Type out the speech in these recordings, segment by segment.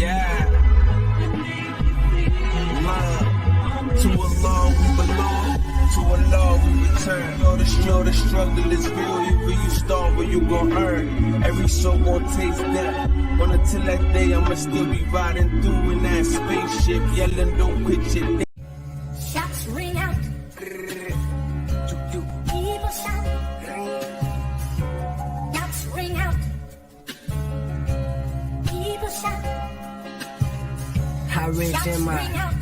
Yeah. Love. To Allah we belong. To Allah we return. Know the struggle is real. Either you starve or you gon' earn. Every soul gon' taste death. Until that day, I'ma still be riding through in that spaceship, yelling, don't quit your day. Shots ring out. People shout. Shots ring out. People shout. How rich Shots am ring I? out.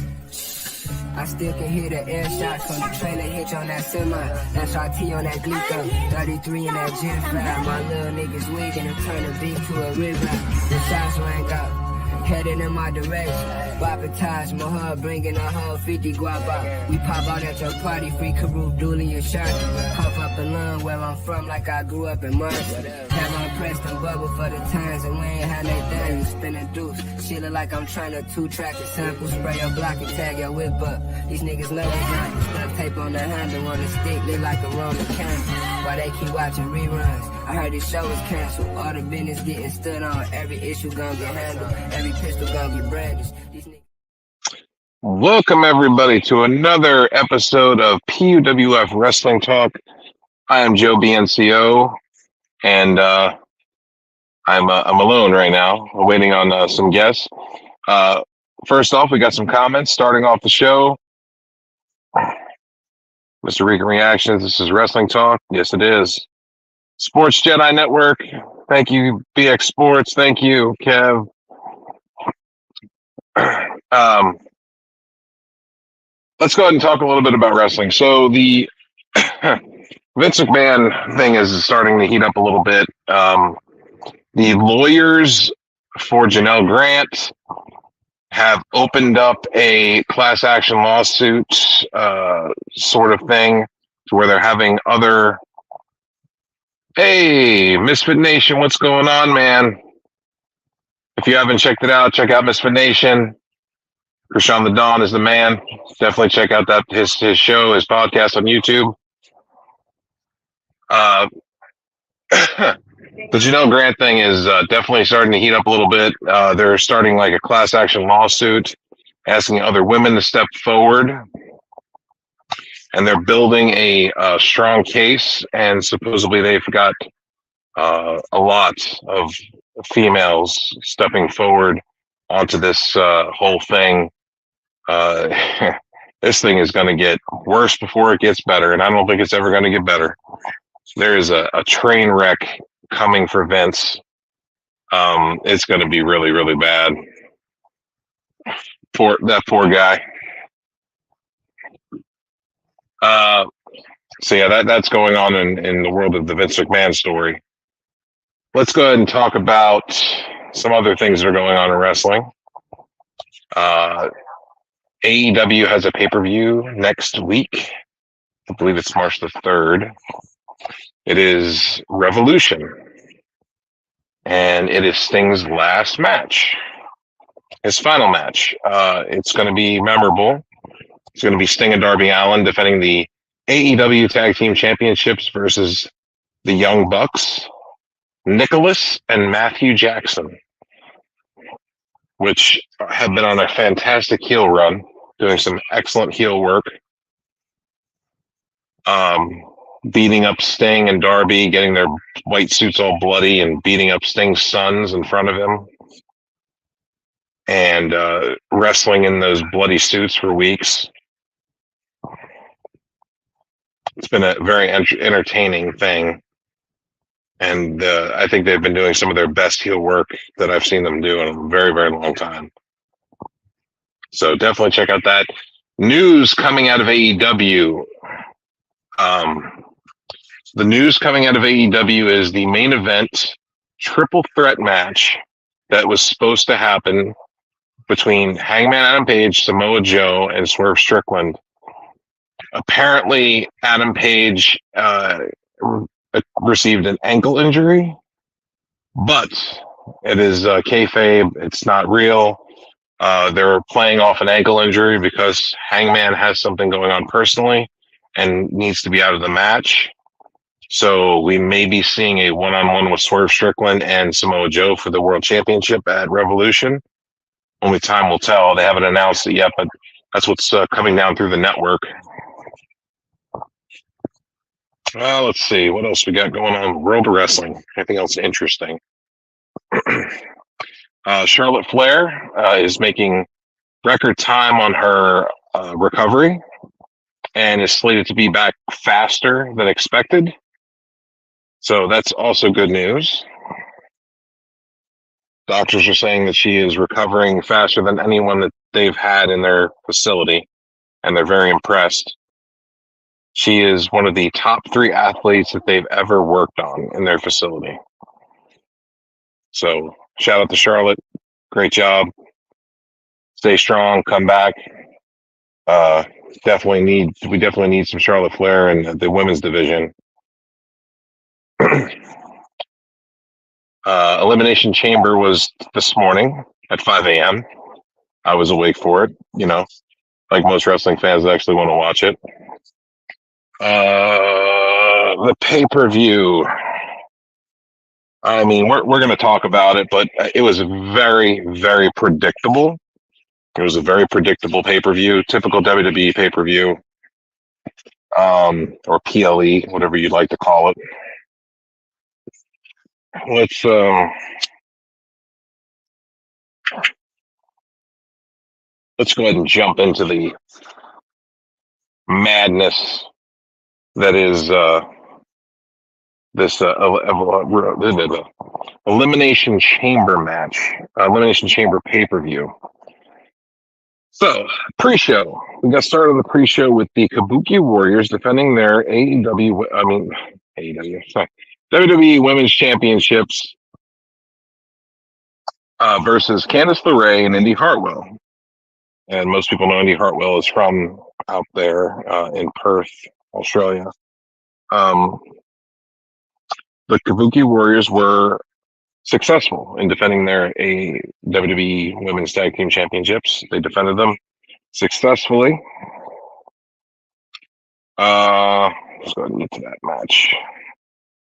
I still can hear the air shots from the trailer hitch on that semi. That's RT on that Glico, 33 in that Gen 5. My little niggas wiggin' and turn the beat to a rib rap. The shots rang out, heading in my direction. Baptized my hub, bringing a whole 50 guap out. We pop out at your party, free Karoo, Dooley and Shark. Puff up and learn where I'm from like I grew up in Mercer. Have on Preston bubble for the times and we ain't had no thing. You spin a deuce, shit look like I'm trying to two-track a sample. Spray your block and tag your whip up. These niggas know we got the stuff tape on the handle on the stick, lit like a Roman candle. While they keep watching reruns, I heard this show is canceled. All the business getting stood on, every issue gonna get handled, every pistol gonna get brandished. Welcome everybody to another episode of PUWF Wrestling Talk. I am Joe BNCO, and I'm alone right now. I'm waiting on some guests. First off, we got some comments starting off the show. Mr. Rican Reactions, this is Wrestling Talk. Yes, it is. Sports Jedi Network. Thank you, BX Sports. Thank you, Kev. Let's go ahead and talk a little bit about wrestling. So the Vince McMahon thing is starting to heat up a little bit. The lawyers for Janelle Grant have opened up a class action lawsuit sort of thing to where they're having other, hey, Misfit Nation, what's going on, man? If you haven't checked it out, check out Misfit Nation. Krishan the Dawn is the man. Definitely check out that his show, his podcast on YouTube. The Janelle Grant thing is definitely starting to heat up a little bit. They're starting like a class action lawsuit, asking other women to step forward, and they're building a strong case. And supposedly they've got a lot of females stepping forward onto this whole thing. This thing is going to get worse before it gets better, and I don't think it's ever going to get better. There is a train wreck coming for Vince. It's going to be really, really bad for that poor guy. So yeah, that's going on in the world of the Vince McMahon story. Let's go ahead and talk about some other things that are going on in wrestling. AEW has a pay-per-view next week. I believe it's March the 3rd. It is Revolution. And it is Sting's last match. His final match. It's going to be memorable. It's going to be Sting and Darby Allin defending the AEW Tag Team Championships versus the Young Bucks, Nicholas and Matthew Jackson, which have been on a fantastic heel run, doing some excellent heel work. Beating up Sting and Darby, getting their white suits all bloody and beating up Sting's sons in front of him. And wrestling in those bloody suits for weeks. It's been a very entertaining thing. And I think they've been doing some of their best heel work that I've seen them do in a very, very long time. So definitely check out that. News coming out of AEW. The news coming out of AEW is the main event triple threat match that was supposed to happen between Hangman Adam Page, Samoa Joe, and Swerve Strickland. Apparently, Adam Page received an ankle injury, but it is kayfabe. It's not real. They're playing off an ankle injury because Hangman has something going on personally and needs to be out of the match. So we may be seeing a one-on-one with Swerve Strickland and Samoa Joe for the World Championship at Revolution. Only time will tell. They haven't announced it yet, but that's what's coming down through the network. Let's see. What else we got going on? World Wrestling. Anything else interesting? Charlotte Flair is making record time on her recovery and is slated to be back faster than expected. So that's also good news. Doctors are saying that she is recovering faster than anyone that they've had in their facility, and they're very impressed. She is one of the top 3 athletes that they've ever worked on in their facility. So shout out to Charlotte. Great job. Stay strong. Come back. We definitely need some Charlotte Flair in the women's division. Elimination Chamber was this morning at 5 a.m. I was awake for it, like most wrestling fans that actually want to watch it. The pay-per-view. I mean, we're going to talk about it, but it was very, very predictable. It was a very predictable pay-per-view, typical WWE pay-per-view, or PLE, whatever you'd like to call it. Let's go ahead and jump into the madness that is this Elimination Chamber match, Elimination Chamber pay-per-view. So, pre-show. We got started on the pre-show with the Kabuki Warriors defending their WWE Women's Championships versus Candice LeRae and Indy Hartwell. And most people know Indy Hartwell is from out there in Perth, Australia. The Kabuki Warriors were successful in defending their WWE Women's Tag Team Championships. They defended them successfully. Let's go ahead and get to that match.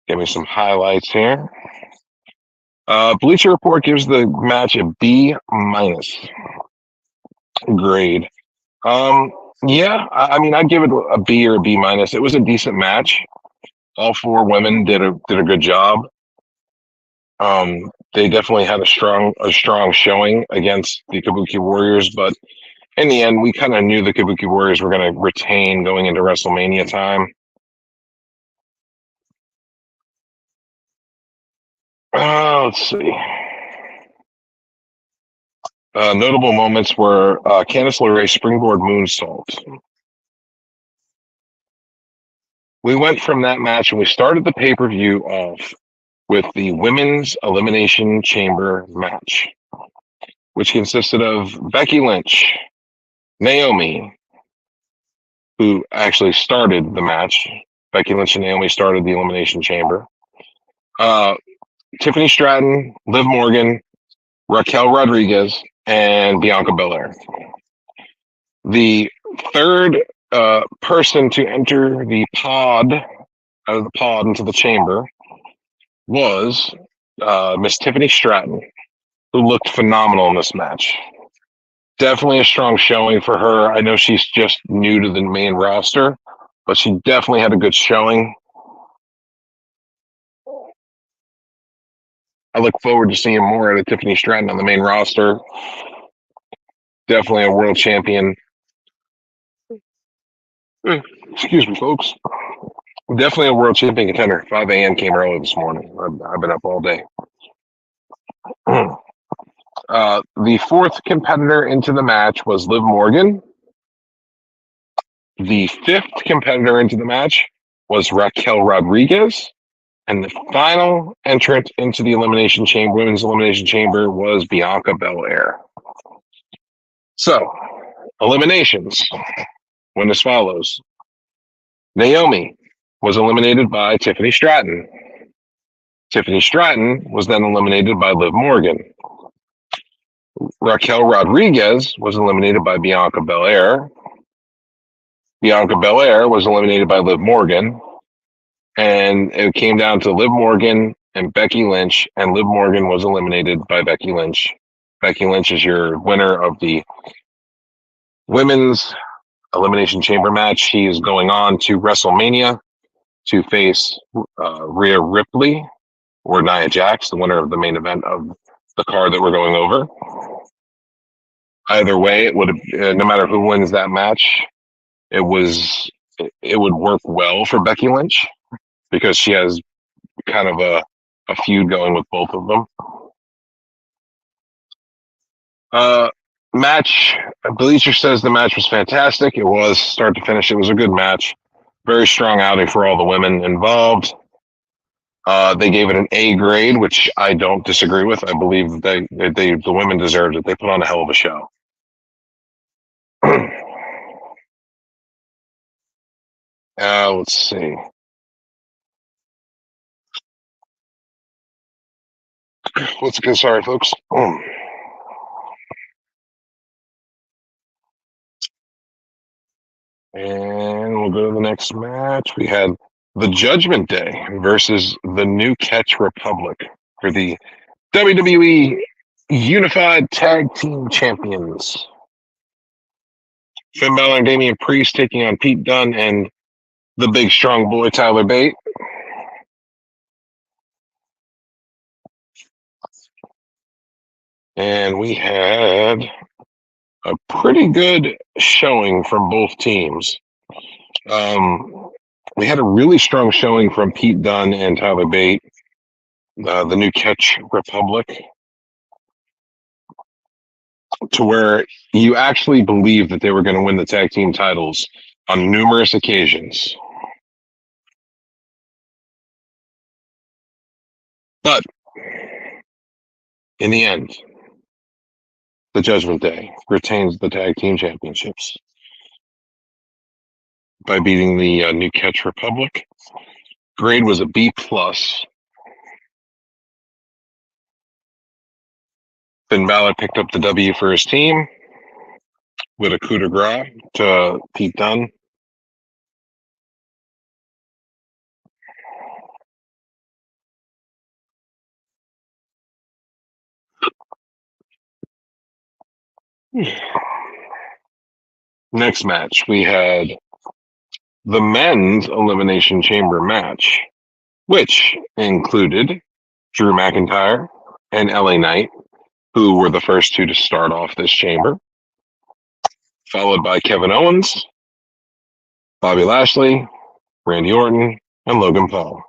Give me some highlights here. Bleacher Report gives the match a B- grade. Yeah, I mean, I'd give it a B or a B-. It was a decent match. All 4 women did a good job. They definitely had a strong showing against the Kabuki Warriors, but in the end, we kind of knew the Kabuki Warriors were going to retain going into WrestleMania time. Let's see. Notable moments were Candice LeRae springboard moonsault. We went from that match and we started the pay-per-view off with the Women's Elimination Chamber match, which consisted of Becky Lynch, Naomi, who actually started the match. Becky Lynch and Naomi started the Elimination Chamber. Tiffany Stratton, Liv Morgan, Raquel Rodriguez, and Bianca Belair. The third person to enter the pod, out of the pod into the chamber, was Miss Tiffany Stratton, who looked phenomenal in this match. Definitely a strong showing for her. I know she's just new to the main roster, but she definitely had a good showing. I look forward to seeing more out of Tiffany Stratton on the main roster. Definitely a world champion. Excuse me, folks. Definitely a world champion contender. 5 a.m. came early this morning. I've been up all day. The fourth competitor into the match was Liv Morgan. The fifth competitor into the match was Raquel Rodriguez. And the final entrant into the Elimination Chamber, Women's Elimination Chamber, was Bianca Belair. So, eliminations went as follows. Naomi was eliminated by Tiffany Stratton. Tiffany Stratton was then eliminated by Liv Morgan. Raquel Rodriguez was eliminated by Bianca Belair. Bianca Belair was eliminated by Liv Morgan. And it came down to Liv Morgan and Becky Lynch, and Liv Morgan was eliminated by Becky Lynch Becky Lynch is your winner of the women's Elimination Chamber match. She is going on to WrestleMania to face Rhea Ripley or Nia Jax, the winner of the main event of the card that we're going over. Either way, it would no matter who wins that match, it would work well for Becky Lynch because she has kind of a feud going with both of them. Match, Bleacher says the match was fantastic. It was start to finish. It was a good match. Very strong outing for all the women involved. They gave it an A grade, which I don't disagree with. I believe the women deserved it. They put on a hell of a show. Let's see. What's good? Sorry, folks. And we'll go to the next match. We had the Judgment Day versus the New Catch Republic for the WWE Unified Tag Team Champions. Finn Balor and Damian Priest taking on Pete Dunne and the big strong boy Tyler Bate. And we had a pretty good showing from both teams. We had a really strong showing from Pete Dunne and Tyler Bate, the New Catch Republic, to where you actually believed that they were going to win the tag team titles on numerous occasions. But in the end, the Judgment Day retains the tag team championships by beating the New Catch Republic. Grade was a B+. Finn Balor picked up the W for his team with a coup de grace to Pete Dunne. Next match, we had the men's Elimination Chamber match, which included Drew McIntyre and LA Knight, who were the first two to start off this chamber, followed by Kevin Owens, Bobby Lashley, Randy Orton, and Logan Paul.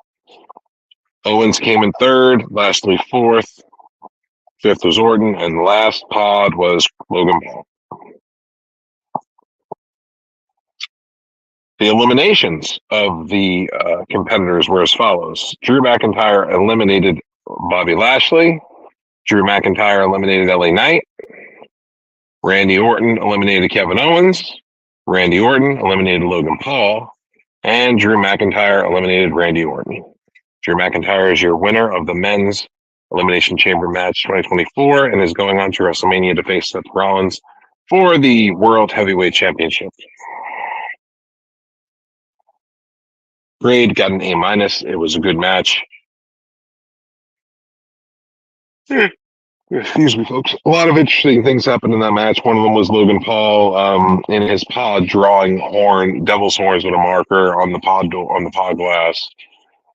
Owens came in third, Lashley fourth, fifth was Orton, and the last pod was Logan Paul. The eliminations of the competitors were as follows. Drew McIntyre eliminated Bobby Lashley. Drew McIntyre eliminated LA Knight. Randy Orton eliminated Kevin Owens. Randy Orton eliminated Logan Paul. And Drew McIntyre eliminated Randy Orton. Drew McIntyre is your winner of the men's Elimination Chamber match 2024 and is going on to WrestleMania to face Seth Rollins for the World Heavyweight Championship. Grade got an A-. It was a good match. Excuse me, folks. A lot of interesting things happened in that match. One of them was Logan Paul in his pod drawing devil's horns with a marker on the pod glass,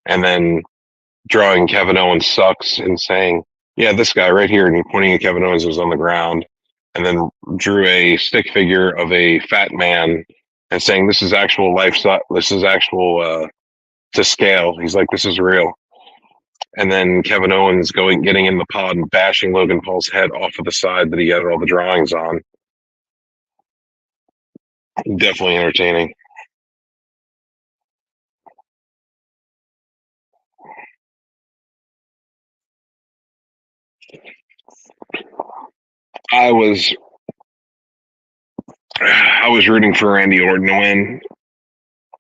and then drawing Kevin Owens sucks and saying, "Yeah, this guy right here," and pointing at Kevin Owens who was on the ground, and then drew a stick figure of a fat man and saying, "This is actual life. This is actual to scale." He's like, "This is real." And then Kevin Owens getting in the pod and bashing Logan Paul's head off of the side that he had all the drawings on. Definitely entertaining. I was rooting for Randy Orton to win.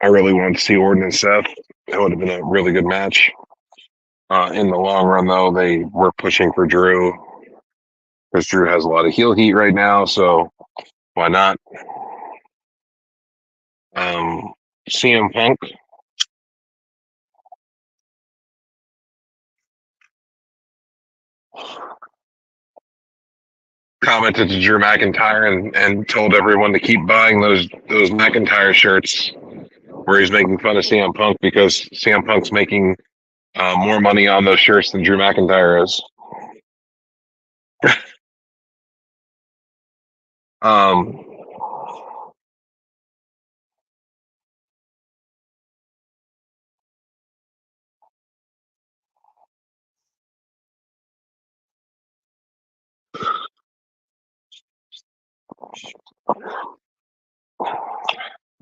I really wanted to see Orton and Seth. That would have been a really good match. In the long run, though, they were pushing for Drew because Drew has a lot of heel heat right now, so why not? CM Punk. commented to Drew McIntyre and told everyone to keep buying those McIntyre shirts where he's making fun of CM Punk because CM Punk's making more money on those shirts than Drew McIntyre is. um,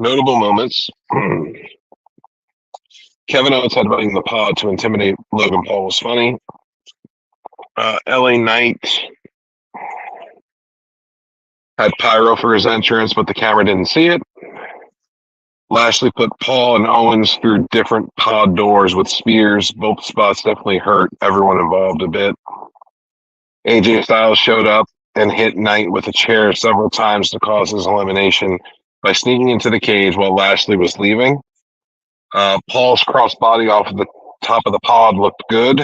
Notable moments. Kevin Owens headbutting the pod to intimidate Logan Paul was funny. LA Knight had pyro for his entrance, but the camera didn't see it. Lashley put Paul and Owens through different pod doors with spears. Both spots definitely hurt everyone involved a bit. AJ Styles showed up and hit Knight with a chair several times to cause his elimination by sneaking into the cage while Lashley was leaving. Paul's crossbody off of the top of the pod looked good.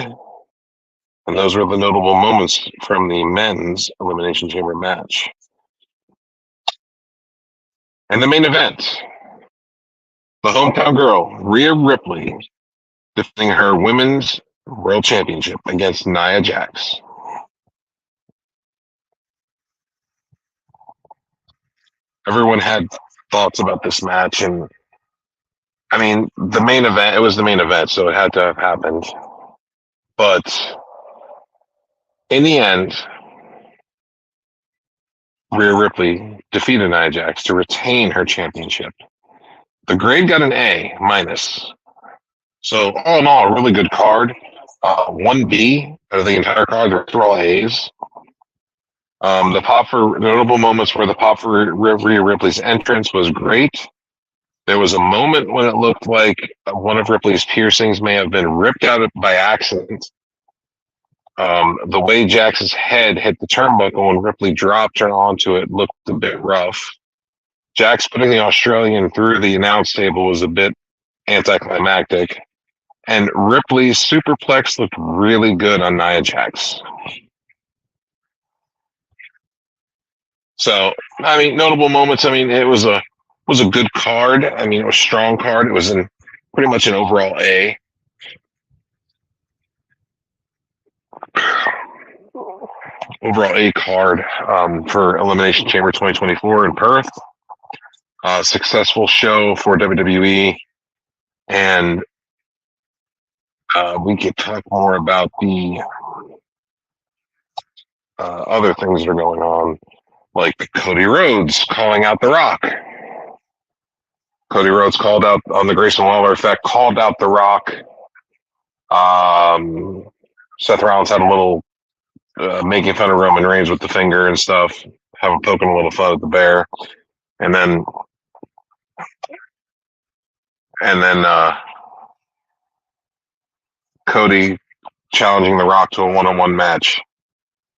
And those were the notable moments from the men's Elimination Chamber match. And the main event, the hometown girl, Rhea Ripley, defending her Women's World Championship against Nia Jax. Everyone had thoughts about this match, and I mean, the main event, it was the main event, so it had to have happened. But in the end, Rhea Ripley defeated Nia Jax to retain her championship. The grade got an A minus. So all in all, a really good card. 1B out of the entire card, the rest were all A's. The pop for notable moments where the pop for Rhea Ripley's entrance was great. There was a moment when it looked like one of Ripley's piercings may have been ripped out by accident. The way Jax's head hit the turnbuckle when Ripley dropped her onto it looked a bit rough. Jax putting the Australian through the announce table was a bit anticlimactic. And Ripley's superplex looked really good on Nia Jax. So, I mean, notable moments. I mean, it was a good card. I mean, it was a strong card. It was in pretty much an overall A. Overall A card for Elimination Chamber 2024 in Perth. Successful show for WWE, and we could talk more about the other things that are going on, like Cody Rhodes calling out The Rock. Cody Rhodes called out on the Grayson Waller effect, called out The Rock. Seth Rollins had a little making fun of Roman Reigns with the finger and stuff, poking a little fun at the bear. And then Cody challenging The Rock to a one-on-one match.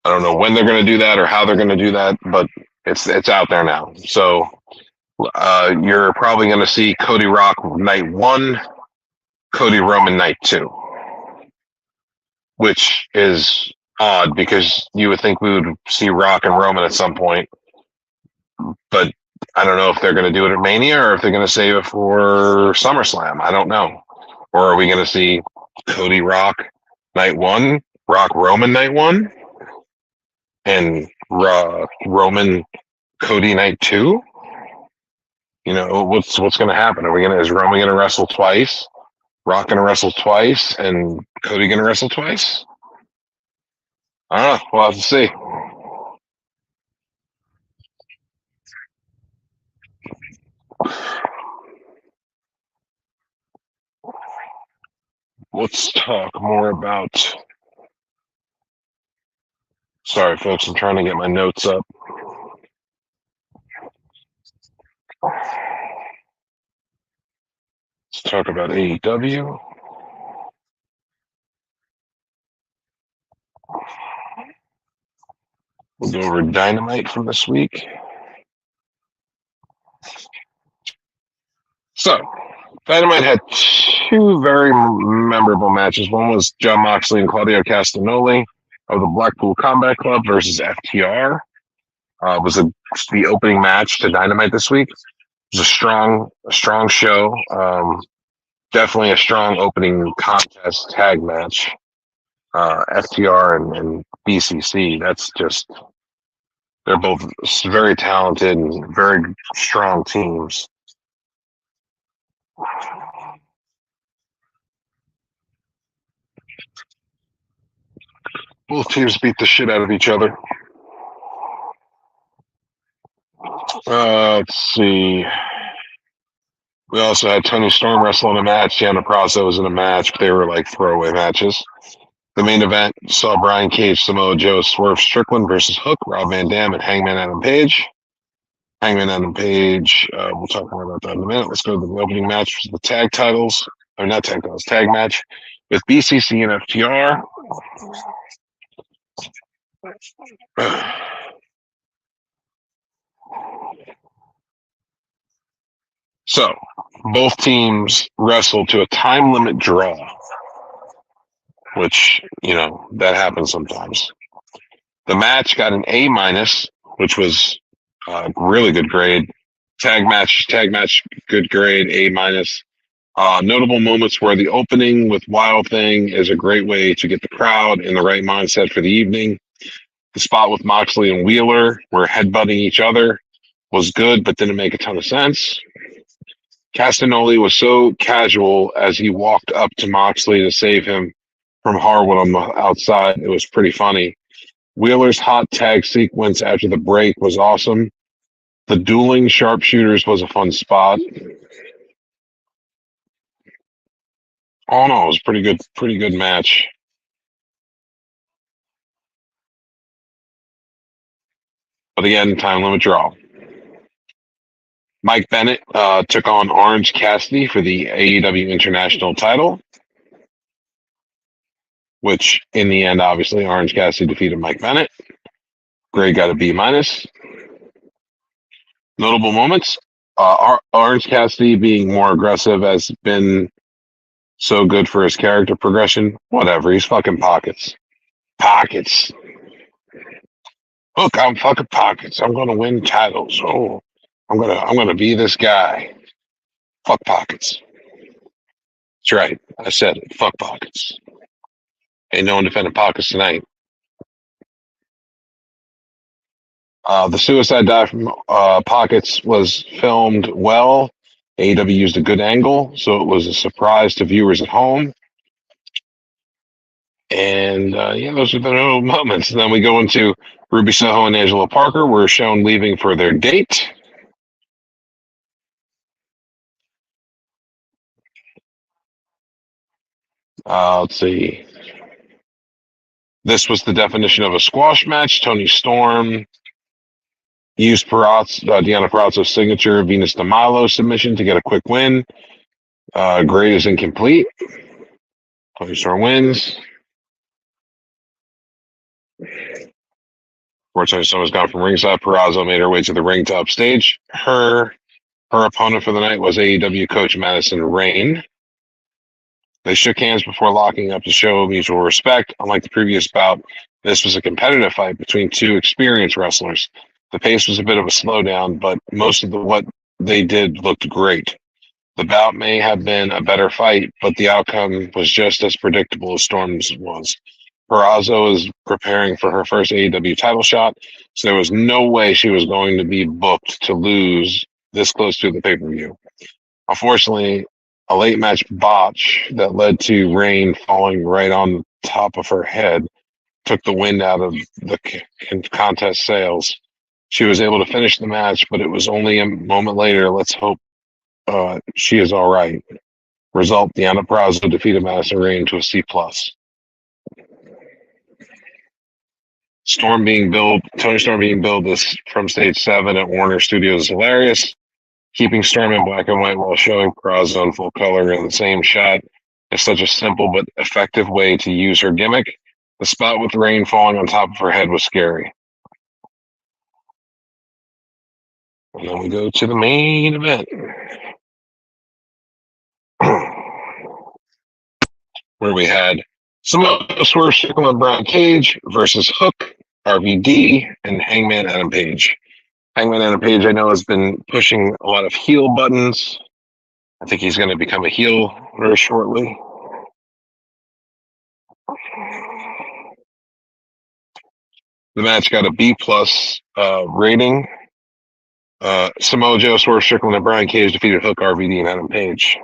I don't know when they're going to do that or how they're going to do that, but it's out there now. So you're probably going to see Cody Rock night 1, Cody Roman night 2, which is odd because you would think we would see Rock and Roman at some point, but I don't know if they're going to do it at Mania or if they're going to save it for SummerSlam. I don't know. Or are we going to see Cody Rock night 1, Rock Roman night 1, and Roman Cody night 2? You know, what's going to happen? Is Roman going to wrestle twice? Rock going to wrestle twice? And Cody going to wrestle twice? I don't know. We'll have to see. Let's talk more about. Sorry, folks, I'm trying to get my notes up. Let's talk about AEW. We'll go over Dynamite from this week. So, Dynamite had 2 very memorable matches. One was Jon Moxley and Claudio Castagnoli of the Blackpool Combat Club versus FTR. Was the opening match to Dynamite this week. It was a strong show. Definitely a strong opening contest tag match. FTR and BCC. That's just, they're both very talented and very strong teams. Both teams beat the shit out of each other. Let's see. We also had Tony Storm wrestle in a match. Deanna Prazo was in a match, but they were like throwaway matches. The main event saw Brian Cage, Samoa Joe, Swerve Strickland versus Hook, Rob Van Dam, and Hangman Adam Page. Hangman Adam Page, we'll talk more about that in a minute. Let's go to the opening match for the tag titles, or not tag titles, tag match with BCC and FTR. So, both teams wrestled to a time limit draw, which, that happens sometimes. The match got an A minus, which was really good grade. Tag match, good grade, A minus. Notable moments were the opening with Wild Thing is a great way to get the crowd in the right mindset for the evening. The spot with Moxley and Wheeler, where headbutting each other, was good, but didn't make a ton of sense. Castagnoli was so casual as he walked up to Moxley to save him from Harwood on the outside. It was pretty funny. Wheeler's hot tag sequence after the break was awesome. The dueling sharpshooters was a fun spot. All in all, it was pretty good match. But again, time limit draw. Mike Bennett took on Orange Cassidy for the AEW International title, which in the end, obviously, Orange Cassidy defeated Mike Bennett. Gray got a B minus. Notable moments: Orange Cassidy being more aggressive has been so good for his character progression. Whatever, he's fucking Pockets. Pockets. Look, I'm fucking Pockets. I'm gonna win titles. Oh, I'm gonna be this guy. Fuck Pockets. That's right. I said it. Fuck Pockets. Ain't no one defending Pockets tonight. The suicide dive from Pockets was filmed well. AEW used a good angle, so it was a surprise to viewers at home. And those are the little moments. And then we go into Ruby Soho and Angela Parker were shown leaving for their date. Let's see. This was the definition of a squash match. Tony Storm used Deanna Purrazzo's signature Venus de Milo submission to get a quick win. Grade is incomplete. Tony Storm wins. Before Tony Storm was gone from ringside, Purrazzo made her way to the ring to upstage. Her opponent for the night was AEW coach Madison Rayne. They shook hands before locking up to show mutual respect. Unlike the previous bout, this was a competitive fight between two experienced wrestlers. The pace was a bit of a slowdown, but most of what they did looked great. The bout may have been a better fight, but the outcome was just as predictable as Storm's was. Purrazzo is preparing for her first AEW title shot, so there was no way she was going to be booked to lose this close to the pay-per-view. Unfortunately, a late match botch that led to Rain falling right on top of her head took the wind out of the contest sails. She was able to finish the match, but it was only a moment later. Let's hope she is all right. Result: Deanna Purrazzo defeated Madison Rayne to a C+. Tony Storm being billed from stage 7 at Warner Studios is hilarious. Keeping Storm in black and white while showing Purrazzo in full color in the same shot is such a simple but effective way to use her gimmick. The spot with Rain falling on top of her head was scary. And then we go to the main event, where we had Samoa Swerve Strickland and Brian Cage versus Hook, RVD, and Hangman Adam Page. Hangman Adam Page, I know, has been pushing a lot of heel buttons. I think he's going to become a heel very shortly. The match got a B plus rating. Samoa Joe, Swerve Strickland, and Brian Cage defeated Hook, RVD, and Adam Page.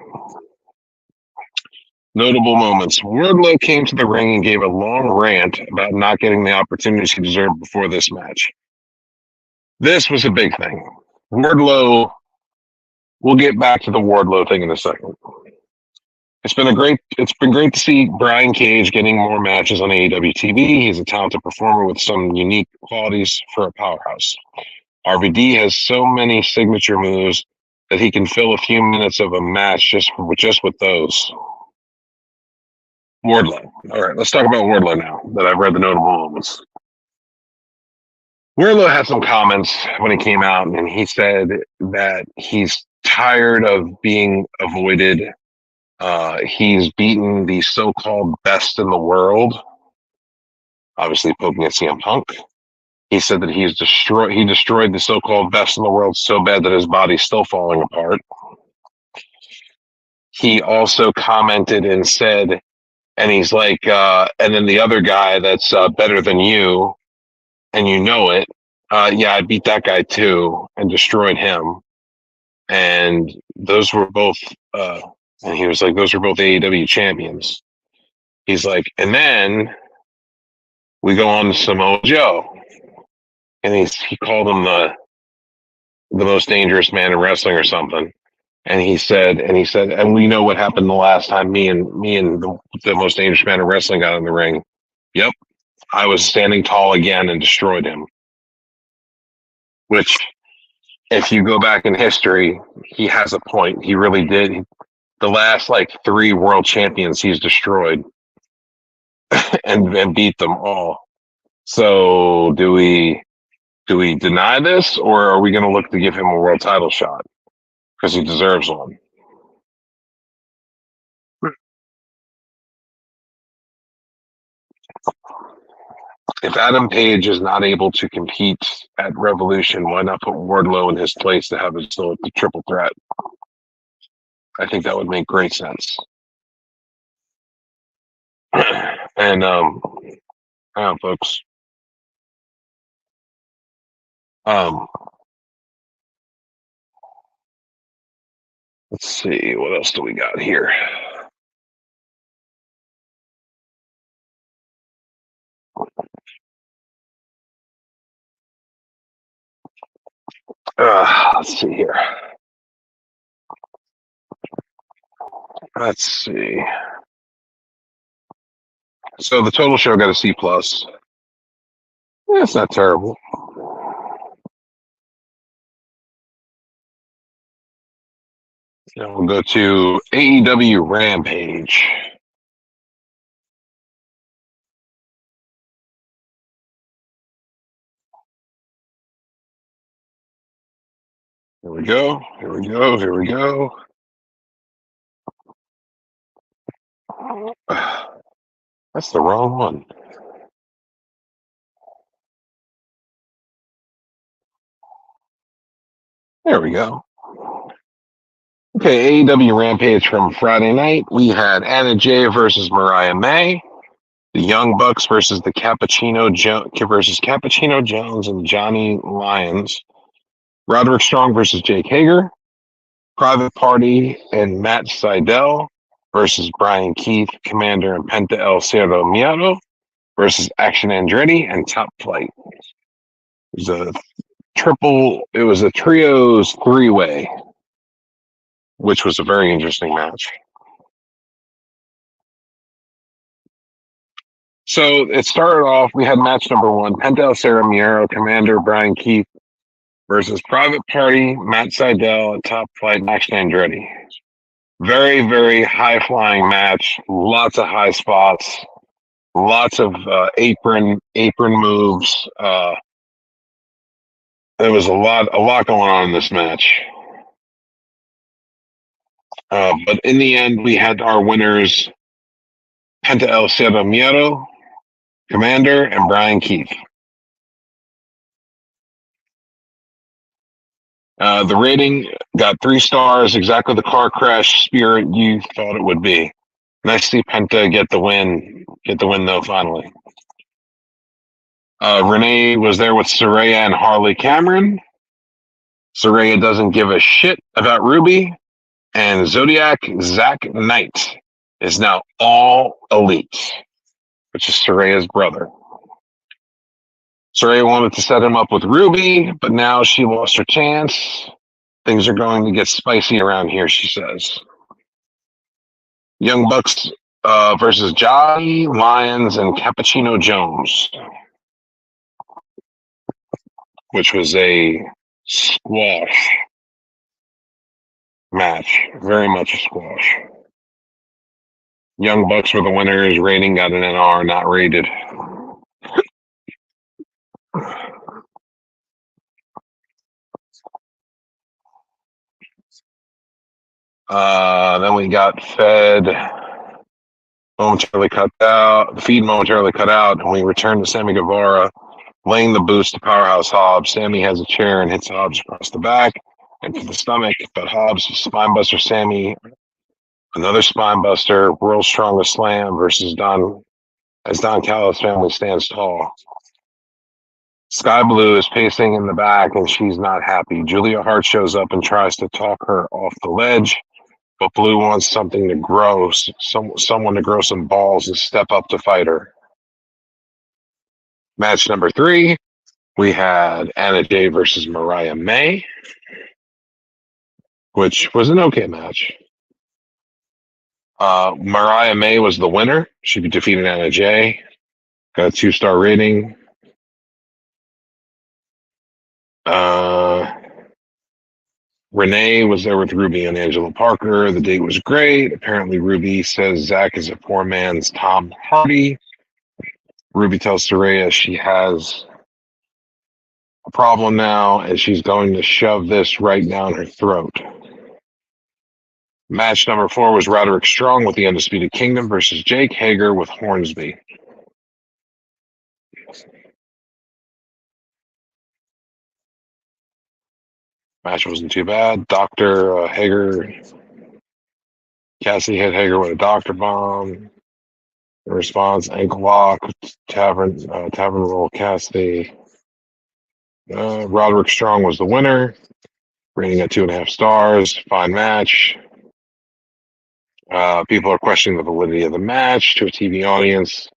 Notable moments. Wardlow came to the ring and gave a long rant about not getting the opportunities he deserved before this match. This was a big thing. Wardlow, we'll get back to the Wardlow thing in a second. It's been great to see Brian Cage getting more matches on AEW TV. He's a talented performer with some unique qualities for a powerhouse. RVD has so many signature moves that he can fill a few minutes of a match just with those. Wardlow. All right, let's talk about Wardlow now that I've read the notable moments. Wardlow had some comments when he came out, and he said that he's tired of being avoided. He's beaten the so-called best in the world, obviously poking at CM Punk. He said that he destroyed the so-called best in the world so bad that his body's still falling apart. He also commented and said, and he's like, and then the other guy that's better than you, and you know it, yeah, I beat that guy too and destroyed him. And those were both, and he was like, those were both AEW champions. He's like, and then we go on to Samoa Joe. And he called him the most dangerous man in wrestling or something. And he said, and we know what happened the last time me and the most dangerous man in wrestling got in the ring. Yep. I was standing tall again and destroyed him. Which, if you go back in history, he has a point. He really did. The last 3 world champions he's destroyed and beat them all. So do we deny this, or are we going to look to give him a world title shot? Because he deserves one. If Adam Page is not able to compete at Revolution, why not put Wardlow in his place to have it still a triple threat? I think that would make great sense. And hang on, folks. Let's see, what else do we got here? Let's see here. Let's see. So the total show got a C plus. It's not terrible. Now we'll go to AEW Rampage. Here we go. That's the wrong one. There we go. Okay, AEW Rampage from Friday night. We had Anna Jay versus Mariah May. The Young Bucks versus the Cappuccino Jones and Johnny Lyons. Roderick Strong versus Jake Hager. Private Party and Matt Sydal versus Brian Keith, Commander, and Penta El Cerro Miedo versus Action Andretti and Top Flight. It was a trios 3-way, which was a very interesting match. So it started off, we had match number 1, Penta El Cerro Miedo, Commander, Brian Keith versus Private Party, Matt Sydal, and Top Flight, and Action Andretti. Very, very high-flying match. Lots of high spots. Lots of apron moves. There was a lot going on in this match. But in the end, we had our winners, Penta El Cerro Miedo, Commander, and Brian Keith. The rating got 3 stars, exactly the car crash spirit you thought it would be. Nice to see Penta get the win. Get the win though, finally. Renee was there with Soraya and Harley Cameron. Soraya doesn't give a shit about Ruby, and Zodiac Zach Knight is now all elite, which is Soraya's brother. Soraya wanted to set him up with Ruby, but now she lost her chance. Things are going to get spicy around here, she says. Young Bucks versus Johnny Lyons and Cappuccino Jones, which was a squash match, very much a squash. Young Bucks were the winners. Rating got an NR, not rated. Then we got fed momentarily cut out. The feed momentarily cut out, and we returned to Sammy Guevara, laying the boost to Powerhouse Hobbs. Sammy has a chair and hits Hobbs across the back and for the stomach, but Hobbs spinebuster Sammy. Another spinebuster, world's strongest slam versus Don, as Don Callis' family stands tall. Sky Blue is pacing in the back, and she's not happy. Julia Hart shows up and tries to talk her off the ledge, but Blue wants something to grow, someone to grow some balls and step up to fight her. Match number 3, we had Anna Jay versus Mariah May, which was an okay match. Mariah May was the winner. She defeated Anna Jay. Got a 2-star rating. Renee was there with Ruby and Angela Parker. The date was great. Apparently, Ruby says Zach is a poor man's Tom Hardy. Ruby tells Soraya she has a problem now, and she's going to shove this right down her throat. Match number 4 was Roderick Strong with the Undisputed Kingdom versus Jake Hager with Hornsby. Match wasn't too bad. Dr. Hager, Cassie hit Hager with a doctor bomb. In response, ankle lock, tavern roll Cassidy. Roderick Strong was the winner, rating at 2.5 stars. Fine match. People are questioning the validity of the match to a TV audience.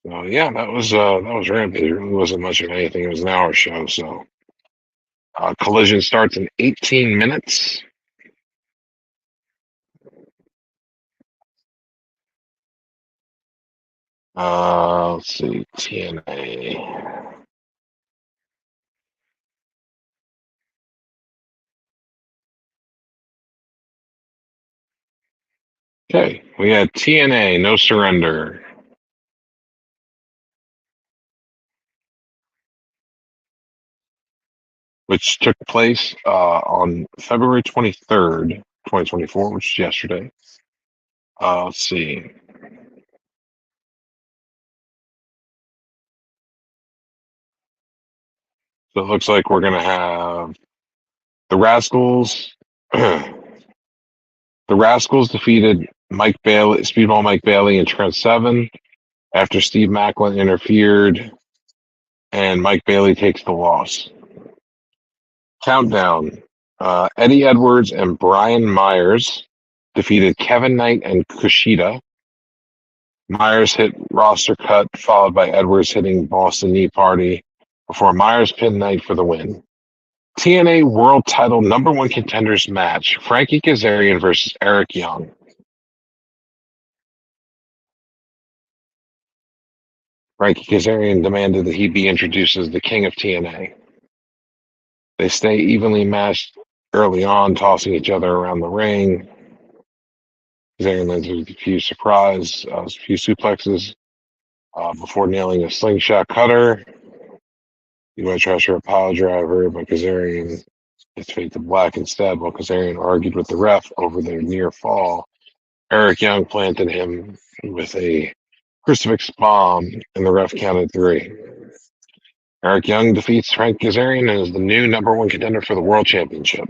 So yeah, that was Rampage. It really wasn't much of anything. It was an hour show. So Collision starts in 18 minutes. Let's see, TNA. Okay, we had TNA, No Surrender. Which took place on February 23rd, 2024, which is yesterday. Let's see. So it looks like we're going to have the Rascals. The Rascals defeated Mike Bailey, Speedball Mike Bailey, in Trent 7 after Steve Macklin interfered, and Mike Bailey takes the loss. Countdown. Eddie Edwards and Brian Myers defeated Kevin Knight and Kushida. Myers hit roster cut, followed by Edwards hitting Boston Knee Party before Myers pinned Knight for the win. TNA World Title #1 contenders match: Frankie Kazarian versus Eric Young. Frankie Kazarian demanded that he be introduced as the King of TNA. They stay evenly matched early on, tossing each other around the ring. Kazarian lands with a few suplexes before nailing a slingshot cutter. He went tries for a pile driver, but Kazarian hits fade to black instead, while Kazarian argued with the ref over their near fall. Eric Young planted him with a crucifix bomb, and the ref counted 3. Eric Young defeats Frank Kazarian and is the new #1 contender for the World Championship.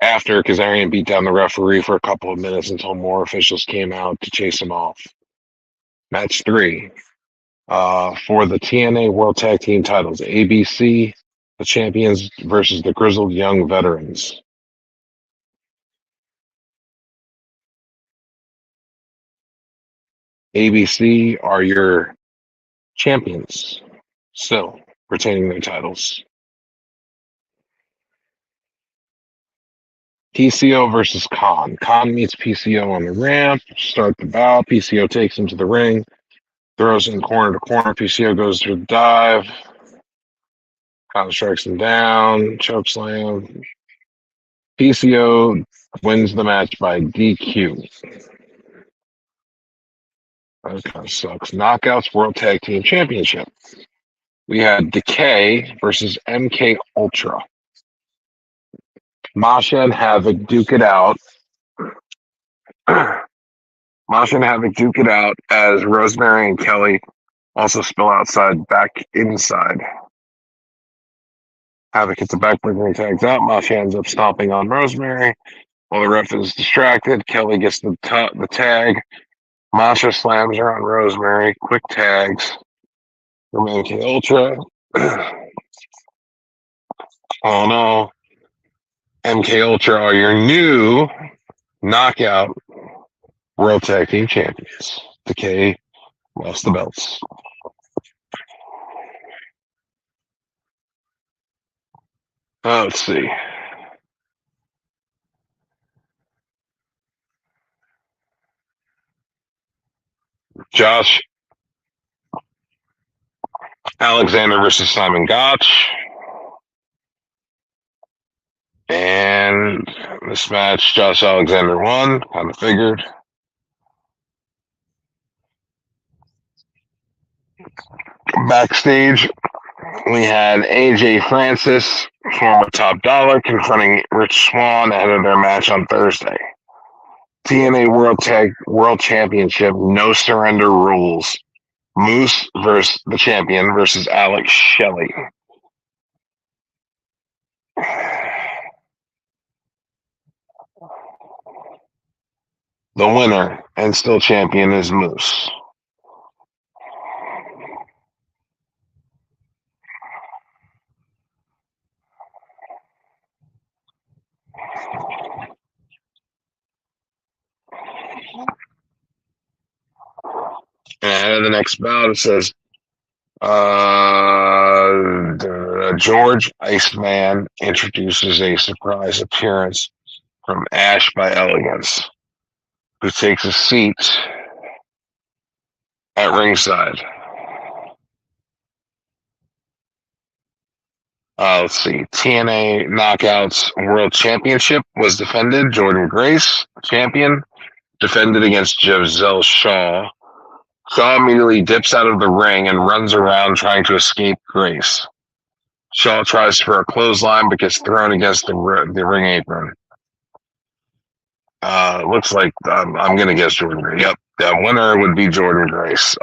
After Kazarian beat down the referee for a couple of minutes until more officials came out to chase him off. Match 3 for the TNA World Tag Team titles. ABC, the champions, versus the Grizzled Young Veterans. ABC are your champions, still retaining their titles. PCO versus Khan. Khan meets PCO on the ramp, start the bout. PCO takes him to the ring, throws him corner to corner. PCO goes through the dive. Khan strikes him down, choke slam. PCO wins the match by DQ. That kind of sucks. Knockouts World Tag Team Championship. We had Decay versus MK Ultra. Masha and Havoc duke it out. Masha and Havoc duke it out as Rosemary and Kelly also spill outside, back inside. Havoc hits a backbreaker and tags out. Masha ends up stomping on Rosemary. While the ref is distracted, Kelly gets the tag. Masha slams her on Rosemary. Quick tags from MK Ultra. Oh no. MK Ultra are your new knockout World Tag Team Champions. Decay lost the belts. Let's see. Josh Alexander versus Simon Gotch. And this match, Josh Alexander won. Kind of figured. Backstage, we had AJ Francis, former Top Dollar, confronting Rich Swann ahead of their match on Thursday. TNA World Championship, no surrender rules. Moose versus the champion versus Alex Shelley. The winner and still champion is Moose. And the next bout, it says George Iceman introduces a surprise appearance from Ash by Elegance, who takes a seat at ringside. Let's see. TNA Knockouts World Championship was defended. Jordan Grace, champion, defended against Giselle Shaw. Shaw immediately dips out of the ring and runs around trying to escape Grace. Shaw tries for a clothesline but gets thrown against the ring apron. Looks like I'm going to guess Jordan Grace. Yep, the winner would be Jordan Grace.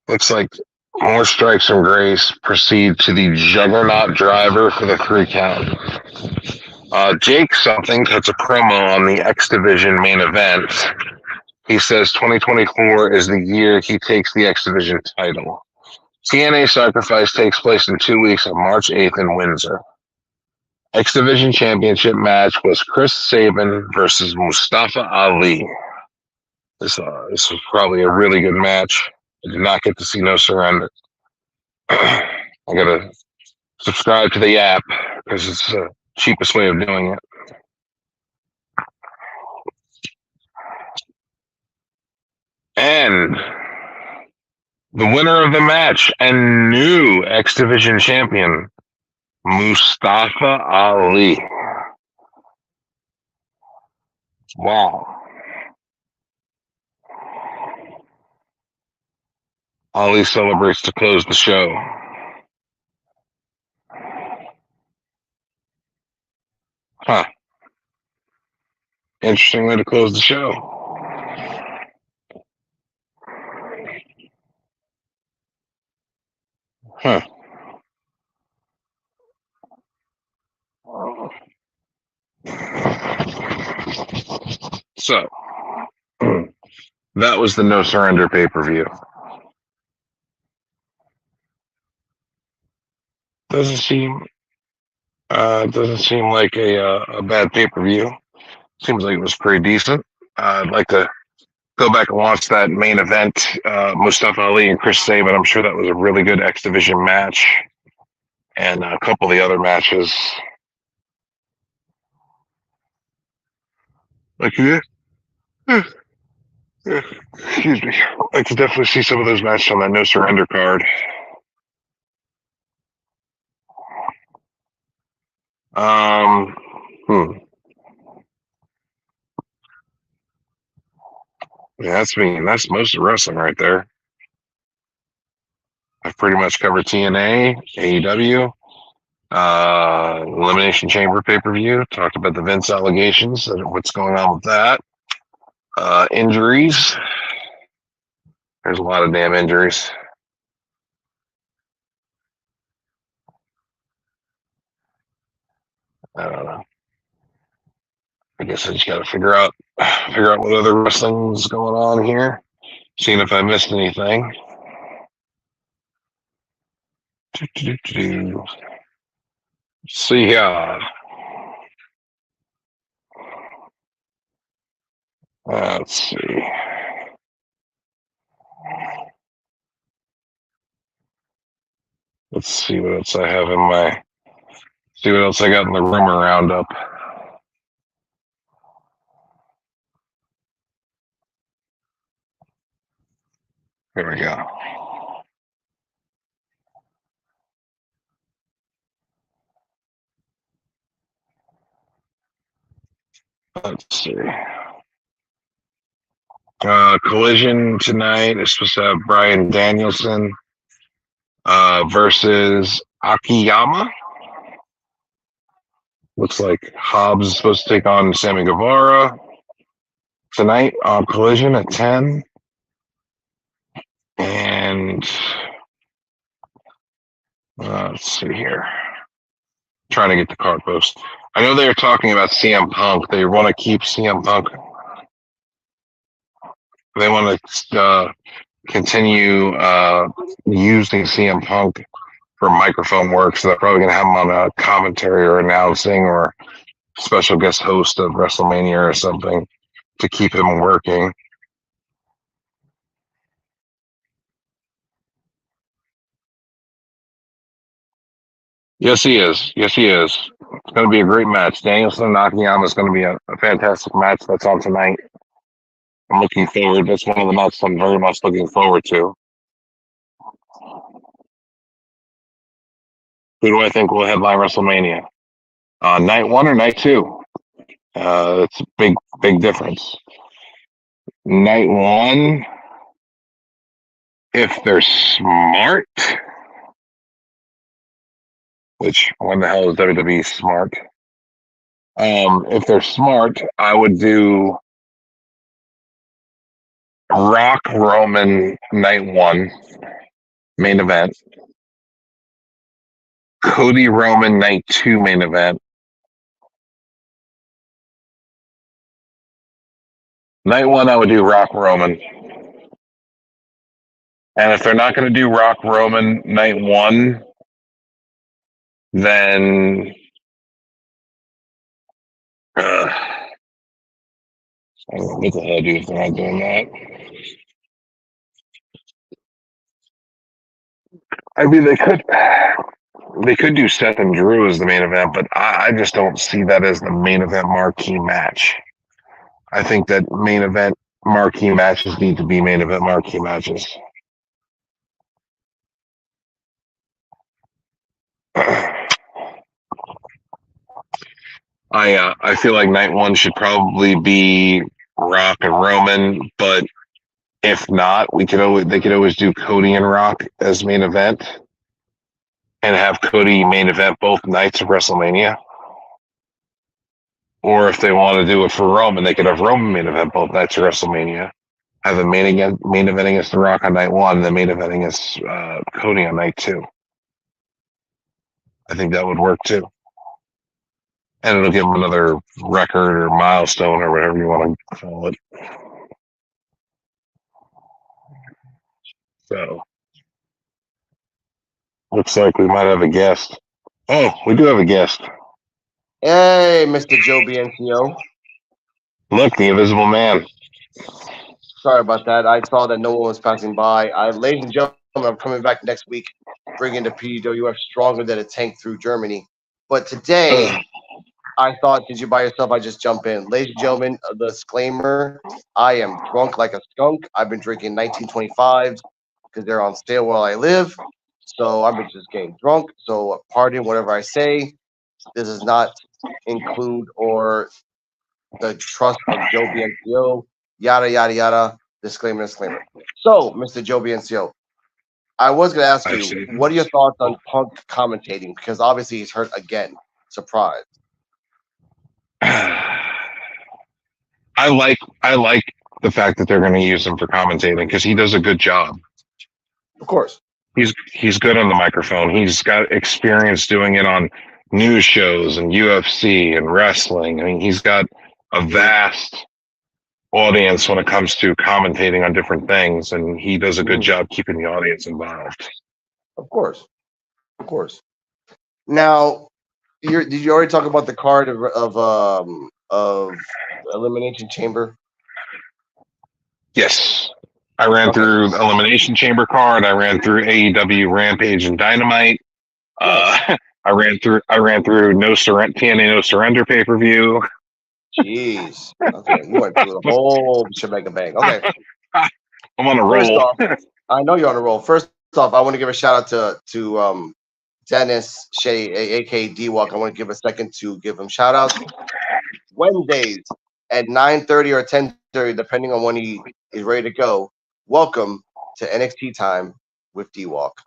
Looks like more strikes from Grace proceed to the Juggernaut Driver for the 3 count. Jake something cuts a promo on the X Division main event. He says 2024 is the year he takes the X Division title. TNA Sacrifice takes place in 2 weeks on March 8th in Windsor. X Division Championship match was Chris Sabin versus Mustafa Ali. This was probably a really good match. I did not get to see No Surrender. I gotta subscribe to the app because it's the cheapest way of doing it. And the winner of the match and new X Division champion, Mustafa Ali. Wow. Ali celebrates to close the show. Huh. interesting way to close the show. Huh. So, that was the No Surrender pay-per-view. Doesn't seem like a bad pay-per-view. Seems like it was pretty decent. I'd like to go back and watch that main event, Mustafa Ali and Chris Sabin. I'm sure that was a really good X Division match, and a couple of the other matches. Excuse me. I could definitely see some of those matches on that No Surrender card. Yeah, that's most of wrestling right there. I've pretty much covered TNA, AEW, Elimination Chamber pay-per-view. Talked about the Vince allegations and what's going on with that. Injuries. There's a lot of damn injuries. I don't know. I guess I just got to figure out what other wrestling's going on here. Seeing if I missed anything. See ya. Let's see. Let's see what else I have in my. See what else I got in the rumor roundup. Here we go. Let's see. Collision tonight is supposed to have Bryan Danielson versus Akiyama. Looks like Hobbs is supposed to take on Sammy Guevara tonight on Collision at 10. And let's see here. Trying to get the card post. I know they were talking about CM Punk. They want to keep CM Punk. They want to continue using CM Punk for microphone work. So they're probably going to have him on a commentary or announcing or special guest host of WrestleMania or something to keep him working. Yes, he is. Yes, he is. It's going to be a great match. Danielson and Akiyama is going to be a fantastic match that's on tonight. I'm looking forward. That's one of the matches I'm very much looking forward to. Who do I think will headline WrestleMania? Night 1 or night 2? It's a big difference. Night 1, if they're smart, which when the hell is WWE smart? If they're smart, I would do Rock Roman night 1 main event, Cody Roman night 2 main event, night 1 I would do Rock Roman. And if they're not going to do Rock Roman night 1, then what the hell do if they're not doing that? I mean, they could do Seth and Drew as the main event, but I just don't see that as the main event marquee match. I think that main event marquee matches need to be main event marquee matches. I feel like night 1 should probably be Rock and Roman, but if not, they could always do Cody and Rock as main event and have Cody main event both nights of WrestleMania. Or if they want to do it for Roman, they could have Roman main event both nights of WrestleMania. Have a main event against The Rock on night one, and the main event against Cody on night two. I think that would work too. And it'll give him another record or milestone or whatever you want to call it. So, looks like we might have a guest. Oh, we do have a guest. Hey, Mr. Joe BNCO. Look, the Invisible Man. Sorry about that. I saw that no one was passing by. Ladies and gentlemen, I'm coming back next week, bringing the PWF stronger than a tank through Germany. But today, I thought, did you by yourself? I just jump in. Ladies and gentlemen, the disclaimer, I am drunk like a skunk. I've been drinking 1925s because they're on sale where I live. So I've been just getting drunk. So pardon whatever I say. This does not include or the trust of Joe BNCO, yada, yada, yada. Disclaimer, disclaimer. So, Mr. Joe BNCO, I was going to ask you, what are your thoughts on Punk commentating? Because obviously he's hurt again. Surprise. I like the fact that they're going to use him for commentating because he does a good job. Of course. He's good on the microphone. He's got experience doing it on news shows and UFC and wrestling. I mean, he's got a vast audience when it comes to commentating on different things, and he does a good job keeping the audience involved. Of course. Of course. Now, did you already talk about the card of Elimination Chamber? Yes. I ran through the Elimination Chamber card. I ran through AEW Rampage and Dynamite. I ran through TNA No Surrender pay-per-view. Jeez. Okay, you went through the whole shebang bang. Okay. I'm on a roll. Off, I know you're on a roll. First off, I want to give a shout out to Dennis Shea, aka D-Walk. I want to give a second to give him shout outs. Wednesdays at 9:30 or 10:30, depending on when he is ready to go. Welcome to NXT Time with D-Walk.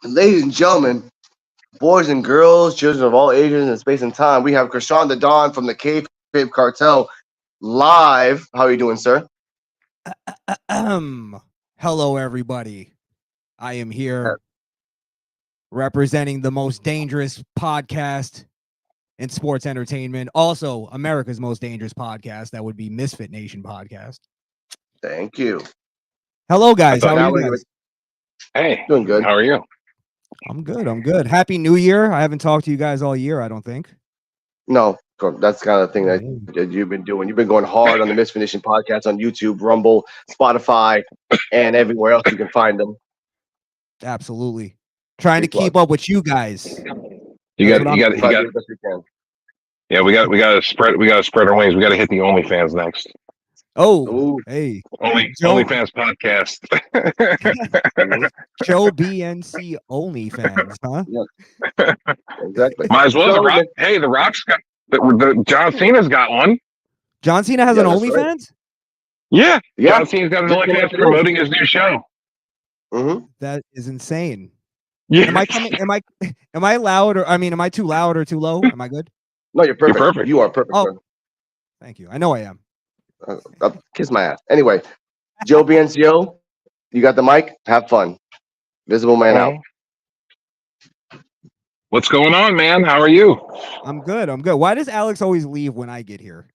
Ladies and gentlemen, boys and girls, children of all ages and space and time, we have Krishan the Don from the Kayfabe Cartel live. How are you doing, sir? Hello, everybody. I am here representing the most dangerous podcast in sports entertainment. Also, America's most dangerous podcast. That would be Misfit Nation podcast. Thank you. Hello, guys. How are you guys? Hey, doing good. How are you? I'm good. I'm good. Happy New Year. I haven't talked to you guys all year, I don't think. No, that's kind of the thing that you've been doing. You've been going hard on the Misfit Nation podcast on YouTube, Rumble, Spotify, and everywhere else you can find them. Absolutely. Trying to keep up with you guys. You got. Yeah, we got to spread our wings. We got to hit the OnlyFans next. Oh, ooh. Hey. OnlyFans podcast. Joe BNC OnlyFans, huh? Yeah. Exactly. Might as well. The Rock's got the John Cena's got one. John Cena has an OnlyFans? Right. Yeah. John Cena's got an OnlyFans promoting his new show. Mm-hmm. That is insane. Yeah. Am I loud or am I too loud or too low? Am I good? No, you're perfect. You're perfect. You are perfect. Oh, sir. Thank you. I know I am. I'll kiss my ass. Anyway, Joe BNCO, you got the mic. Have fun. Visible Man out. What's going on, man? How are you? I'm good. Why does Alex always leave when I get here?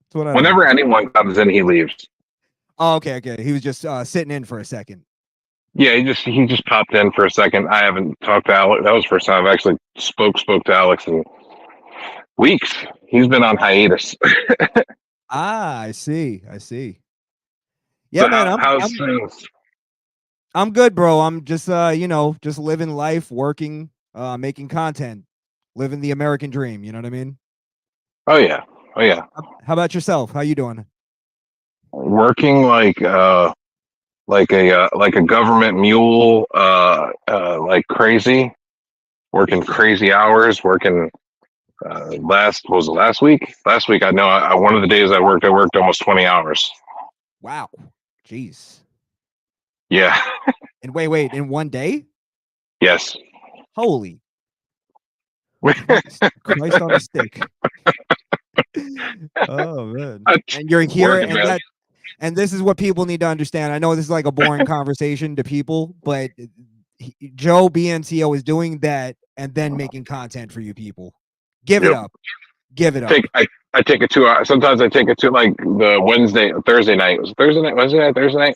That's what I Whenever like. anyone comes in, he leaves. Oh, okay. He was just sitting in for a second. Yeah, he just popped in for a second. I haven't talked to Alex. That was the first time I've actually spoke to Alex in weeks. He's been on hiatus. Ah, I see. Yeah, So man, how's things? I'm good, bro. I'm just just living life, working, making content, living the American dream. You know what I mean? Oh yeah, How about yourself? How you doing? working like a government mule, like crazy, working crazy hours, working. What was it last week? Last week, I know. One of the days I worked almost 20 hours. Wow. Jeez. Yeah. And wait, in one day? Yes. Holy Christ on a stick. Oh man. And you're here Working, and man. and this is what people need to understand. I know this is like a boring conversation to people, but Joe BNCO is doing that and then making content for you people. Give it Yep. up. Give it up. I take it 2 hours. Sometimes I take it to like the Thursday night. Was it Thursday night?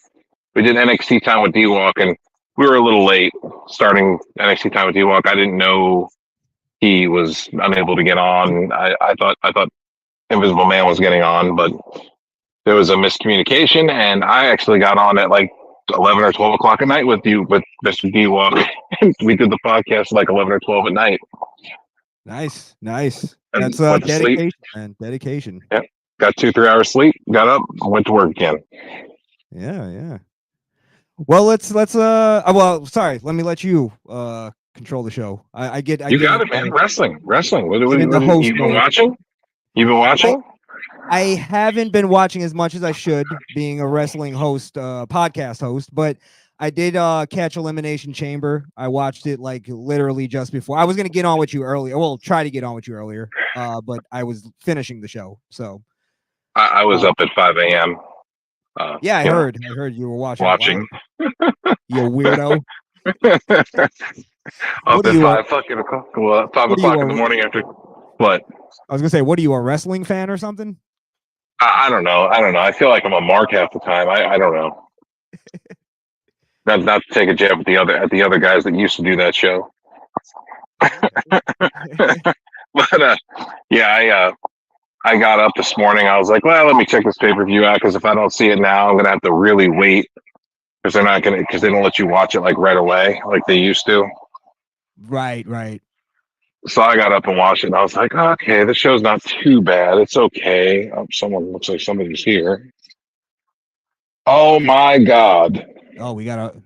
We did NXT time with D-Walk, and we were a little late starting NXT time with D-Walk. I didn't know he was unable to get on. I thought Invisible Man was getting on, but there was a miscommunication, and I actually got on at like 11 or 12 o'clock at night with Mr. D-Walk. We did the podcast like 11 or 12 at night. Nice. And That's went to sleep. dedication, man. Dedication. Yeah. Got 2-3 hours sleep, got up, went to work again. Yeah. Well, let's well, sorry, let me let you control the show. I get You got it, man. Wrestling. What in the host you been mode. watching? You've been watching? I haven't been watching as much as I should, being a wrestling host, podcast host, but I did catch Elimination Chamber. I watched it like literally just before. I was gonna get on with you earlier. Well, try to get on with you earlier, but I was finishing the show. So I was up at 5 a.m. yeah, I heard you were watching. You weirdo. Up at you, 5 o'clock in the morning after what? I was gonna say, what are you, a wrestling fan or something? I don't know. I feel like I'm a mark half the time. I don't know. Not to take a jab at the other guys that used to do that show. But yeah, I got up this morning. I was like, well, let me check this pay-per-view out, because if I don't see it now, I'm gonna have to really wait, because they don't let you watch it like right away like they used to. Right. So I got up and watched it, and I was like, okay, the show's not too bad. It's okay. Someone looks like somebody's here. Oh my God. Oh, we gotta.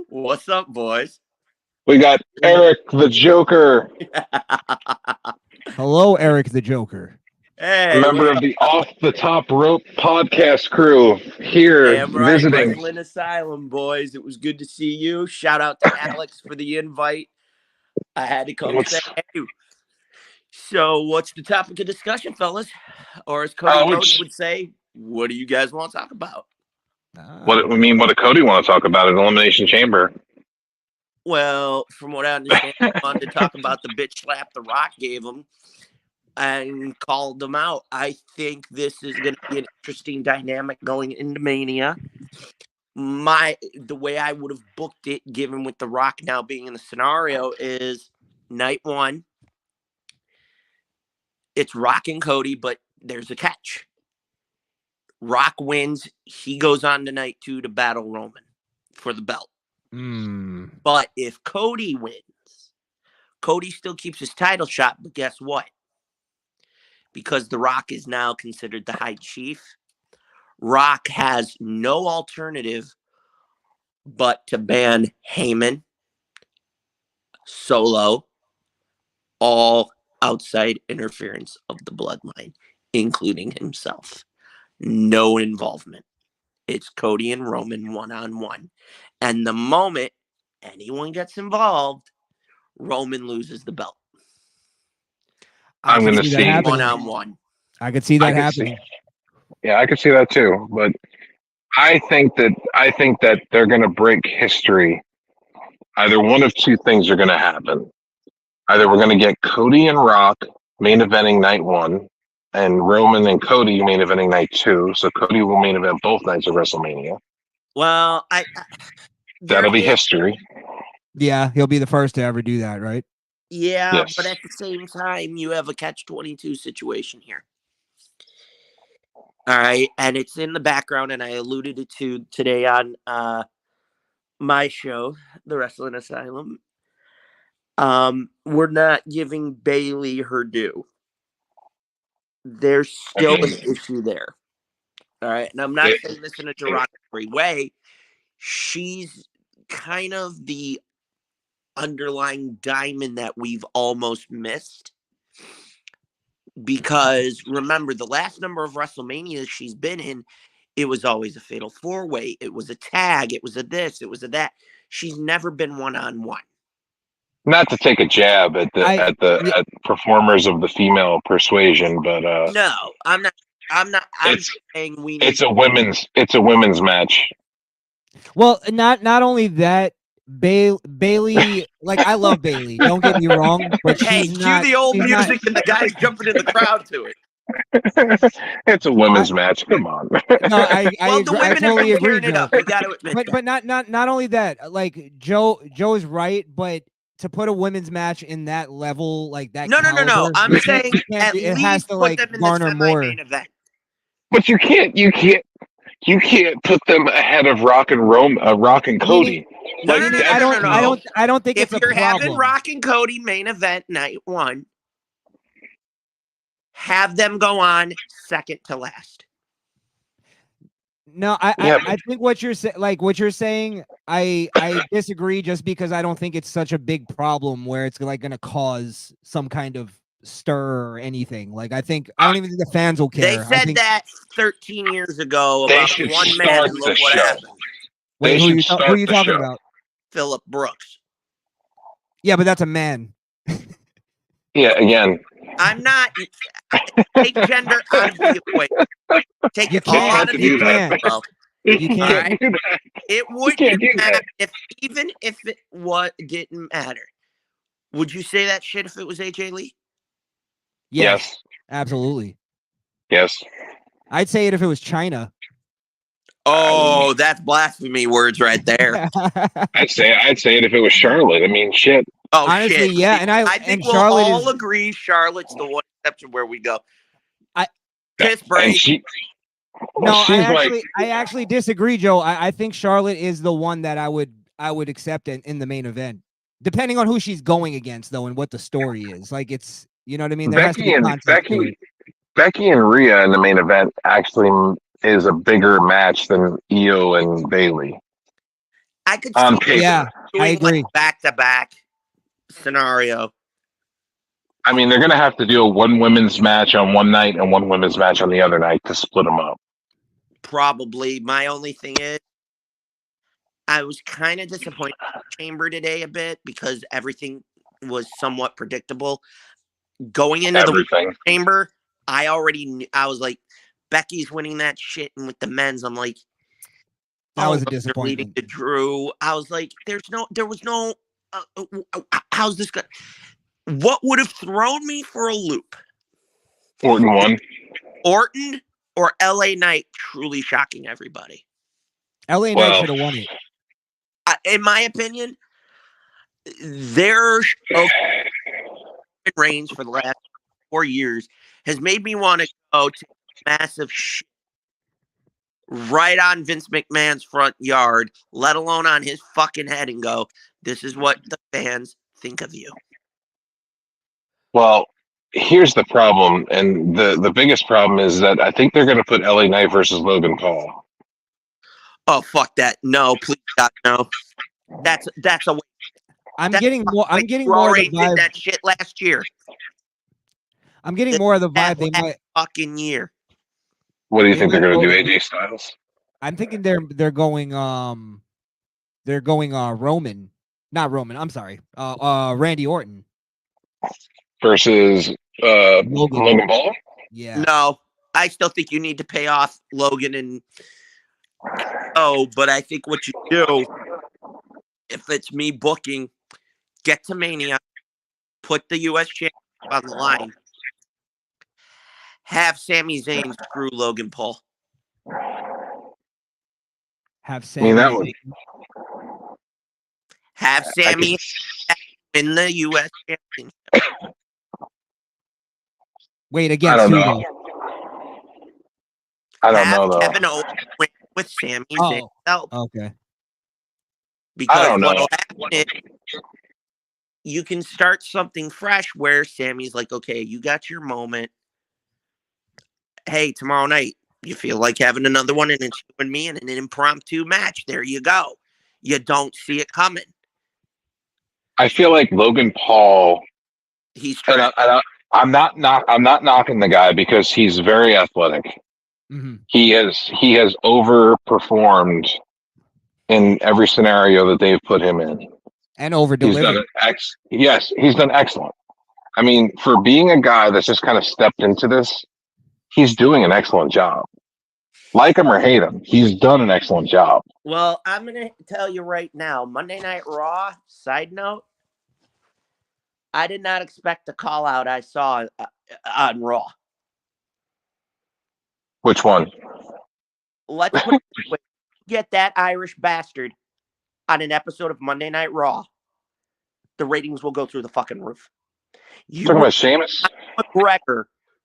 What's up, boys? We got Eric the Joker, Hello, Eric the Joker. Hey, a member of the Off the Top Rope podcast crew, here damn right, visiting. Wrestling Asylum, boys. It was good to see you. Shout out to Alex for the invite. I had to come say hey. So, what's the topic of discussion, fellas? Or as Cody Rhodes would say, what do you guys want to talk about? What did Cody want to talk about at Elimination Chamber? Well, from what I understand, he wanted to talk about the bitch slap The Rock gave him and called them out. I think this is going to be an interesting dynamic going into Mania. The way I would have booked it, given with The Rock now being in the scenario, is night one. It's Rock and Cody, but there's a catch. Rock wins. He goes on to night two to battle Roman for the belt. But if Cody wins, Cody still keeps his title shot, but guess what? Because The Rock is now considered the high chief, Rock has no alternative but to ban Heyman, Solo, all outside interference of the bloodline, including himself. No involvement. It's Cody and Roman one-on-one. And the moment anyone gets involved, Roman loses the belt. I'm going to see one-on-one. I could see that happening. Yeah, I could see that too. But I think that they're going to break history. Either one of two things are going to happen. Either we're going to get Cody and Rock main eventing night 1, and Roman and Cody main eventing night 2. So Cody will main event both nights of WrestleMania. Well, That'll be history. Yeah, he'll be the first to ever do that, right? Yeah, Yes. but at the same time, you have a catch-22 situation here. All right, and it's in the background, and I alluded it to today on my show, The Wrestling Asylum. We're not giving Bailey her due. There's still an issue there. All right, and I'm not saying this in a derogatory way. She's kind of the underlying diamond that we've almost missed. Because remember, the last number of WrestleManias she's been in, it was always a fatal 4-way. It was a tag. It was a this. It was a that. She's never been one-on-one. Not to take a jab at at performers of the female persuasion, but no, I'm not. I'm saying we need. It's a women's match. Well, not only that, Bailey, like I love Bailey. Don't get me wrong, but hey, she's cue not. the old she's music not, and the guys jumping in the crowd to it. It's a women's match. Come on. No, I Well, the agree, I women totally have been agree, tearing it Joe. up. We got to admit that. But not only that, like Joe is right, but to put a women's match in that level, like that. No. caliber, I'm saying at it least has to put like them in garner the more. semi-main event. But you can't put them ahead of Rock and Cody. No, Like, no. I don't think If it's a you're having problem. Rock and Cody main event night 1, have them go on second to last. No, I think what you're saying, I disagree just because I don't think it's such a big problem where it's like going to cause some kind of stir or anything. Like I don't even think the fans will care. They said that 13 years ago about one man, and look what happened. Wait, who are you talking about? Phillip Brooks. Yeah, but that's a man. Yeah, again. I'm not. Take gender out of the equation. Take it all out of the equation, bro. You can't. Right? It wouldn't matter even if it didn't matter. Would you say that shit if it was AJ Lee? Yes. Absolutely. Yes. I'd say it if it was China. Oh, that's blasphemy words right there. I'd say it if it was Charlotte. I mean, shit. Oh, honestly, shit. yeah, and I think we'll Charlotte all agree Charlotte's the one exception where we go. Piss And break. I actually disagree, Joe. I think Charlotte is the one that I would accept in the main event, depending on who she's going against, though, and what the story is. Like it's, you know what I mean. There has to be context to it. Becky and Rhea in the main event actually is a bigger match than Io and Bailey. I could on see paper. Yeah, I agree. like back-to-back scenario. I mean, they're going to have to do one women's match on one night and one women's match on the other night to split them up. Probably. My only thing is, I was kind of disappointed in Chamber today a bit because everything was somewhat predictable. Going into the Chamber, I already knew, I was like, Becky's winning that shit, and with the men's, I'm like, that was a disappointment. Leading to Drew, I was like, there was no. How's this going? What would have thrown me for a loop? Orton won. Orton or LA Knight truly shocking everybody. LA Knight should have won it. In my opinion, their reigns for the last 4 years has made me want to go to massive shit right on Vince McMahon's front yard, let alone on his fucking head, and go, this is what the fans think of you. Well, here's the problem, and the biggest problem is that I think they're going to put LA Knight versus Logan Paul. Oh, fuck that. No, please, God, no. That's a I'm getting more of the vibe. That shit last year. I'm getting more of the vibe they might fucking year. What do you think they're going to do, AJ Styles? I'm thinking they're going Roman, not Roman. I'm sorry, Randy Orton versus Logan Paul. Yeah. No, I still think you need to pay off Logan and but I think what you do, if it's me booking, get to Mania, put the U.S. Championship on the line, Have Sami Zayn screw Logan Paul. Have I mean, Sammy. that would. Have Sami in the U.S. Championship. Wait, I against don't who know. though? I don't Have know though. Kevin Owens win with Sami Zayn Oh, belt. okay. Because don't know. what'll happen is you can start something fresh where Sammy's like, okay, you got your moment. Hey, tomorrow night, you feel like having another one, and it's you and me in an impromptu match. There you go. You don't see it coming. I feel like Logan Paul. He's And trying. I'm not knocking the guy because he's very athletic. Mm-hmm. He has overperformed in every scenario that they've put him in. And over He's done delivered. he's done excellent. I mean, for being a guy that's just kind of stepped into this, he's doing an excellent job. Like him or hate him, he's done an excellent job. Well, I'm going to tell you right now, Monday Night Raw, side note, I did not expect the call out I saw on Raw. Which one? Let's put it this way. Get that Irish bastard on an episode of Monday Night Raw, the ratings will go through the fucking roof. You Talking will about Sheamus? McGregor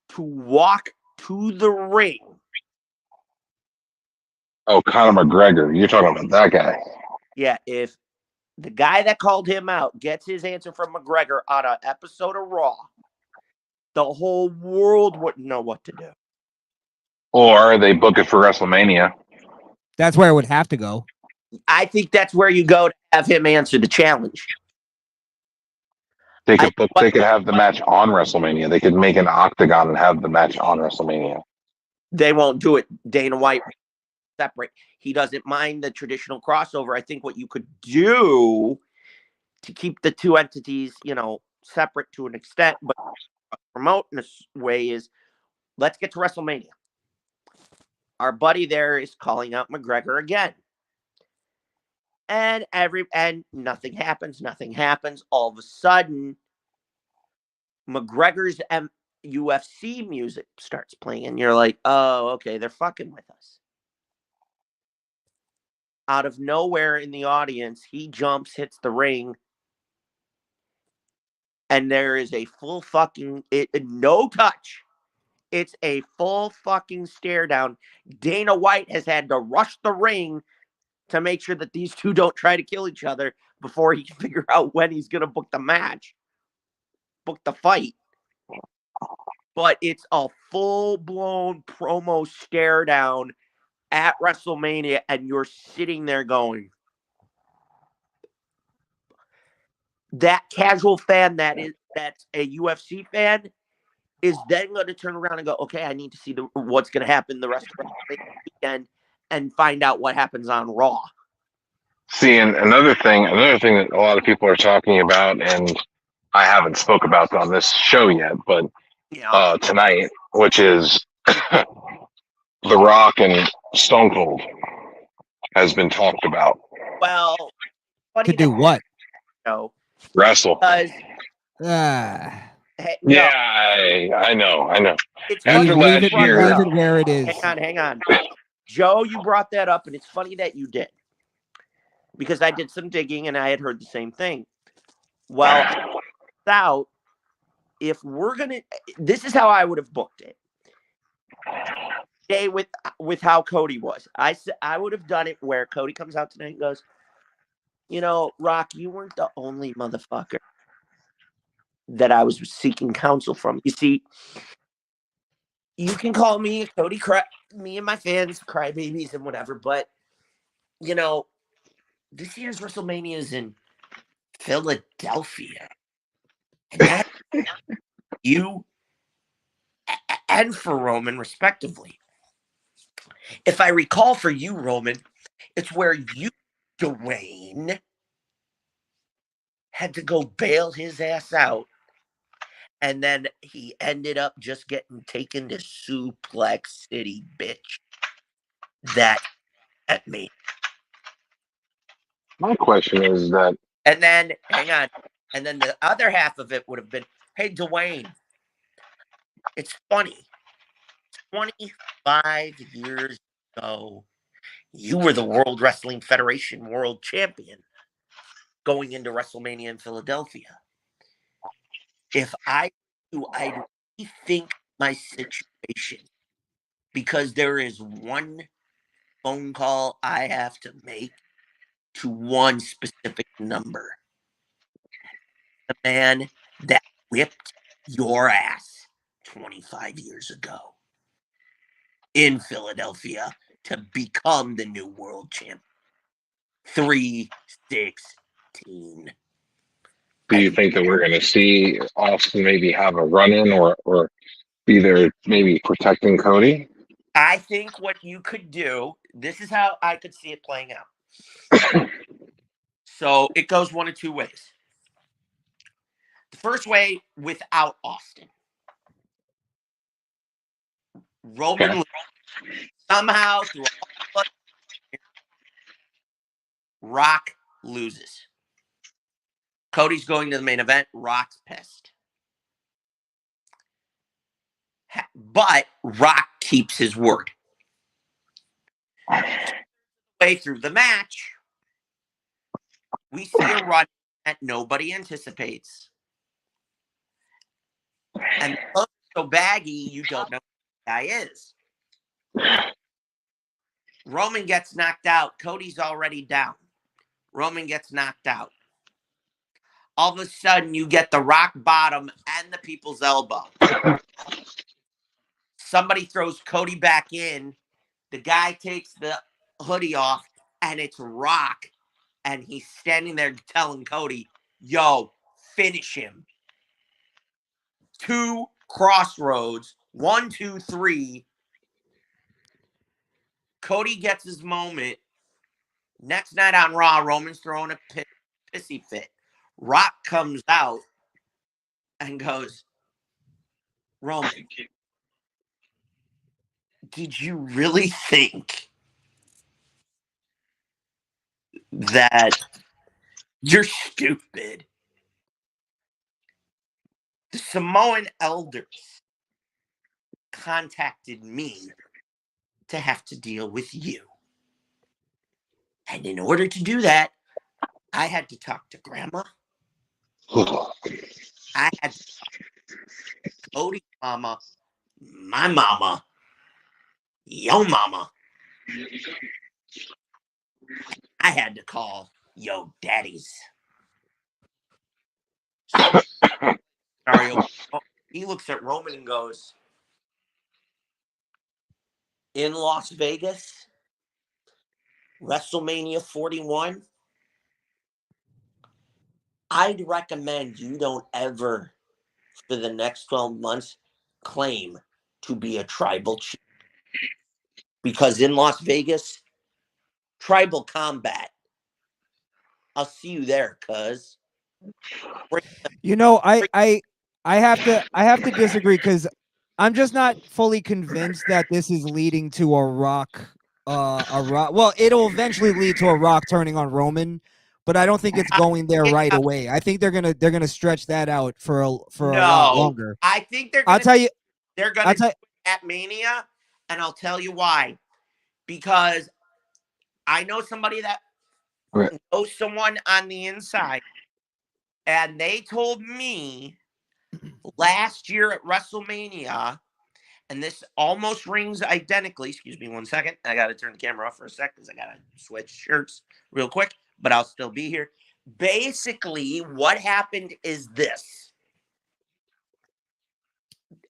to walk to the ring. Oh, Conor McGregor. You're talking about that guy. Yeah, if the guy that called him out gets his answer from McGregor on an episode of Raw, the whole world wouldn't know what to do. Or they book it for WrestleMania. That's where it would have to go. I think that's where you go to have him answer the challenge. They could have the match on WrestleMania. They could make an octagon and have the match on WrestleMania. They won't do it. Dana White separate. He doesn't mind the traditional crossover. I think what you could do to keep the two entities, separate to an extent, but promote in this way is let's get to WrestleMania. Our buddy there is calling out McGregor again. And nothing happens. All of a sudden, McGregor's UFC music starts playing, and you're like, oh, okay, they're fucking with us. Out of nowhere in the audience, he jumps, hits the ring, and there is a full fucking no touch. It's a full fucking stare down. Dana White has had to rush the ring to make sure that these two don't try to kill each other before he can figure out when he's going to book the match, book the fight. But it's a full-blown promo stare down at WrestleMania, and you're sitting there going, that casual fan that's a UFC fan is then going to turn around and go, okay, I need to see what's going to happen the rest of the weekend and find out what happens on Raw. See, and another thing that a lot of people are talking about, and I haven't spoke about on this show yet, but tonight, which is The Rock and Stone Cold has been talked about. Well, to do what? No, wrestle. Because Ah. Yeah, I know. It's After funny. last year, leave it where it is. Hang on. Joe, you brought that up, and it's funny that you did. Because I did some digging, and I had heard the same thing. Well, if we're going to... This is how I would have booked it. Stay with how Cody was. I would have done it where Cody comes out tonight and goes, Rock, you weren't the only motherfucker that I was seeking counsel from. You see, you can call me Cody, me and my fans crybabies and whatever, but this year's WrestleMania is in Philadelphia, and that you and for Roman, respectively. If I recall, for you, Roman, it's where you, Dwayne, had to go bail his ass out. And then he ended up just getting taken to Suplex City, bitch. That at me. My question is that... And then, hang on. And then the other half of it would have been, hey, Dwayne, it's funny. 25 years ago, you were the World Wrestling Federation world champion going into WrestleMania in Philadelphia. If I do, I'd rethink my situation because there is one phone call I have to make to one specific number. The man that whipped your ass 25 years ago in Philadelphia to become the new world champion. 3-16. Do you think that we're going to see Austin maybe have a run-in or be there maybe protecting Cody? I think what you could do, this is how I could see it playing out. So it goes one of two ways. The first way, without Austin. Roman somehow through all Rock loses. Cody's going to the main event. Rock's pissed. But Rock keeps his word. Way through the match, we see a run that nobody anticipates. And so baggy, you don't know who the guy is. Roman gets knocked out. Cody's already down. Roman gets knocked out. All of a sudden, you get the rock bottom and the people's elbow. Somebody throws Cody back in. The guy takes the hoodie off, and it's Rock. And he's standing there telling Cody, yo, finish him. 2 crossroads. 1, 2, 3. Cody gets his moment. Next night on Raw, Roman's throwing a pissy fit. Rock comes out and goes, Roman, did you really think that you're stupid? The Samoan elders contacted me to have to deal with you. And in order to do that, I had to talk to Grandma. I had to talk to Cody's mama, my mama, yo mama. I had to call yo daddies. Mario, he looks at Roman and goes, in Las Vegas, WrestleMania 41, I'd recommend you don't ever, for the next 12 months, claim to be a tribal chief. Because in Las Vegas, tribal combat. I'll see you there, cuz. You know, I have to disagree because I'm just not fully convinced that this is leading to a Rock. Well, it'll eventually lead to a Rock turning on Roman, but I don't think it's going there right away. I think they're gonna stretch that out for a lot longer. I think they're. I'll tell you. They're gonna do it at Mania, and I'll tell you why. Because I know somebody that knows someone on the inside, and they told me last year at WrestleMania, and this almost rings identically. Excuse me 1 second. I got to turn the camera off for a sec because I got to switch shirts real quick, but I'll still be here. Basically, what happened is this.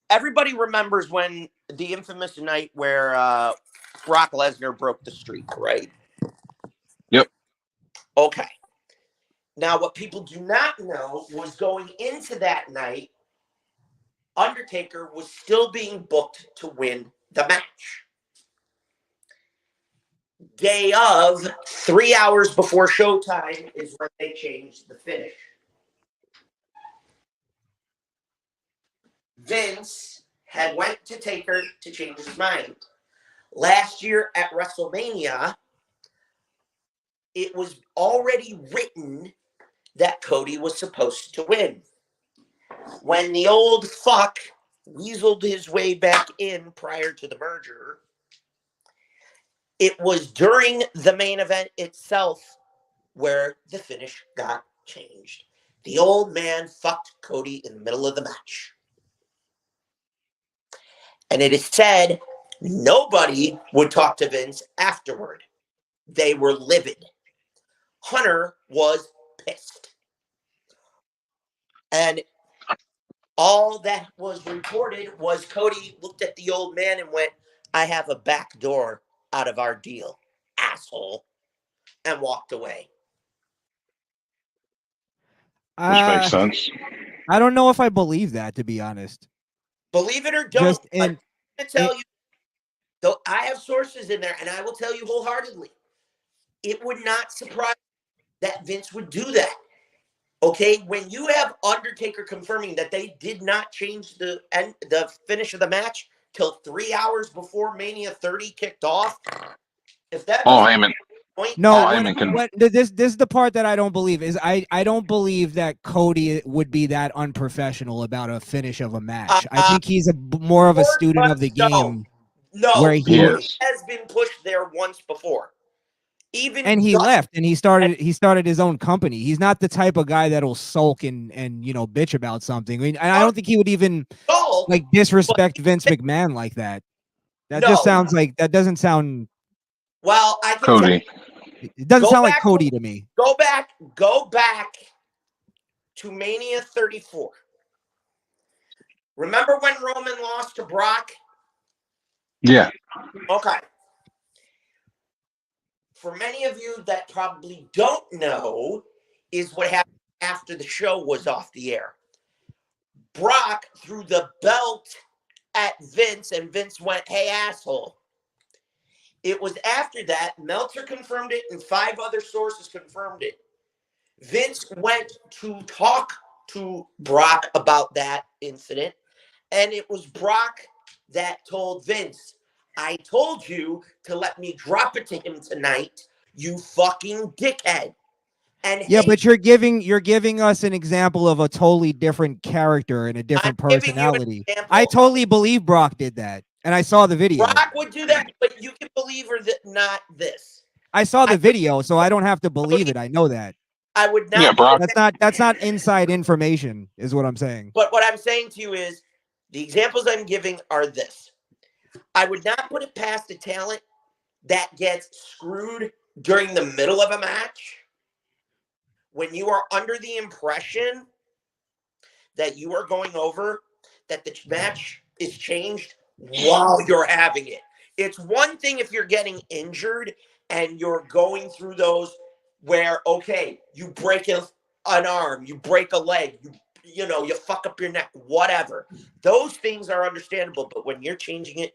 Everybody remembers when the infamous night where Brock Lesnar broke the streak, right? Yep. Okay. Now, what people do not know was going into that night, Undertaker was still being booked to win the match. Day of, 3 hours before showtime, is when they changed the finish. Vince had went to Taker to change his mind. Last year at WrestleMania, it was already written that Cody was supposed to win. When the old fuck weaseled his way back in prior to the merger. It was during the main event itself where the finish got changed. The old man fucked Cody in the middle of the match. And it is said nobody would talk to Vince afterward. They were livid. Hunter was pissed. And all that was reported was Cody looked at the old man and went, I have a back door out of our deal, asshole, and walked away. Which makes sense. I don't know if I believe that, to be honest. Believe it or don't, I'm going to tell you, though I have sources in there, and I will tell you wholeheartedly, it would not surprise me that Vince would do that. Okay, when you have Undertaker confirming that they did not change the finish of the match till 3 hours before Mania 30 kicked off, if that Paul Heyman. point, this is the part that I don't believe is I don't believe that Cody would be that unprofessional about a finish of a match. I think he's more of a student of the game. No, where he has been pushed there once before. And he left and he started his own company. He's not the type of guy that'll sulk and bitch about something. I mean, I don't think he would even like disrespect Vince McMahon like that. That just sounds like that doesn't sound. Well, I can Cody. It doesn't sound like Cody to me. Go back to Mania 34. Remember when Roman lost to Brock? Yeah. Okay. For many of you that probably don't know, is what happened after the show was off the air. Brock threw the belt at Vince, and Vince went, hey, asshole. It was after that, Meltzer confirmed it, and 5 other sources confirmed it. Vince went to talk to Brock about that incident, and it was Brock that told Vince, I told you to let me drop it to him tonight, you fucking dickhead. And yeah, but you're giving us an example of a totally different character and a different personality. I totally believe Brock did that, and I saw the video. Brock would do that, but you can believe or not this. I saw the video, so I don't have to believe it. I know that. I would not. Yeah, Brock. That's not inside information, is what I'm saying. But what I'm saying to you is, the examples I'm giving are this. I would not put it past a talent that gets screwed during the middle of a match when you are under the impression that you are going over, that the match is changed while you're having it. It's one thing if you're getting injured and you're going through those where, okay, you break an arm, you break a leg, you fuck up your neck, whatever. Those things are understandable, but when you're changing it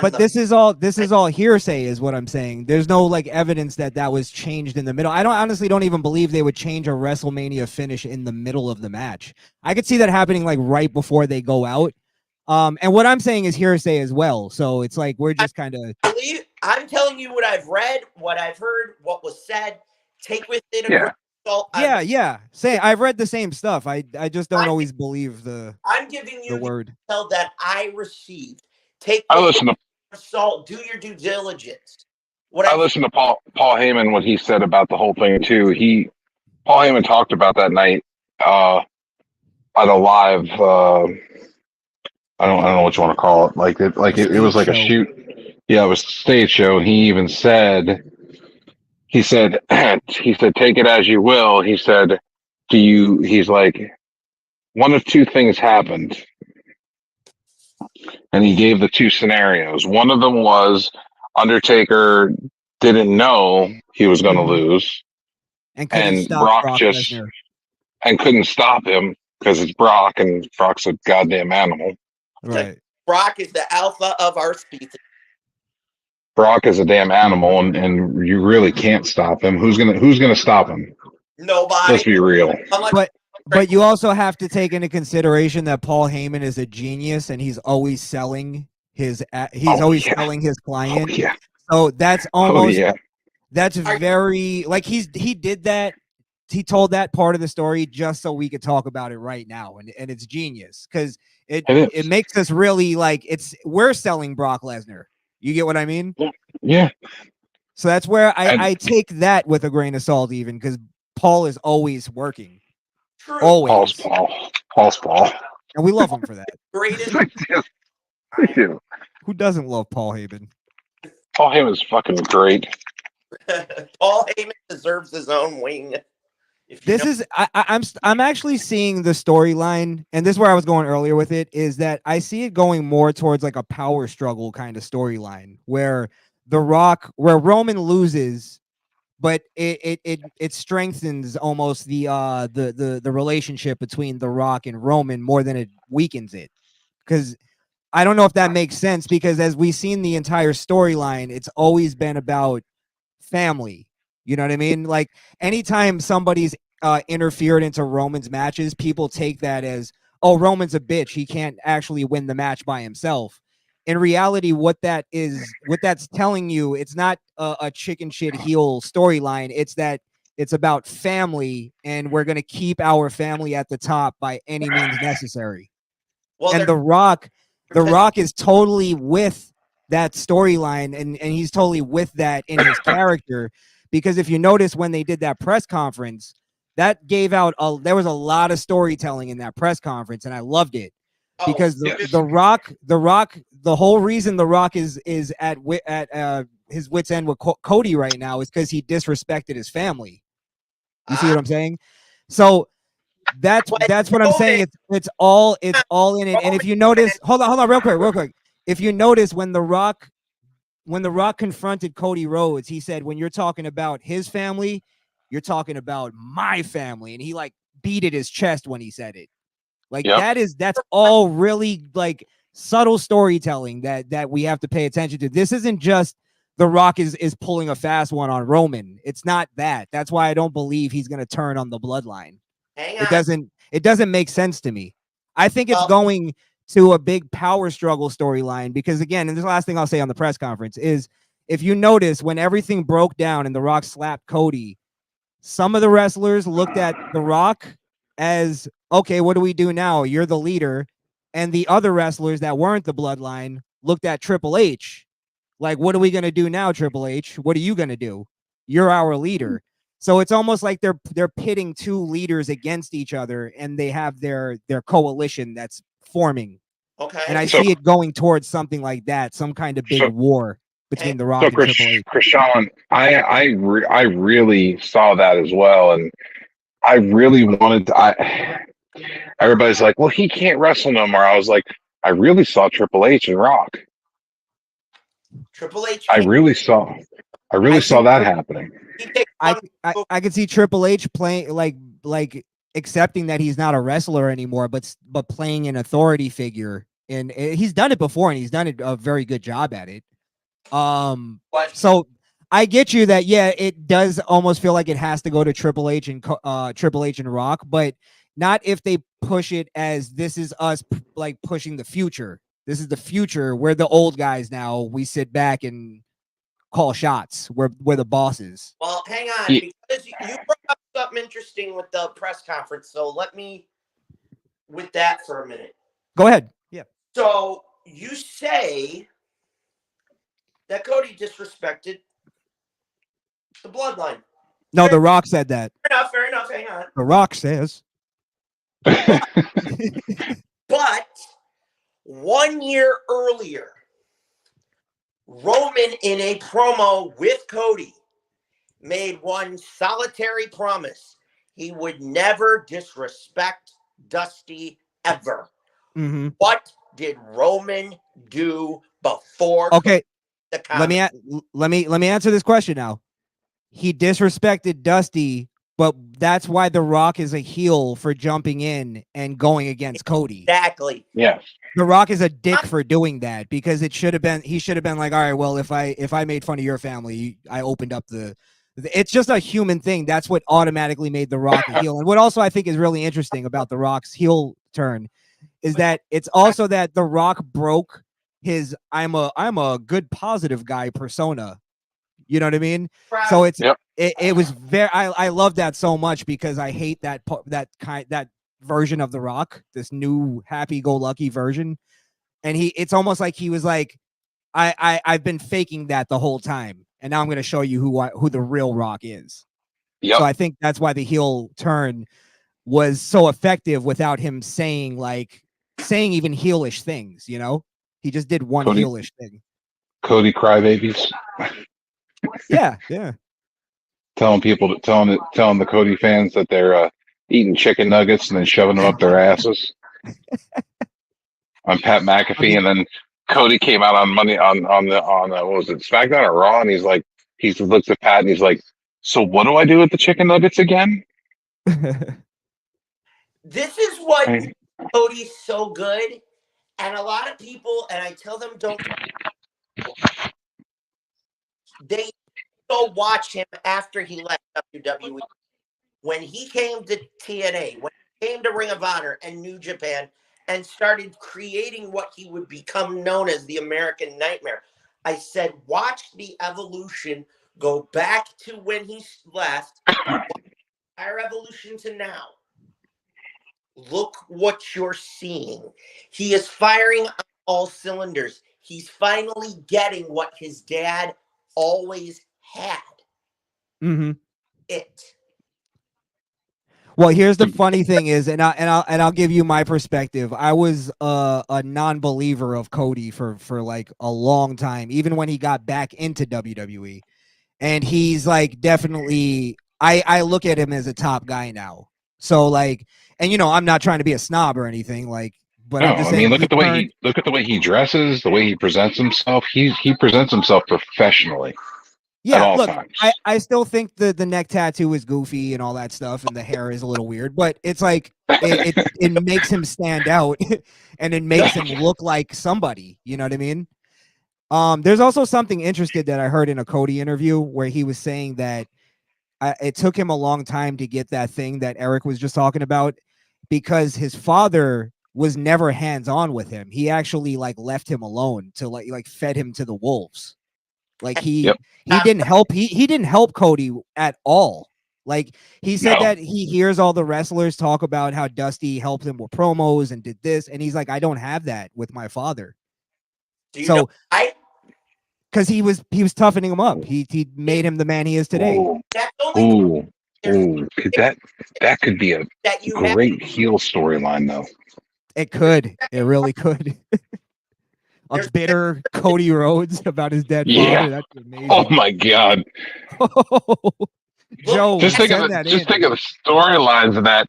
but this is all hearsay is what I'm saying. There's no like evidence that was changed in the middle. I honestly don't even believe they would change a WrestleMania finish in the middle of the match. I could see that happening like right before they go out. And what I'm saying is hearsay as well. So it's like we're just kind of I'm telling you what I've read, what I've heard, what was said. Take with it a Yeah. grain of salt. Yeah. Say I've read the same stuff. I just don't always believe I'm giving you the word tell that I received. Take I listen to salt. Do your due diligence. I listened to Paul Heyman, what he said about the whole thing too. Paul Heyman talked about that night at a live. I don't know what you want to call it. It was like a shoot. Yeah, it was a stage show. And he even said, take it as you will. He said, he's like, one of two things happened. And he gave the 2 scenarios. One of them was Undertaker didn't know he was going to lose. and Brock just Lesnar. and couldn't stop him because it's Brock, and Brock's a goddamn animal. Right. Brock is the alpha of our species. Brock is a damn animal, and you really can't stop him. Who's gonna stop him? Nobody. Let's be real. But you also have to take into consideration that Paul Heyman is a genius, and he's always selling selling his client. Oh, yeah. So that's almost yeah. that's very like he did that. He told that part of the story just so we could talk about it right now, and it's genius because it It is. it makes us really like we're selling Brock Lesnar. You get what I mean? Yeah. So that's where And- I take that with a grain of salt, even because Paul is always working. True. Always. Paul's Paul. And we love him for that. Greatest. I do. Who doesn't love Paul Heyman? Paul Heyman's fucking great. Paul Heyman deserves his own wing. I'm actually seeing the storyline, and this is where I was going earlier with it, is that I see it going more towards like a power struggle kind of storyline where where Roman loses, but it strengthens almost the relationship between The Rock and Roman more than it weakens it. Because I don't know if that makes sense, because as we've seen the entire storyline, it's always been about family. You know what I mean? Like anytime somebody's interfered into Roman's matches, people take that as, oh, Roman's a bitch. He can't actually win the match by himself. In reality, what that's telling you, it's not a chicken shit heel storyline. It's that it's about family, and we're going to keep our family at the top by any means necessary. Well, And The Rock is totally with that storyline, and he's totally with that in his character. Because if you notice when they did that press conference, that gave out there was a lot of storytelling in that press conference, and I loved it. Because the Rock, the whole reason The Rock is at his wit's end with Cody right now is because he disrespected his family. You see what I'm saying? So that's what I'm saying. It's all in it. And if you notice, hold on, real quick. If you notice when The Rock confronted Cody Rhodes, he said, when you're talking about his family, you're talking about my family. And he like beat at his chest when he said it. Like that's all really like subtle storytelling that we have to pay attention to. This isn't just The Rock is pulling a fast one on Roman. It's not that. That's why I don't believe he's going to turn on the bloodline. It doesn't make sense to me. I think it's going to a big power struggle storyline, because again, and this last thing I'll say on the press conference is, if you notice when everything broke down and The Rock slapped Cody, some of the wrestlers looked at The Rock as, okay, what do we do now? You're the leader. And the other wrestlers that weren't the bloodline looked at Triple H like, what are we going to do now, Triple H? What are you going to do? You're our leader. So it's almost like they're pitting two leaders against each other, and they have their coalition that's forming. Okay. And I see it going towards something like that, some kind of big war between The Rock and Triple H. Krishan, I really saw that as well, and I really wanted to. Everybody's like, well, he can't wrestle no more. I was like, I really saw Triple H and Rock. Triple H. I really saw that happening. I could see Triple H playing like accepting that he's not a wrestler anymore, but playing an authority figure, and he's done it before, and he's done a very good job at it. So I get you that, yeah, it does almost feel like it has to go to Triple H and Rock, but not if they push it as this is us like pushing the future. This is the future. We're the old guys now. We sit back and call shots. We're the bosses. Well, hang on, because you brought up something interesting with the press conference. So let me with that for a minute. Go ahead. Yeah. So you say that Cody disrespected the bloodline. No, The Rock said that. Fair enough. Hang on. The Rock says. But 1 year earlier, Roman, in a promo with Cody, made one solitary promise. He would never disrespect Dusty ever. Mm-hmm. What did Roman do before? Okay, let me answer this question now. He disrespected Dusty, but that's why The Rock is a heel for jumping in and going against Cody. Exactly. Yeah. The Rock is a dick for doing that, because he should have been like, all right, well, if I made fun of your family, I opened up it's just a human thing. That's what automatically made The Rock a heel. And what also I think is really interesting about The Rock's heel turn is that it's also that The Rock broke his I'm a good positive guy persona. You know what I mean? So it was very, I love that so much, because I hate that version of The Rock, this new happy-go-lucky version, and it's almost like he was like, I've been faking that the whole time, and now I'm going to show you who the real Rock is. Yep. So I think that's why the heel turn was so effective without him saying even heelish things. You know, he just did one heelish thing. Cody crybabies. Yeah. telling the Cody fans that they're eating chicken nuggets and then shoving them up their asses. On Pat McAfee, and then Cody came out on Monday on what was it, SmackDown or Raw, and he looks at Pat and he's like, "So what do I do with the chicken nuggets again?" This is what Cody's so good, and a lot of people, and I tell them they go watch him after he left WWE. When he came to TNA, when he came to Ring of Honor and New Japan, and started creating what he would become known as the American Nightmare, I said, watch the evolution, go back to when he left, our evolution to now. Look what you're seeing. He is firing on all cylinders. He's finally getting what his dad always had. Mm-hmm. It. Well, here's the funny thing is, and I'll give you my perspective. I was a non-believer of Cody for like a long time, even when he got back into WWE, and he's like definitely. I look at him as a top guy now. So like, and you know, I'm not trying to be a snob or anything, like, but No, I'm just saying. look at the way he dresses, the way he presents himself. He presents himself professionally. Yeah, look, I still think the neck tattoo is goofy and all that stuff, and the hair is a little weird, but it's like it makes him stand out, and it makes him look like somebody. You know what I mean? There's also something interesting that I heard in a Cody interview where he was saying that it took him a long time to get that thing that Eric was just talking about, because his father was never hands-on with him. He actually like left him alone to like fed him to the wolves. Like he didn't help. He didn't help Cody at all. Like he said that he hears all the wrestlers talk about how Dusty helped him with promos and did this, and he's like, I don't have that with my father. So because he was toughening him up. He made him the man he is today. That could be a great heel storyline, though. It could. It really could. A bitter Cody Rhodes about his dead father. That's amazing. Oh my God. Joe, just think of the storylines of that.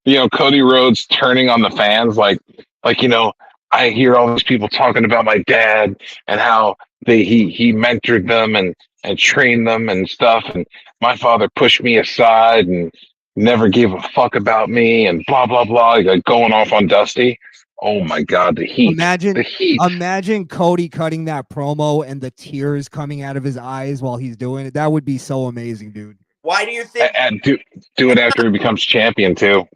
You know, Cody Rhodes turning on the fans, like you know, I hear all these people talking about my dad and how he mentored them and trained them and stuff, and my father pushed me aside and never gave a fuck about me and blah blah blah, like going off on Dusty. Oh my God, the heat! Imagine Cody cutting that promo and the tears coming out of his eyes while he's doing it. That would be so amazing, dude. Why do you think? And do it after he becomes champion too.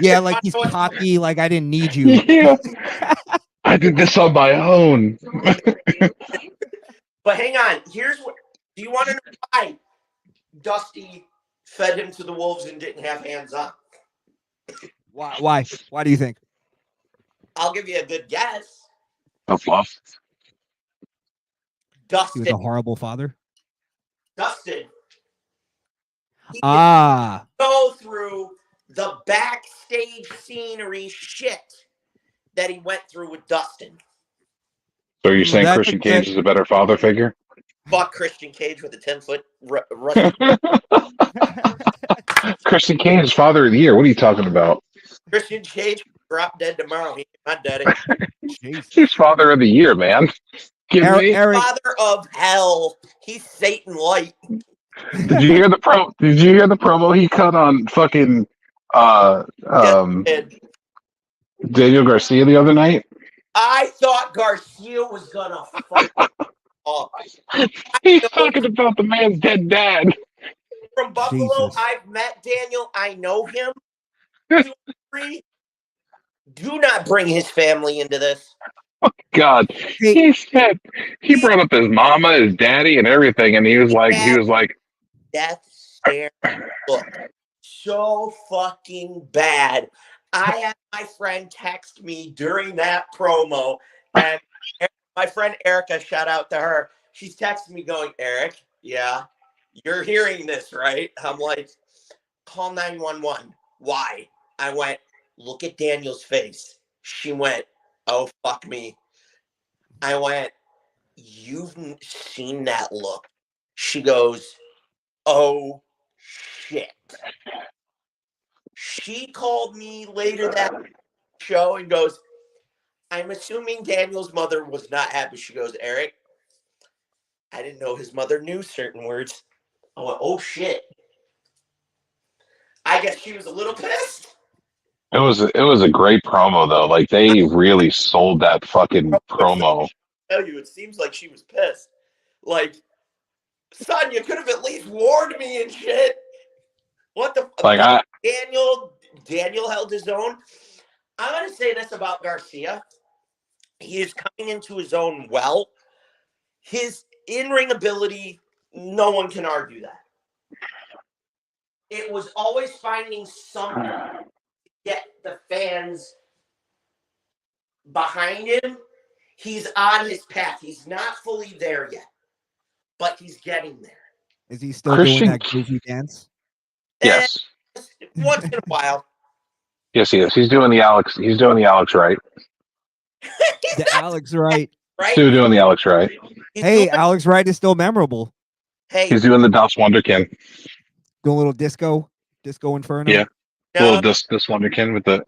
Yeah, like he's cocky, like I didn't need you. Yeah. I did this on my own. But hang on, here's what. Do you want to know why Dusty fed him to the wolves and didn't have hands on? Why? Why do you think? I'll give you a good guess. A fluff. Dustin. He was a horrible father. Dustin. He go through the backstage scenery shit that he went through with Dustin. So you're saying Christian Cage is a better father figure? Fuck Christian Cage with a 10-foot Christian Cage is father of the year. What are you talking about? Christian Cage drop dead tomorrow. He's my daddy. He's father of the year, man. Eric, father of hell. He's Satan light. Did you hear the promo he cut on fucking Daniel Garcia the other night? I thought Garcia was gonna fuck up. He's talking about the man's dead dad. From Buffalo, Jesus. I've met Daniel. I know him. Do not bring his family into this. Oh, God. He said he brought up his mama, his daddy, and everything, and he was like, death stare look so fucking bad. I had my friend text me during that promo, and my friend Erica, shout out to her. She's texting me going, Eric, yeah, you're hearing this, right? I'm like, call 911. Why? I went, look at Daniel's face. She went, oh, fuck me. I went, you've seen that look. She goes, oh, shit. She called me later that show and goes, I'm assuming Daniel's mother was not happy. She goes, Eric, I didn't know his mother knew certain words. I went, oh, shit. I guess she was a little pissed. It was a great promo though. Like they really sold that fucking promo. I tell you, it seems like she was pissed. Like, son, you could have at least warned me and shit. What the Like Daniel held his own. I'm gonna say this about Garcia. He is coming into his own well. His in-ring ability, no one can argue that. It was always finding something to get the fans behind him. He's on his path. He's not fully there yet, but he's getting there. Is he still Christian- doing that goofy dance? yes. Once in a while. Yes, he is. He's doing the Alex right. The Alex Wright. Right? Still doing the Alex right. He's Hey, doing- Alex Wright is still memorable. hey, He's doing the Das Wunderkind. Doing a little disco inferno. Yeah. no, Well, this Wunderkind with the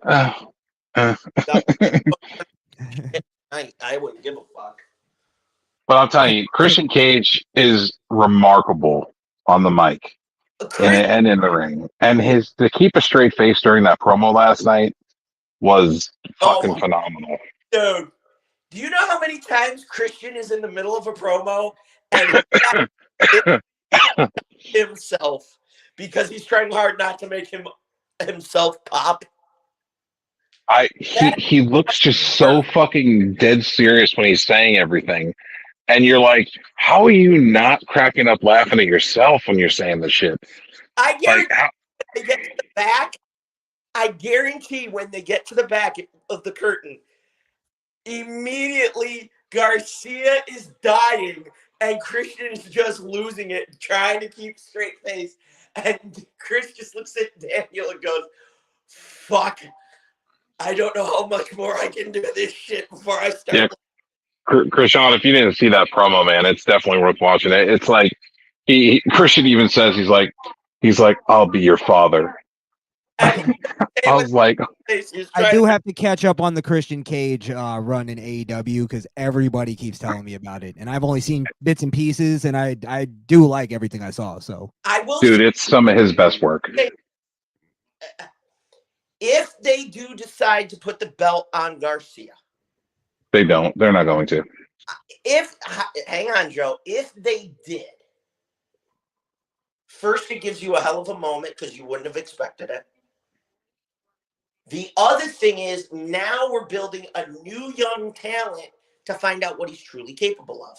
I wouldn't give a fuck. But I'm telling you, Christian Cage is remarkable on the mic and in the ring. And to keep a straight face during that promo last night was fucking phenomenal. Dude, do you know how many times Christian is in the middle of a promo and himself because he's trying hard not to make himself pop? He looks just so fucking dead serious when he's saying everything. And you're like, how are you not cracking up laughing at yourself when you're saying this shit? I guarantee Like, when they get to the back, I guarantee when they get to the back of the curtain, immediately Garcia is dying and Christian is just losing it, trying to keep straight face. And Chris just looks at Daniel and goes, fuck, I don't know how much more I can do this shit before I start. Yeah. Krishan, if you didn't see that promo, man, it's definitely worth watching it. It's like Christian even says he's like, I'll be your father. I was like, I do have to catch up on the Christian Cage run in AEW because everybody keeps telling me about it, and I've only seen bits and pieces, and I do like everything I saw. So I will, dude, it's some of his best work. If they do decide to put the belt on Garcia, They don't. They're not going to. Hang on, Joe. If they did, first it gives you a hell of a moment because you wouldn't have expected it. The other thing is now we're building a new young talent to find out what he's truly capable of.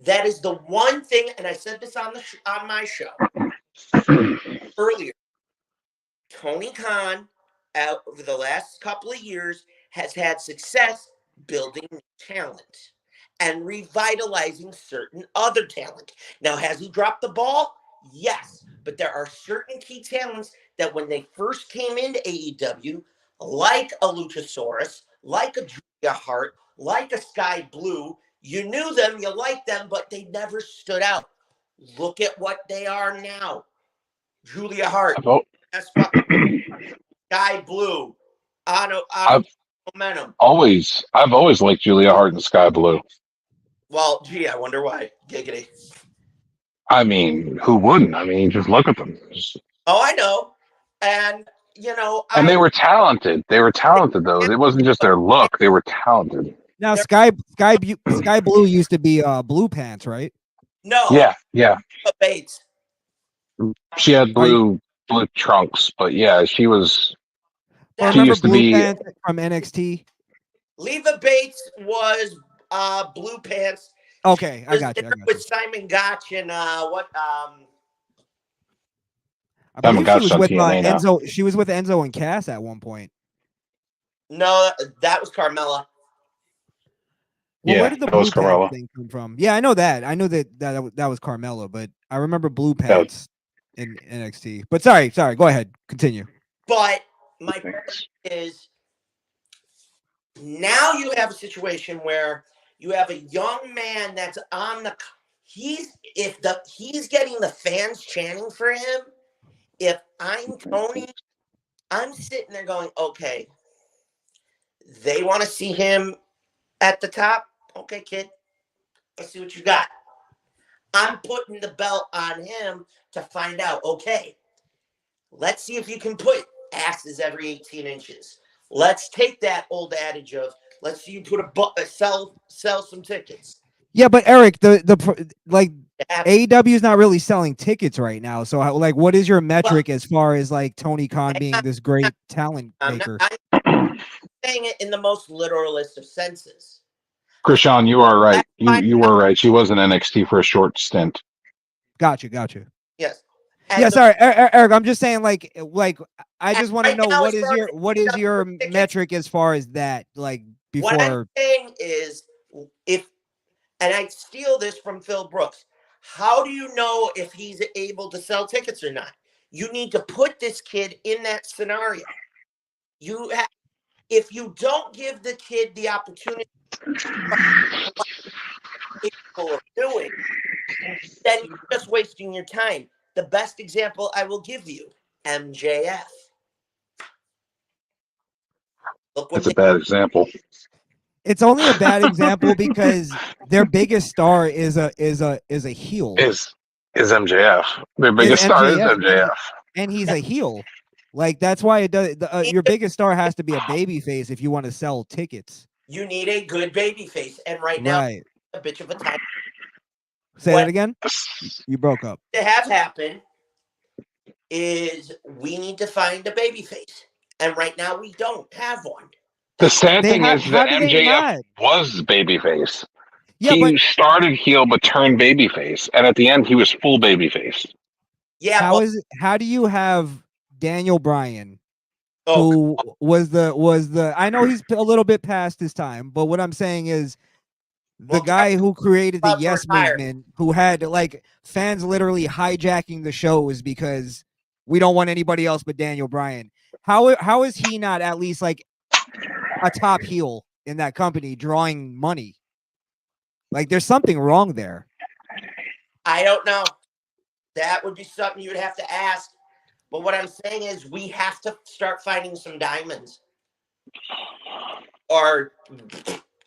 That is the one thing, and I said this on my show earlier. Tony Khan, over the last couple of years, has had success building talent and revitalizing certain other talent. Now, has he dropped the ball? Yes, but there are certain key talents that when they first came into AEW, like a Luchasaurus, like a Julia Hart, like a Sky Blue, you knew them, you liked them, but they never stood out. Look at what they are now. Julia Hart, Sky Blue, Momentum. I've always liked Julia Hart and Sky Blue. Well, gee, I wonder why. Giggity. I mean, who wouldn't? I mean, just look at them. Oh, I know. And, you know. And they were talented. They were talented, though. It wasn't just their look. They were talented. now Sky Blue used to be Blue Pants, right? No. Yeah. Bates. She had blue trunks, but yeah, she was. I She remember used to Blue be- Pants from NXT. Leva Bates was Blue Pants. Okay, I got you. With Simon Gotch and I I Haven't believe she was got with TNA now. Enzo. She was with Enzo and Cass at one point. No, that was Carmella. Well, Yeah, where did the that blue was pants Carmella. thing come from? Yeah, I know that. I know that was Carmella, but I remember blue That was- pants in NXT. But sorry. Go ahead. Continue. But my point is, now you have a situation where you have a young man that's on the. He's getting the fans chanting for him. If I'm Tony, I'm sitting there going, okay, they want to see him at the top. Okay, kid, let's see what you got. I'm putting the belt on him to find out, okay, let's see if you can put asses every 18 inches. Let's take that old adage of, let's see you put sell some tickets. Yeah, but Eric, like AEW is not really selling tickets right now. So, like, what is your metric as far as like Tony Khan being this great talent maker? I'm saying it in the most literalist of senses. Krishan, you are right. You were right. She was in NXT for a short stint. Gotcha. Yes. Yeah, sorry, Eric. I'm just saying, like, I just want to right know now, what is your tickets, metric as far as that, like, before. What I'm saying is, and I steal this from Phil Brooks. How do you know if he's able to sell tickets or not? You need to put this kid in that scenario. If you don't give the kid the opportunity of doing, then you're just wasting your time. The best example I will give you, MJF. It's a bad example. It's only a bad example because their biggest star is a heel. Is MJF. Their biggest star is MJF. And he's a heel. Like, that's why it does. Your biggest star has to be a baby face if you want to sell tickets. You need a good baby face, and right now, right. a bitch of a time. Say that again. You broke up. To have happen is we need to find a baby face, and right now we don't have one. The sad thing is that MJF was babyface. Yeah, he but started heel but turned babyface, and at the end he was full babyface. Yeah. How do you have Daniel Bryan, who was the I know he's a little bit past his time, but what I'm saying is the guy who created the Yes Movement, who had like fans literally hijacking the shows because we don't want anybody else but Daniel Bryan. How is he not at least like a top heel in that company drawing money? Like, there's something wrong there. I don't know. That would be something you would have to ask. But what I'm saying is we have to start finding some diamonds. Or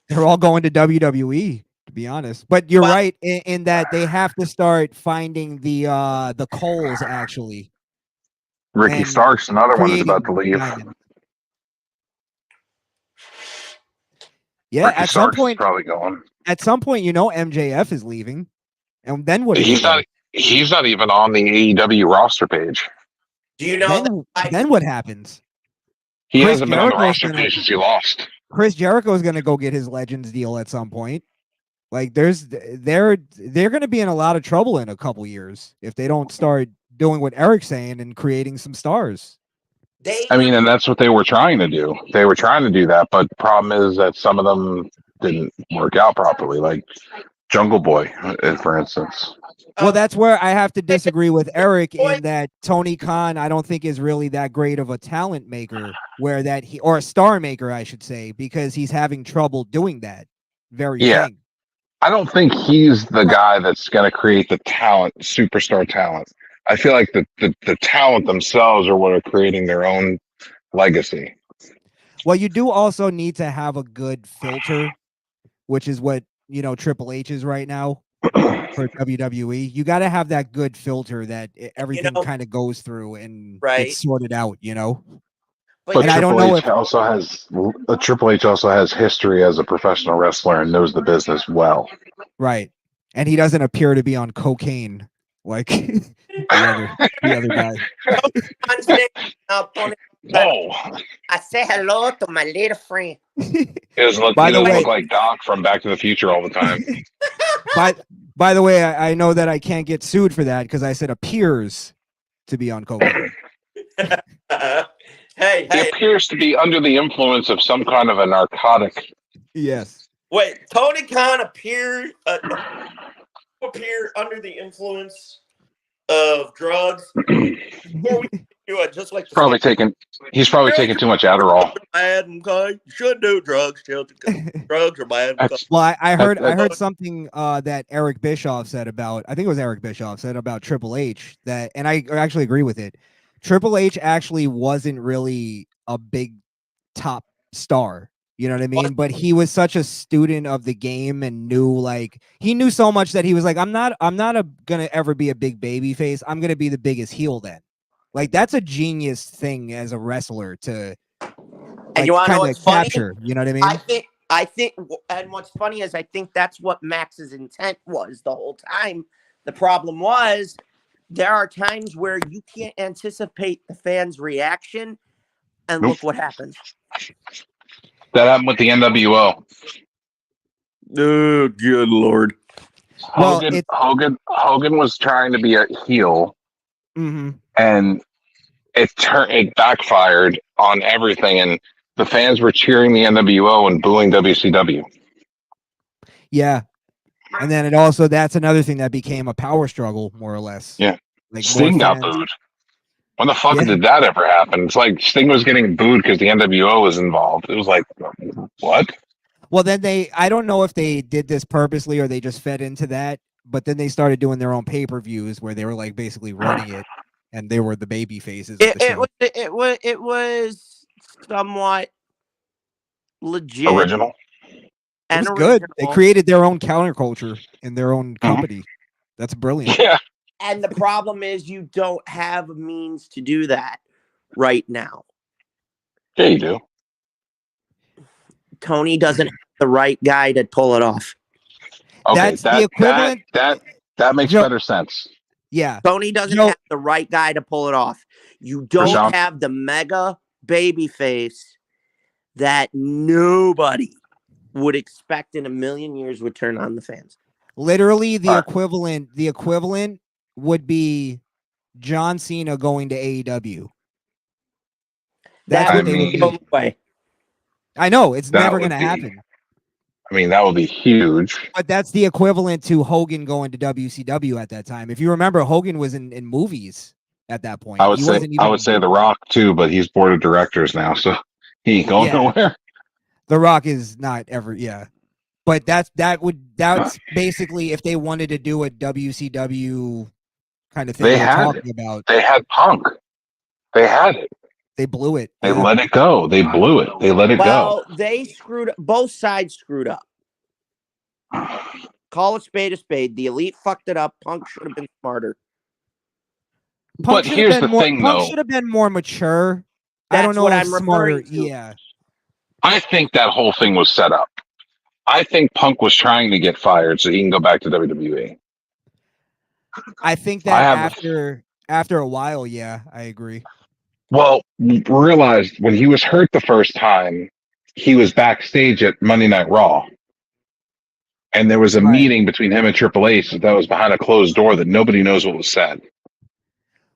they're all going to WWE, to be honest. But you're right in that they have to start finding the Coles, actually. Ricky Stark's another one is about to leave. Diamonds. Yeah, Ricky at Starks some point, is probably going. At some point, MJF is leaving, and then what? He's not even on the AEW roster page. Do you know? Then what happens? He hasn't been on the roster page since he lost. Chris Jericho is going to go get his Legends deal at some point. Like, they're going to be in a lot of trouble in a couple years if they don't start doing what Eric's saying and creating some stars. I mean, and that's what they were trying to do. They were trying to do that, but the problem is that some of them didn't work out properly, like Jungle Boy, for instance. Well, that's where I have to disagree with Eric in that Tony Khan, I don't think, is really that great of a talent maker, or a star maker, I should say, because he's having trouble doing that very thing. I don't think he's the guy that's going to create the talent, superstar talent. I feel like the talent themselves are what are creating their own legacy. Well, you do also need to have a good filter, which is what, Triple H is right now for WWE. You got to have that good filter that everything kind of goes through and gets sorted out, But I don't know if Triple H also has history as a professional wrestler and knows the business well. Right. And he doesn't appear to be on cocaine like the other guy. Whoa. I say hello to my little friend. He doesn't look like Doc from Back to the Future all the time. By the way, I know that I can't get sued for that because I said appears to be on cocaine. Hey, He appears to be under the influence of some kind of a narcotic. Yes. wait, Tony Khan appear under the influence of drugs. Before we do it, just like the He's probably taking too much Adderall. bad, okay? You shouldn't do drugs, children. Drugs are bad. That's- Well, I heard something that Eric Bischoff said about, I think it was Eric Bischoff said about Triple H, that, and I actually agree with it. Triple H actually wasn't really a big top star. You know what I mean? But he was such a student of the game and he knew so much that he was like, I'm not gonna ever be a big baby face. I'm gonna be the biggest heel then. Like, that's a genius thing as a wrestler to And you want to know what's capture. funny? You know what I mean? I think, and what's funny is I think that's what Max's intent was the whole time. The problem was there are times where you can't anticipate the fans' reaction, and look what happens. That happened with the NWO. Oh, good Lord. Hogan was trying to be a heel, and it backfired on everything, and the fans were cheering the NWO and booing WCW. Yeah. And then that's another thing that became a power struggle, more or less. Yeah. Like, Sting got booed. When the fuck did that ever happen? It's like Sting was getting booed because the NWO was involved. It was like, what? Well, then I don't know if they did this purposely or they just fed into that, but then they started doing their own pay-per-views where they were like basically running it, and they were the baby faces. It was somewhat legit. Original. It was good. They created their own counterculture in their own company. That's brilliant. Yeah. And the problem is you don't have a means to do that right now. Yeah, you do. Tony doesn't have the right guy to pull it off. Okay, that's the equivalent. That makes better sense. Yeah. Tony doesn't have the right guy to pull it off. You don't have the mega baby face that nobody would expect in a million years would turn on the fans. Literally, the equivalent would be John Cena going to AEW. That's what they would do. Way. I know it's never going to happen. I mean, that would be huge. But that's the equivalent to Hogan going to WCW at that time. If you remember, Hogan was in movies at that point. I would say The Rock too, but he's board of directors now, so he ain't going nowhere. The Rock is not ever, But that's basically if they wanted to do a WCW kind of thing. They had Punk. They had it. They blew it. They let it go. They blew it. They let it go. Well, they screwed up. Both sides screwed up. Call a spade a spade. The Elite fucked it up. Punk should have been smarter. But here's the thing, though. Punk should have been more mature. That's I don't know what if I'm smarter. referring to. Yeah. I think that whole thing was set up. I think Punk was trying to get fired so he can go back to WWE. I think that after a while, I agree. Well, realized when he was hurt the first time, he was backstage at Monday Night Raw. And there was a meeting between him and Triple H that was behind a closed door that nobody knows what was said.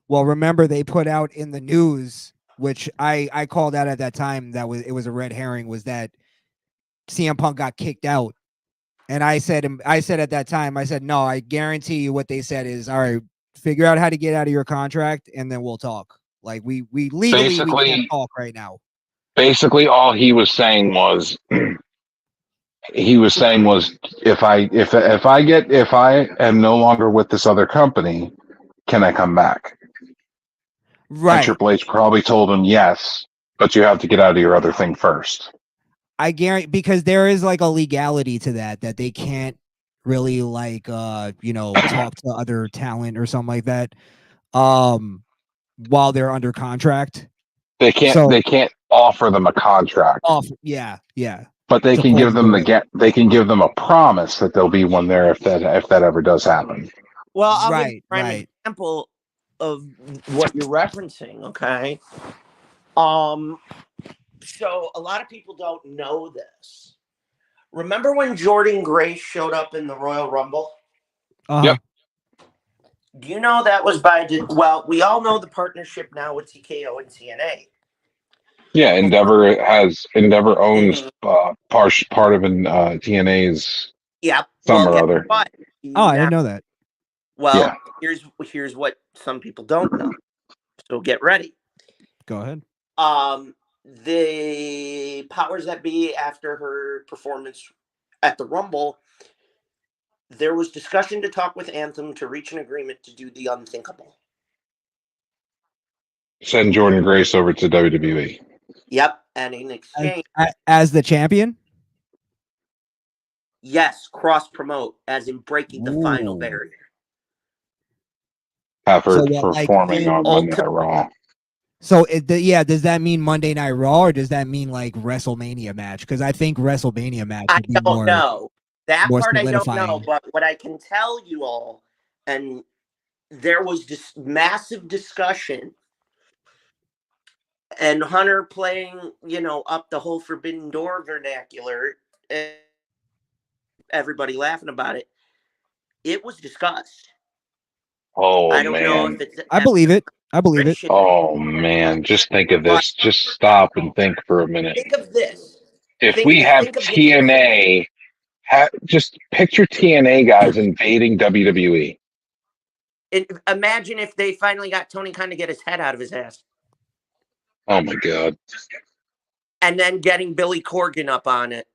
Well, remember they put out in the news, which I called out at that time, it was a red herring, was that CM Punk got kicked out. And I said at that time, no, I guarantee you what they said is, all right, figure out how to get out of your contract and then we'll talk. Like we legally we can't talk right now. Basically all he was saying was if I am no longer with this other company, can I come back? Right. And Triple H probably told him yes, but you have to get out of your other thing first. I guarantee, because there is like a legality to that they can't really talk to other talent or something like that while they're under contract. They can't offer them a contract. Yeah. But they can give them a promise that there'll be one there if that ever does happen. Well, I'll give you an example of what you're referencing, okay? So a lot of people don't know this. Remember when Jordan Grace showed up in the Royal Rumble? Yep. Do you know that was by? Well, we all know the partnership now with TKO and TNA. Yeah, Endeavor owns Mhm. part of TNA's Yep. some Well, or guess other. what? Oh, I Now, didn't know that. well, Yeah. here's what some people don't know. So get ready. Go ahead. The powers that be, after her performance at the Rumble, there was discussion to talk with Anthem to reach an agreement to do the unthinkable. Send Jordan Grace over to WWE. Yep, and in exchange, As the champion? yes, cross promote, as in breaking the final Ooh. barrier. Have her So what, like performing The on Monday Night ultimate, Raw. So does that mean Monday Night Raw or does that mean like WrestleMania match? Because I think WrestleMania match I would be don't know. That more part I don't know, solidifying. but what I can tell you all, and there was this massive discussion, and Hunter playing, up the whole Forbidden Door vernacular, and everybody laughing about it. It was discussed. Oh I don't know man. if it's I believe it. I believe it. Oh man. Just think of but this. Just stop and think for a minute. think of this. If we have Think of the TNA, just picture TNA guys invading WWE. imagine if they finally got Tony Khan to get his head out of his ass, Oh my god. and then getting Billy Corgan up on it.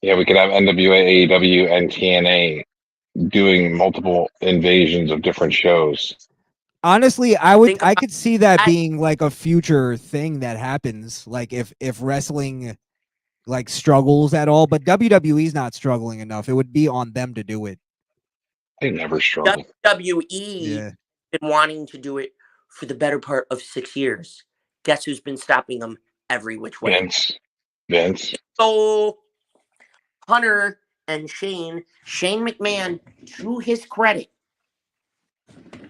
Yeah, we could have NWA, AEW, and TNA doing multiple invasions of different shows. Honestly, Think I about could see that that. being like a future thing that happens. Like if wrestling like struggles at all, but WWE's not struggling enough. It would be on them to do it. They never struggle. WWE been wanting to do it for the better part of 6 years. Guess who's been stopping them every which way? Vince. So Hunter and Shane McMahon, to his credit,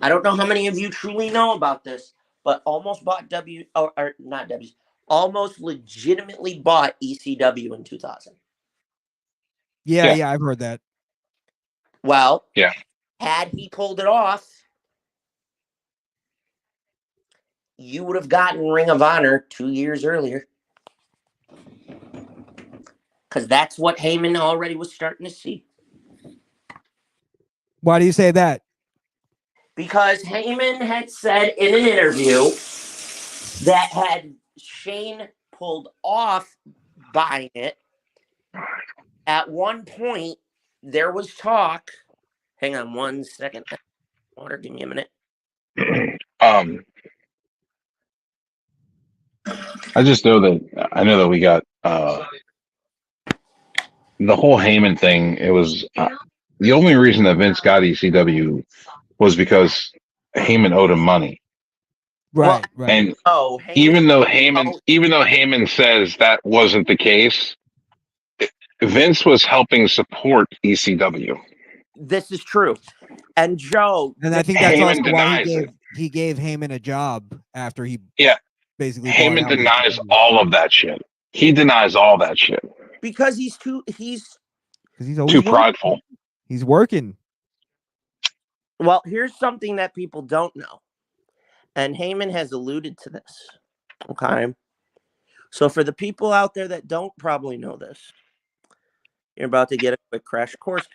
I don't know how many of you truly know about this, but almost bought almost legitimately bought ECW in 2000. Yeah, I've heard that. Well, Yeah. had he pulled it off, you would have gotten Ring of Honor 2 years earlier. Because that's what Heyman already was starting to see. Why do you say that? Because Heyman had said in an interview that had Shane pulled off buying it, at one point there was talk. Hang on 1 second. Water, give me a minute. I know that we got the whole Heyman thing. It was the only reason that Vince got ECW was because Heyman owed him money. Right. And Heyman, even though Heyman says that wasn't the case, Vince was helping support ECW. This is true. And Joe, And I think that's Heyman also why denies it. he gave Heyman a job after he basically Heyman denies all of that shit. He denies all that shit because he's always too prideful. He's working. Well, here's something that people don't know, and Heyman has alluded to this. Okay, so for the people out there that don't probably know this, you're about to get a quick crash course.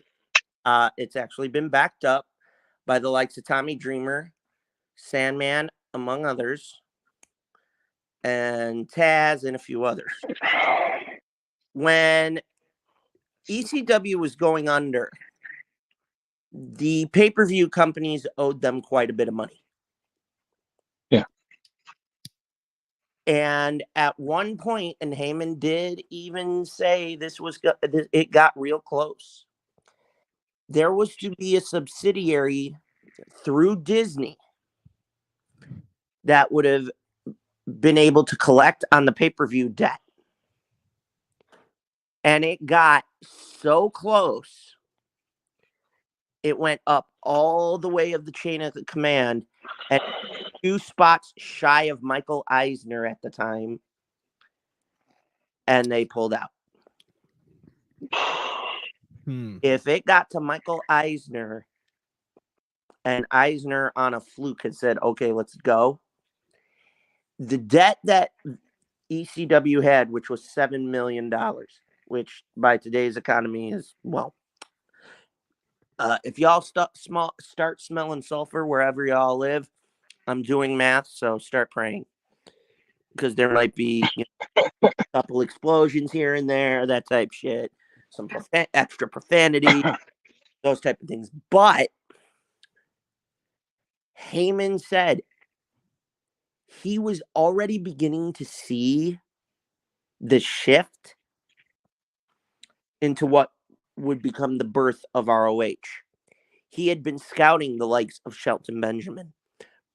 It's actually been backed up by the likes of Tommy Dreamer, Sandman, among others, and Taz, and a few others. When ECW was going under, the pay-per-view companies owed them quite a bit of money. Yeah. And at one point, and Heyman did even say it got real close. There was to be a subsidiary through Disney that would have been able to collect on the pay-per-view debt. And it got so close, it went up all the way of the chain of the command, and 2 spots shy of Michael Eisner at the time, and they pulled out. If it got to Michael Eisner, and Eisner on a fluke had said, okay, let's go. The debt that ECW had, which was $7 million, which by today's economy is, well, if y'all start smelling sulfur wherever y'all live, I'm doing math, so start praying. Because there might be a couple explosions here and there, that type shit, some extra profanity, those type of things. But Heyman said he was already beginning to see the shift into what would become the birth of ROH. He had been scouting the likes of Shelton Benjamin,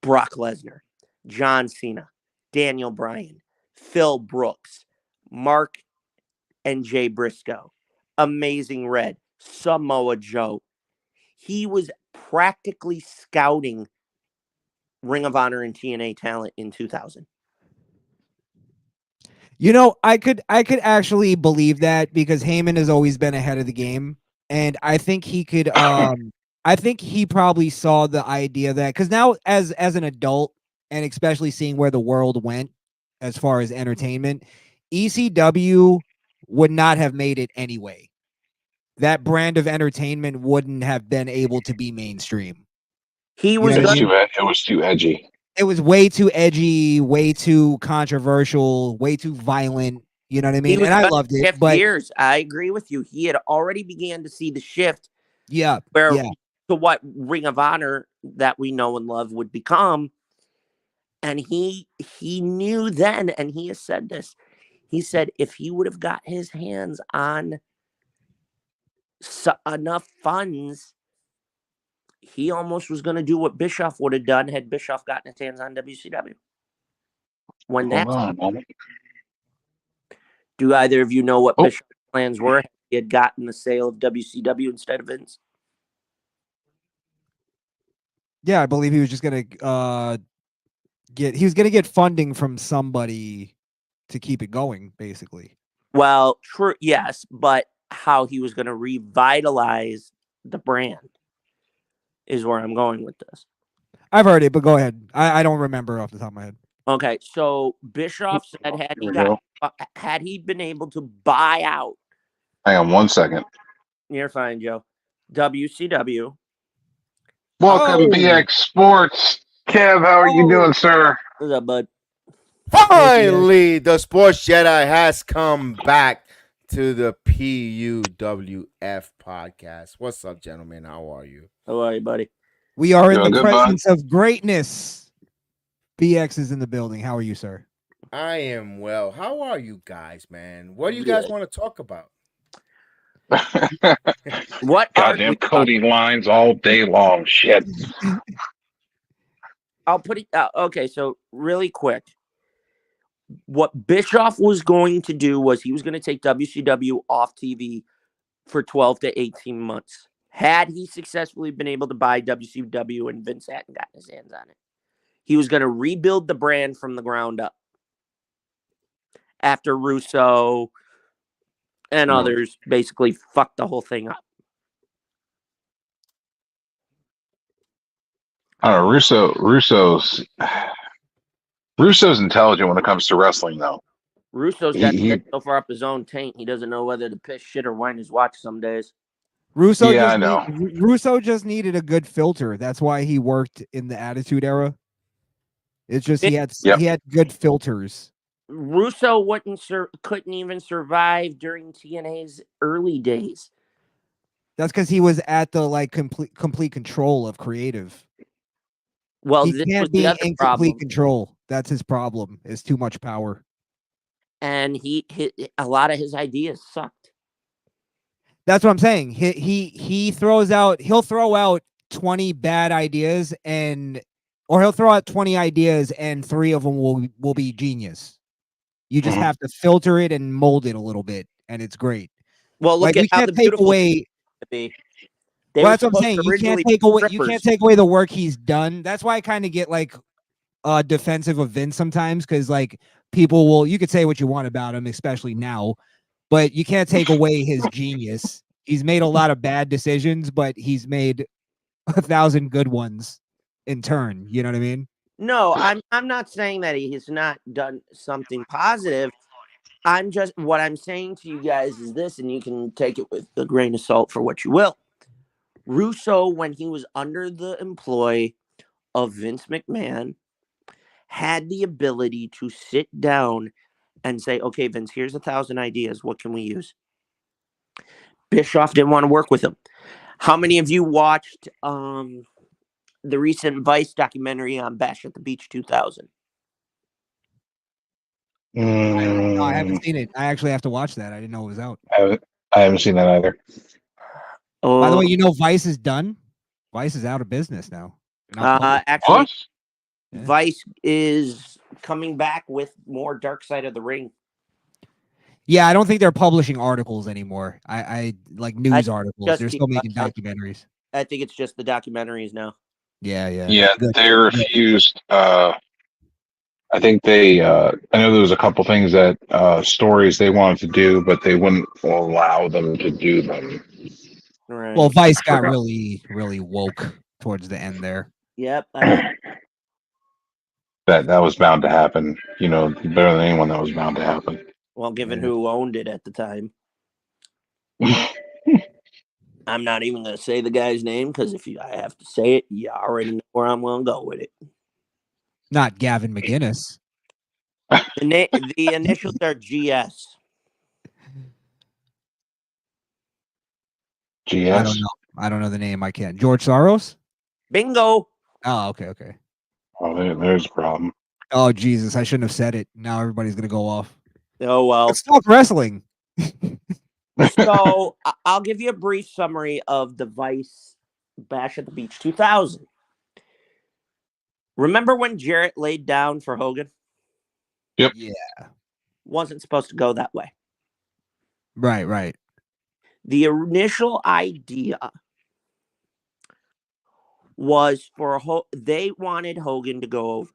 Brock Lesnar, John Cena, Daniel Bryan, Phil Brooks, Mark and Jay Briscoe, Amazing Red, Samoa Joe. He was practically scouting Ring of Honor and TNA talent in 2000. You know, I could actually believe that because Heyman has always been ahead of the game, and I think he could. I think he probably saw the idea that because now, as an adult, and especially seeing where the world went as far as entertainment, ECW would not have made it anyway. That brand of entertainment wouldn't have been able to be mainstream. He was. It was too edgy. It was way too edgy, way too controversial, way too violent. You know what I mean? And I loved it. But years, I agree with you. He had already began to see the shift. Yeah. To what Ring of Honor that we know and love would become. And he knew then, and he has said this. He said if he would have got his hands on enough funds, he almost was going to do what Bischoff would have done had Bischoff gotten his hands on WCW. Do either of you know what Bischoff's plans were? He had gotten the sale of WCW instead of Vince. Yeah, I believe he was just gonna get funding from somebody to keep it going, basically. Well, true, yes, but how he was going to revitalize the brand is where I'm going with this. I've heard it, but go ahead. I don't remember off the top of my head. Okay, so Bischoff said had he been able to buy out. Hang on 1 second. You're fine, Joe. WCW. Welcome, BX Sports. Kev, how are you doing, sir? What's up, bud? Finally, the Sports Jedi has come back to the PUWF podcast. What's up, gentlemen? How are you? How are you, buddy? We are in the presence of greatness. BX is in the building. How are you, sir? I am well. How are you guys, man? What do you guys want to talk about? What goddamn Cody lines all day long? Shit. I'll put it okay, so really quick. What Bischoff was going to do was he was going to take WCW off TV for 12 to 18 months. Had he successfully been able to buy WCW and Vince hadn't gotten his hands on it, he was going to rebuild the brand from the ground up. After Russo and others basically fucked the whole thing up. Russo's intelligent when it comes to wrestling, though. Russo's got so far up his own taint, he doesn't know whether to piss, shit, or wind his watch some days. Russo just needed a good filter. That's why he worked in the Attitude Era. It's just he had good filters. Russo couldn't even survive during TNA's early days. That's because he was at the complete control of creative. Well, he can't be in complete control. That's his problem. Is too much power. And a lot of his ideas sucked. That's what I'm saying. He'll throw out 20 bad ideas or he'll throw out 20 ideas and 3 of them will be genius. You just have to filter it and mold it a little bit, and it's great. Well, look at how the beautiful away. That's what I'm saying. You can't take away the work he's done. That's why I kind of get defensive of Vince sometimes, because people you could say what you want about him, especially now, but you can't take away his genius. He's made a lot of bad decisions, but he's made 1,000 good ones in turn. You know what I mean? No, I'm not saying that he has not done something positive. What I'm saying to you guys is this, and you can take it with a grain of salt for what you will. Russo, when he was under the employ of Vince McMahon, had the ability to sit down and say, okay, Vince, here's 1,000 ideas. What can we use? Bischoff didn't want to work with him. How many of you watched the recent Vice documentary on Bash at the Beach 2000? No, I haven't seen it. I actually have to watch that. I didn't know it was out. I haven't seen that either. By the Oh, way, you know Vice is done. Vice is out of business now. actually, What? Yeah. Vice is coming back with more Dark Side of the Ring. Yeah, I don't think they're publishing articles anymore. I like news articles. just They're the- still making documentaries. I think it's just the documentaries now. Yeah, yeah. Yeah, Good. they refused. I think they. I know there was a couple things that stories they wanted to do, but they wouldn't allow them to do them. Right. Well, Vice got really, really woke towards the end there. Yep. That was bound to happen. You know, better than anyone, that was bound to happen. Well, given Yeah. who owned it at the time, I'm not even going to say the guy's name because I have to say it, you already know where I'm going to go with it. Not Gavin McGinnis. The initials are GS. GS. I don't know the name. I can't. George Soros? Bingo. Oh, okay. Oh, there's a problem. Oh, Jesus. I shouldn't have said it. Now everybody's going to go off. Oh, well. Let's talk wrestling. So I'll give you a brief summary of the Vice Bash at the Beach 2000. Remember when Jarrett laid down for Hogan? Yep. Yeah. Wasn't supposed to go that way. Right. The initial idea was they wanted Hogan to go over.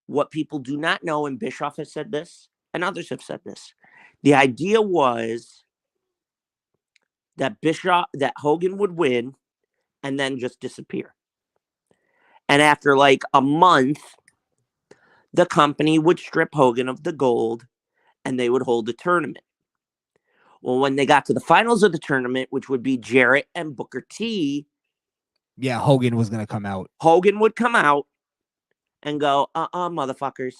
What people do not know, and Bischoff has said this, and others have said this, the idea was that Hogan would win and then just disappear. And after like a month, the company would strip Hogan of the gold and they would hold a tournament. Well, when they got to the finals of the tournament, which would be Jarrett and Booker T, Yeah, Hogan was going to come out. Hogan would come out and go, motherfuckers,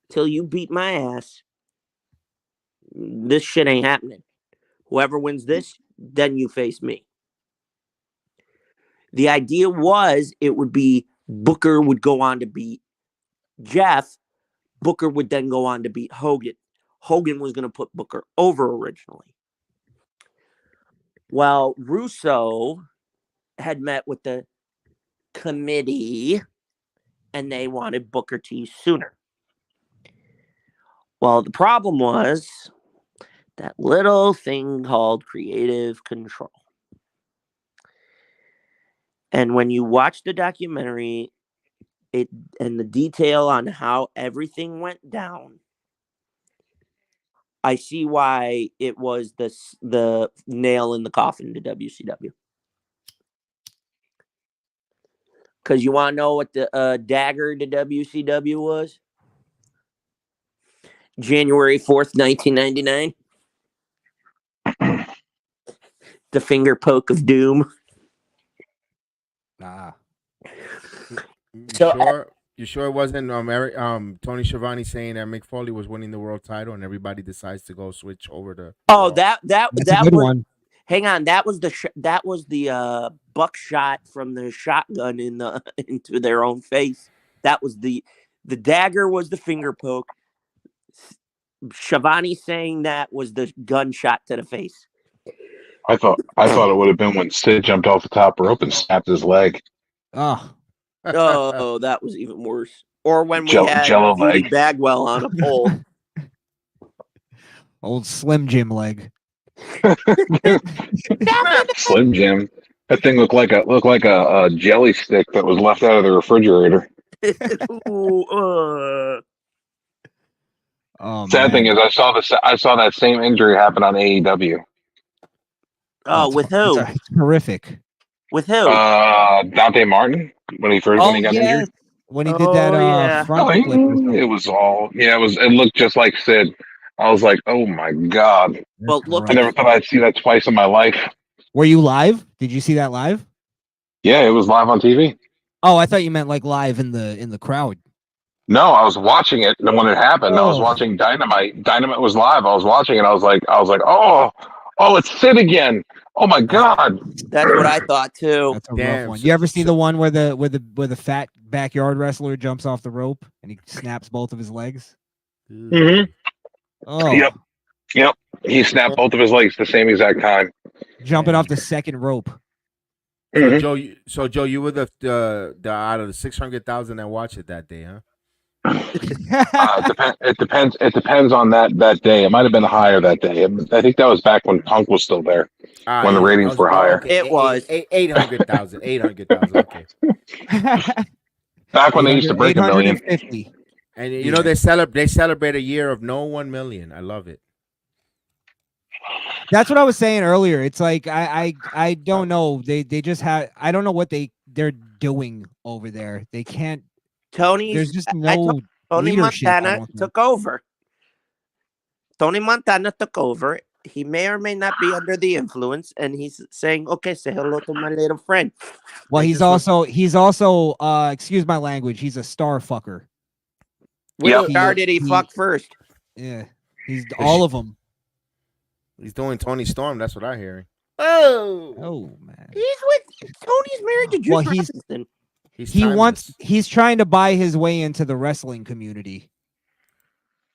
till you beat my ass, this shit ain't happening. Whoever wins this, then you face me. The idea was it would be Booker would go on to beat Jeff. Booker would then go on to beat Hogan. Hogan was going to put Booker over originally. Well, Russo had met with the committee and they wanted Booker T sooner. Well, the problem was that little thing called creative control. And when you watch the documentary, and the detail on how everything went down, I see why it was the nail in the coffin to WCW. Because you want to know what the dagger to WCW was? January 4th, 1999. The finger poke of doom. Nah. You sure it wasn't Tony Schiavone saying that Mick Foley was winning the world title and everybody decides to go switch over to Raw? That's a good one. Hang on, that was the buckshot from the shotgun into their own face. That was the dagger was the finger poke. Schiavone saying that was the gunshot to the face. I thought it would have been when Sid jumped off the top rope and snapped his leg. Oh. Oh, that was even worse. Or when we had Jello Judy leg. Bagwell on a pole. Old Slim Jim leg. Slim Jim. That thing looked like a jelly stick that was left out of the refrigerator. Ooh, Oh, Sad thing is, I saw that same injury happen on AEW. Oh, with who? It's horrific. With who? Dante Martin when he first when he got injured. When he did that yeah. front flip. It was all it looked just like Sid. I was like, oh my god. Well, look I never thought I'd see that twice in my life. Were you live? Did you see that live? Yeah, it was live on TV. Oh, I thought you meant like live in the crowd. No, I was watching it, and when it happened, I was watching Dynamite. Dynamite was live. I was watching it. I was like, oh, it's Sid again. Oh my god. That's what I thought too. That's a rough one. You ever see the one where the fat backyard wrestler jumps off the rope and he snaps both of his legs? Mm-hmm. Oh. Yep. He snapped both of his legs the same exact time. Jumping off the second rope. Mm-hmm. So Joe, you were the out of the 600,000 that watched it that day, huh? It depends on that day. It might have been higher that day. I think that was back when Punk was still there, when the ratings were higher. Okay. It was 800,000. 800,000. Okay. Back when they used to break 1 million. And you know they celebrate a year of no 1 million. I love it. That's what I was saying earlier. It's like I don't know. They just have I don't know what they're doing over there. They can't. There's just no Tony leadership, Montana took over. Tony Montana took over. He may or may not be under the influence, and he's saying, "Okay, say hello to my little friend." Well, he's also excuse my language. He's a star fucker. Which star did he fuck first? Yeah, he's all of them. He's doing Tony Storm. That's what I'm hearing. Oh man. Tony's married to Jim Robinson. He's trying to buy his way into the wrestling community.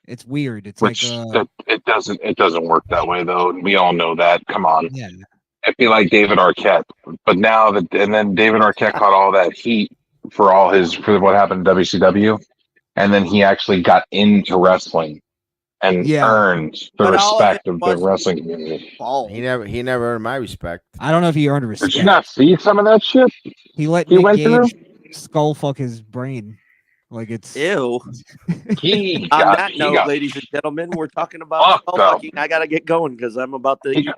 It's weird. It's it doesn't work that way though. We all know that. Come on. Yeah. It'd be like David Arquette. But now then David Arquette caught all that heat for what happened in WCW. And then he actually got into wrestling and earned the respect of the wrestling community. He never earned my respect. I don't know if he earned respect. Did you not see some of that shit? He let Nick Gage skull fuck his brain. Like it's ew. On that note, ladies and gentlemen, we're talking about skull fucking. I gotta get going because I'm about to.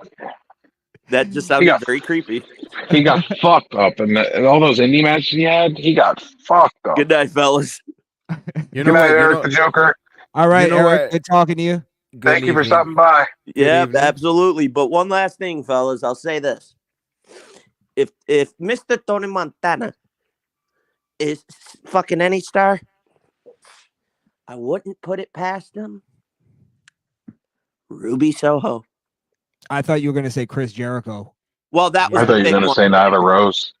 That just sounded very creepy. He got fucked up, and all those indie matches he had, he got fucked up. Good night, fellas. You know Good night, what, Eric the Joker. All right, Eric. Good talking to you. Thank you for stopping by. Yeah, absolutely. But one last thing, fellas, I'll say this: if Mr. Tony Montana is fucking any star, I wouldn't put it past him. Ruby Soho. I thought you were going to say Chris Jericho. Well, that was. I thought you were going to say Nyla Rose.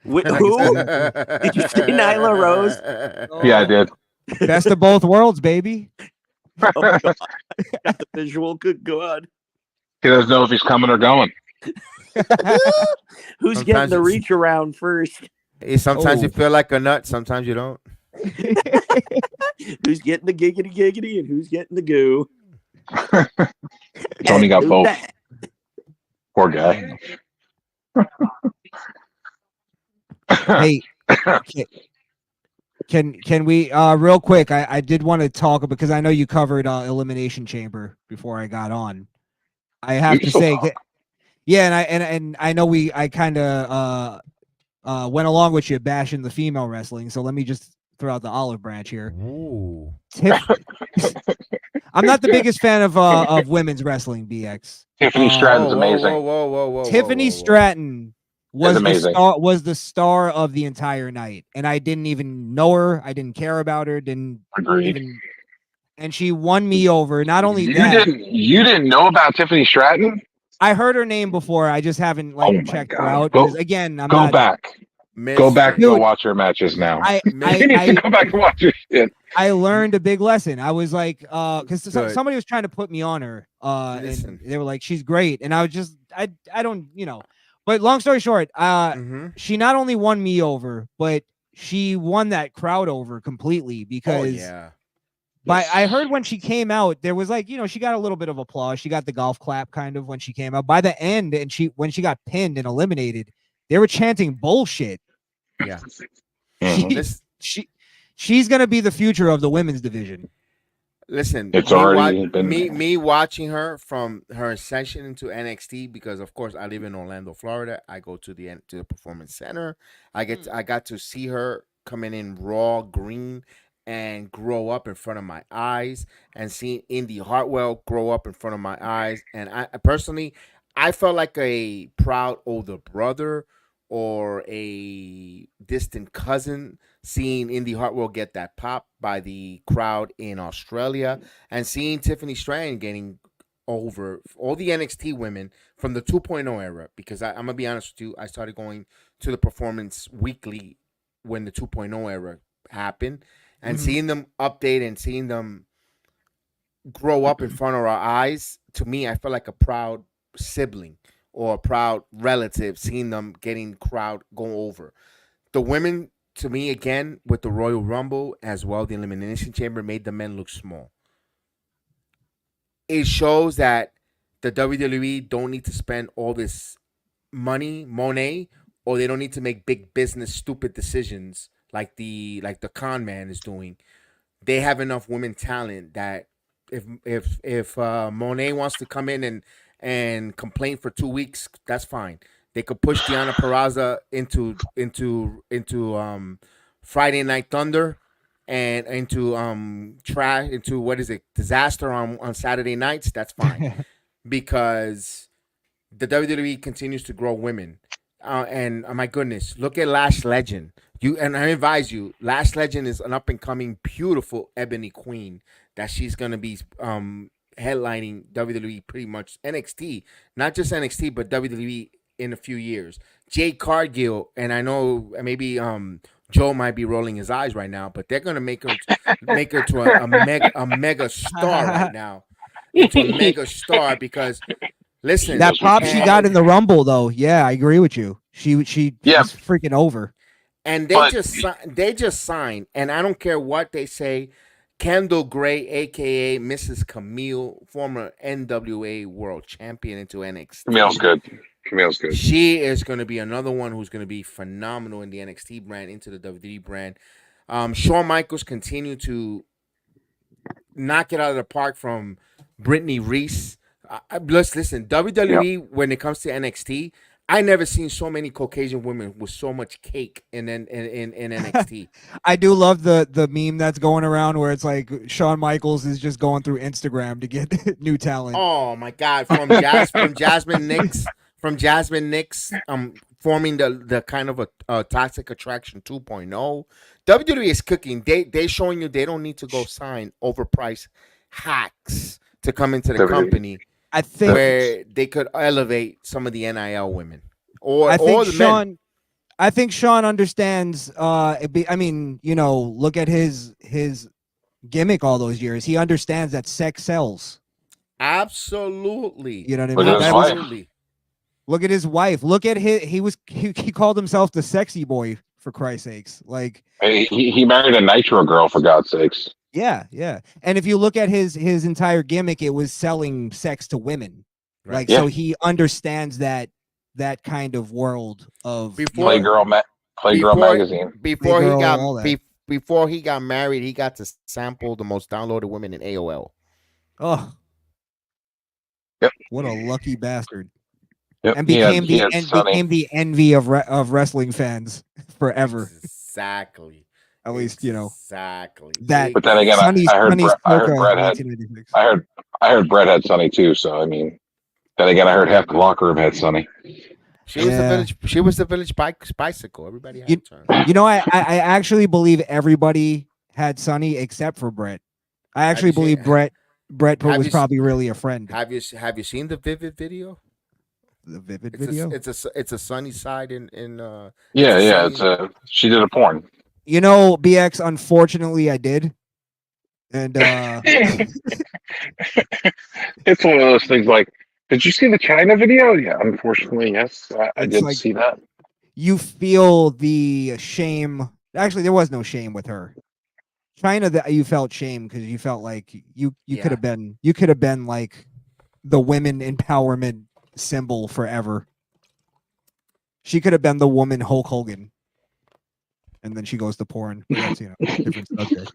Who? Did you say Nyla Rose? Yeah, I did. Best of both worlds, baby. Oh my God. Got the visual. Good God. He doesn't know if he's coming or going. Who's getting the reach around first? Sometimes you feel like a nut. Sometimes you don't. Who's getting the giggity and who's getting the goo? Tony got both. Poor guy. Hey, can we real quick? I did want to talk because I know you covered Elimination Chamber before I got on. I have to say, yeah, and I know I kind of went along with you bashing the female wrestling. So let me just throw out the olive branch here. Ooh. I'm not the biggest fan of women's wrestling, BX. Tiffany Stratton's amazing. Whoa. Tiffany Stratton was the star of the entire night, and I didn't even know her. I didn't care about her. And she won me over. Not only you didn't know about Tiffany Stratton? I heard her name before. I just haven't checked her out. Again, Go back and watch her matches now. You need to go back and watch her shit. I learned a big lesson. I was like, because somebody was trying to put me on her, and they were like, she's great, and I was just, I don't, But long story short, she not only won me over, but she won that crowd over completely because. I heard when she came out, there was she got a little bit of applause. She got the golf clap kind of when she came out. By the end, and when she got pinned and eliminated, they were chanting bullshit. Yeah. She's gonna be the future of the women's division. Listen, It's me, already been. me watching her from her ascension into NXT, because of course I live in Orlando, Florida. I go to the Performance Center. I got to see her coming in raw green and grow up in front of my eyes, and seeing Indy Hartwell grow up in front of my eyes. And I personally, I felt like a proud older brother or a distant cousin seeing Indy Hartwell get that pop by the crowd in Australia, and seeing Tiffany Stratton getting over all the NXT women from the 2.0 era. Because I'm gonna be honest with you, I started going to the Performance Weekly when the 2.0 era happened, and seeing them update and seeing them grow up in front of our eyes. To me, I felt like a proud sibling or a proud relative seeing them getting crowd go over. The women, to me, again, with the Royal Rumble as well, the Elimination Chamber made the men look small. It shows that the WWE don't need to spend all this money, or they don't need to make big business stupid decisions like the con man is doing. They have enough women talent that if Monet wants to come in and complain for 2 weeks, that's fine. They could push Deanna Peraza into Friday Night Thunder and into trash into what is it, disaster on Saturday nights. That's fine because the WWE continues to grow women. And my goodness, look at Lash Legend. I advise you, Lash Legend is an up and coming, beautiful ebony queen that she's gonna be headlining WWE, pretty much NXT, not just NXT, but WWE in a few years. Jade Cargill, and I know maybe Joe might be rolling his eyes right now, but they're gonna make her to a mega star right now, into a mega star because. Listen, that pop she got in the Rumble, though. Yeah, I agree with you. She was freaking over. And they just signed, and I don't care what they say. Kendall Gray, aka Mrs. Camille, former NWA World Champion, into NXT. Camille's good. She is going to be another one who's going to be phenomenal in the NXT brand, into the WWE brand. Shawn Michaels continue to knock it out of the park from Brittany Reese. Let's listen. WWE, when it comes to NXT, I never seen so many Caucasian women with so much cake in NXT. I do love the meme that's going around where it's like Shawn Michaels is just going through Instagram to get new talent. Oh my God! From Jasmine Nix, forming the kind of a Toxic Attraction 2.0. WWE is cooking. They showing you they don't need to go sign overpriced hacks to come into the company. I think where they could elevate some of the NIL women, or men. I think Sean understands. I mean, look at his gimmick all those years. He understands that sex sells. Absolutely. You know what I mean? Absolutely. Look at his wife. Look at he called himself the sexy boy, for Christ's sakes. Like he married a Nitro girl, for God's sakes. Yeah. And if you look at his entire gimmick, it was selling sex to women. Right. So he understands that kind of world of Playgirl magazine. Before he got married, he got to sample the most downloaded women in AOL. Oh. Yep. What a lucky bastard. Yep. And became the envy of wrestling fans forever. Exactly. At least, exactly. That. But then again, I heard Brett had Sonny too. So I mean, then again, I heard half the locker room had Sonny. She was the village bicycle. Everybody had her. I actually believe everybody had Sonny except for Brett. I actually believe Brett was probably really a friend. Have you seen the Vivid video? The Vivid video? It's a Sunny side in she did a porn. BX, unfortunately I did. And it's one of those things like, did you see the China video? Yeah, unfortunately, yes. I did see that. You feel the shame. Actually, there was no shame with her. China, that you felt shame because you felt like you could have been like the women empowerment symbol forever. She could have been the woman Hulk Hogan. And then she goes to porn. But that's different subject.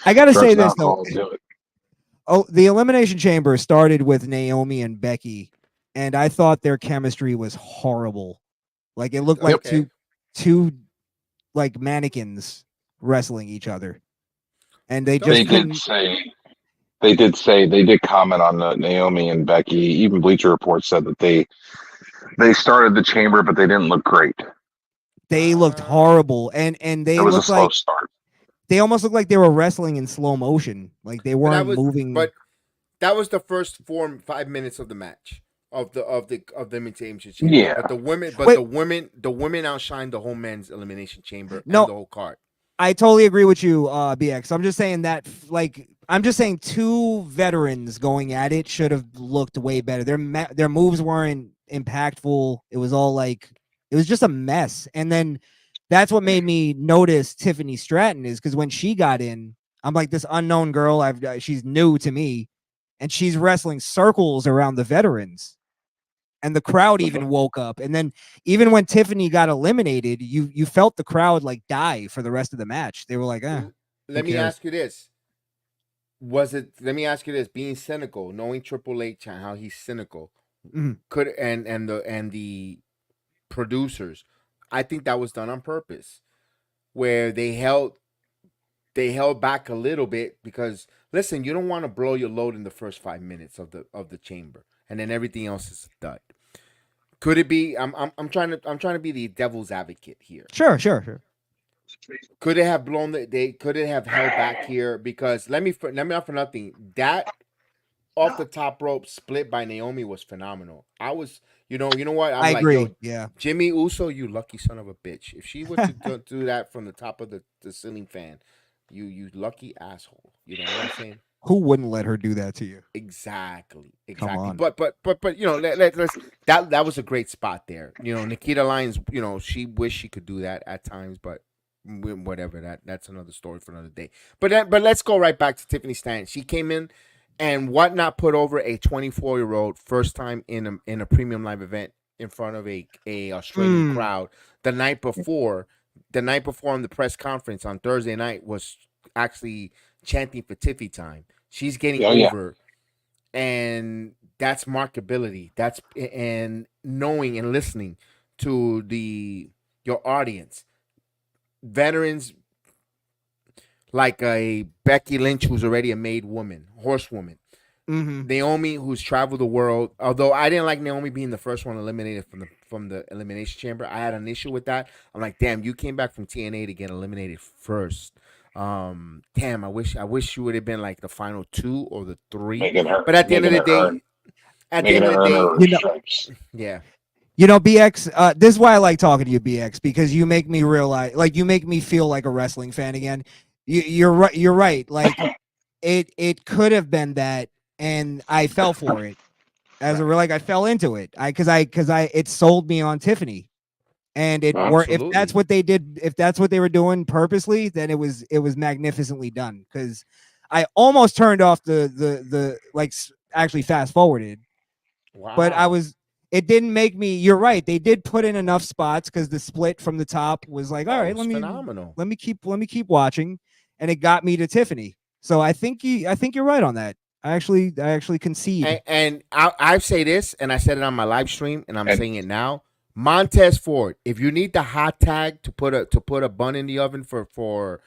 I gotta say Drugs and this though. alcohol do it. Oh, the Elimination Chamber started with Naomi and Becky, and I thought their chemistry was horrible. Like it looked like Okay. two like mannequins wrestling each other, and they Don't just They did couldn't. say they did comment on Naomi and Becky. Even Bleacher Report said that they started the chamber, but they didn't look great. They looked horrible, and It they was a looked slow like start. they almost looked like they were wrestling in slow motion. Like they But that weren't was moving. but that was the first 4 5 minutes of the match of the Elimination Chamber. Yeah. But Wait. the women outshined the whole men's Elimination Chamber No. and the whole card. I totally agree with you, BX. I'm just saying that, like, I'm just saying two veterans going at it should have looked way better. Their moves weren't impactful. It was all like, it was just a mess. And then that's what made me notice Tiffany Stratton is because when she got in, I'm like, this unknown girl. She's new to me, and she's wrestling circles around the veterans. And the crowd even woke up. And then even when Tiffany got eliminated, you felt the crowd like die for the rest of the match. They were like, Let me ask you this. Let me ask you this, being cynical, knowing Triple H and how he's cynical, could and the producers, I think that was done on purpose, where they held back a little bit because listen, you don't want to blow your load in the first 5 minutes of the chamber, and then everything else is a dud. Could it be? I'm trying to be the devil's advocate here. Sure. Could it have blown could it have held back here? Because let me not for nothing, that off the top rope split by Naomi was phenomenal. I was, you know what? I'm I like, agree. yo, Yeah. Jimmy Uso, you lucky son of a bitch. If she were to do that from the top of the ceiling fan, you lucky asshole. You know what I'm saying? Who wouldn't let her do that to you? Exactly. Come on. But you know, let's that was a great spot there. You know, Nikita Lyons, you know, she wished she could do that at times, but whatever, that's another story for another day. But let's go right back to Tiffany Stratton. She came in and whatnot put over a 24-year-old first time in a premium live event in front of a Australian crowd. The night before on the press conference on Thursday night was actually chanting for Tiffy time. She's getting over, and that's markability. That's and knowing and listening to your audience. Veterans like a Becky Lynch, who's already a made woman, horsewoman. Naomi, who's traveled the world. Although I didn't like Naomi being the first one eliminated from the Elimination Chamber, I had an issue with that. I'm like, damn, you came back from TNA to get eliminated first. Damn, I wish you would have been like the final 2 or the 3. But at the end of the day, yeah. You know, BX, this is why I like talking to you, BX, because you make me realize, like, you make me feel like a wrestling fan again. You're right. You're right. Like, it could have been that, and I fell for it. I fell into it. Because it sold me on Tiffany, and it worked. If that's what they did, if that's what they were doing purposely, then it was magnificently done. Because I almost turned off the actually fast forwarded, but it didn't make me. You're right. They did put in enough spots because the split from the top was like, all right, let me keep watching, and it got me to Tiffany. So I think you're right on that. I actually concede. And I say this, and I said it on my live stream, and I'm saying it now. Montez Ford, if you need the hot tag to put a bun in the oven for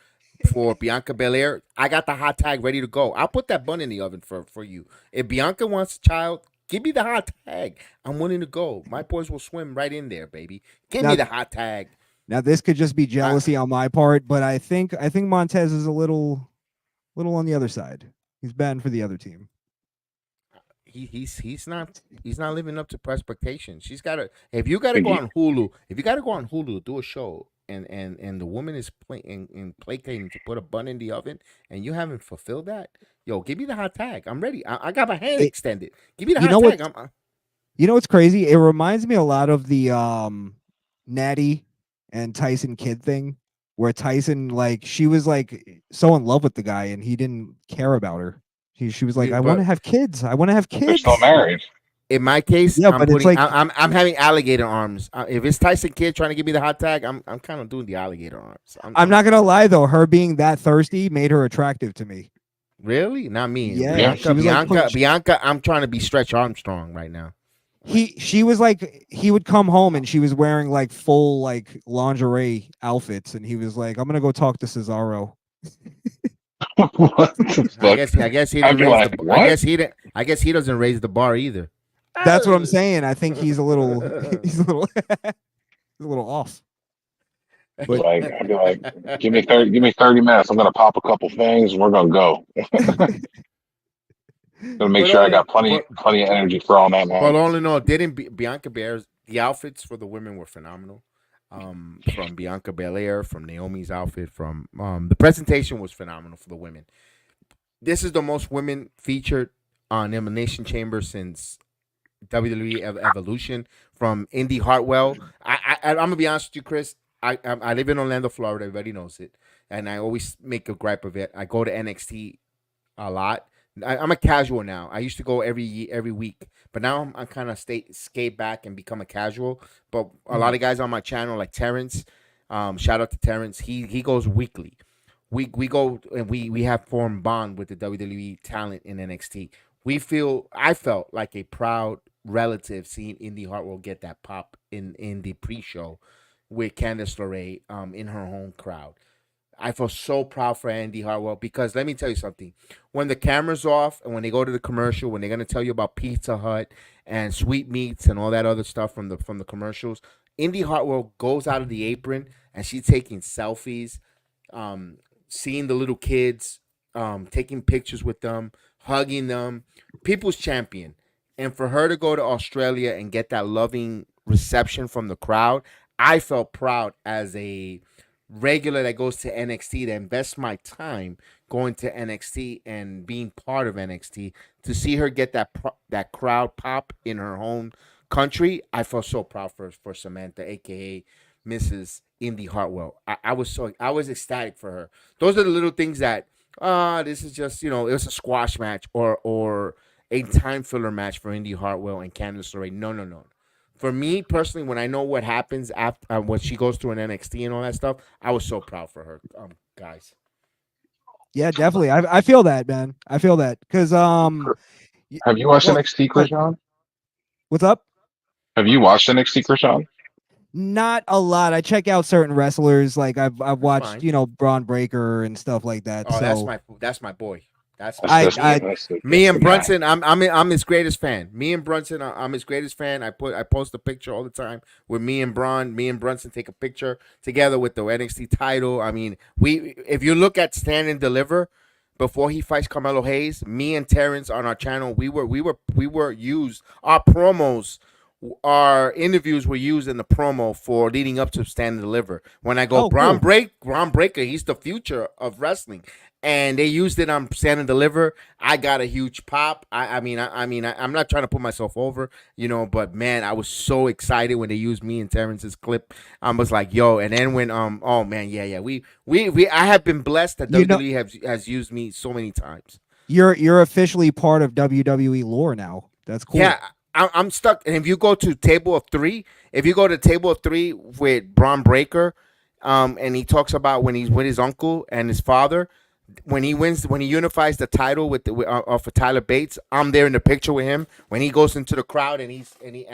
Bianca Belair, I got the hot tag ready to go. I'll put that bun in the oven for you. If Bianca wants a child, give me the hot tag. I'm willing to go. My boys will swim right in there, baby. Give me the hot tag. Now this could just be jealousy on my part, but I think Montez is a little on the other side. He's batting for the other team. He's not living up to expectations. If you gotta go on Hulu to do a show and the woman is placating to put a bun in the oven and you haven't fulfilled that, yo, give me the hot tag. I'm ready. I got my hand extended. Give me the hot tag. You know what's crazy? It reminds me a lot of the Natty and Tyson Kidd thing, where Tyson, like, she was like so in love with the guy and he didn't care about her. She was like, I want to have kids. They're still married. In my case, Yeah, but it's like I'm having alligator arms. If it's Tyson Kidd trying to give me the hot tag, I'm kind of doing the alligator arms. I'm not gonna lie though, her being that thirsty made her attractive to me. Really? Not me. Yeah, she was like Bianca, I'm trying to be Stretch Armstrong right now. she was like he would come home and she was wearing like full like lingerie outfits and he was like, I'm gonna go talk to Cesaro. What the fuck? I guess he I'd didn't be raise like, the what? I guess he doesn't raise the bar either. That's what I'm saying. I think he's a little he's a little he's a little off. But I'd be like, give me 30 minutes. I'm gonna pop a couple things and we're gonna go. Gonna make sure I got plenty of energy for all that, man. But all in all, didn't Bianca Belair's the outfits for the women were phenomenal. From Bianca Belair, from Naomi's outfit, from the presentation was phenomenal for the women. This is the most women featured on Elimination Chamber since WWE Evolution. From Indy Hartwell, I'm gonna be honest with you, Chris. I live in Orlando, Florida. Everybody knows it, and I always make a gripe of it. I go to NXT a lot. I'm a casual now. I used to go every week, but now I'm kind of skate back and become a casual. But a lot of guys on my channel, like Terrence, shout out to Terrence. He goes weekly. We go and we have formed bond with the WWE talent in NXT. I felt like a proud relative seeing Indy Hartwell get that pop in the pre-show with Candice LeRae in her home crowd. I feel so proud for Andy Hartwell because let me tell you something. When the camera's off and when they go to the commercial, when they're gonna tell you about Pizza Hut and sweetmeats and all that other stuff from the commercials, Indy Hartwell goes out of the apron and she's taking selfies, seeing the little kids, taking pictures with them, hugging them. People's champion. And for her to go to Australia and get that loving reception from the crowd, I felt proud as a regular that goes to NXT to invest my time going to NXT and being part of NXT to see her get that crowd pop in her home country. I felt so proud for Samantha, aka Mrs. Indy Hartwell. I was ecstatic for her. Those are the little things that this is just it was a squash match or a time filler match for Indy Hartwell and Candice LeRae. No. For me personally, when I know what happens after when she goes through an NXT and all that stuff, I was so proud for her, guys. yeah, definitely. I feel that, man. I feel that because Have you watched NXT, Krishan? What's up? Have you watched NXT, Krishan? Not a lot. I check out certain wrestlers. Like I've watched, Braun Breaker and stuff like that. Oh, so that's my boy. Me and Brunson. I'm his greatest fan. Me and Brunson. I'm his greatest fan. I post a picture all the time with me and Braun. Me and Brunson take a picture together with the NXT title. I mean, if you look at Stand and Deliver before he fights Carmelo Hayes, me and Terrence on our channel, we were used. Our promos, our interviews were used in the promo for leading up to Stand and Deliver. When I go, Braun Breaker, he's the future of wrestling. And they used it on Stand and Deliver. I got a huge pop. I mean, I'm not trying to put myself over, but man, I was so excited when they used me and Terrence's clip. I was like, yo, and then when oh man, yeah, I have been blessed that WWE has used me so many times. You're officially part of WWE lore now. That's cool. Yeah, I'm stuck. And if you go to Table of Three with Braun Breaker, and he talks about when he's with his uncle and his father. When he unifies the title for Tyler Bates, I'm there in the picture with him. When he goes into the crowd and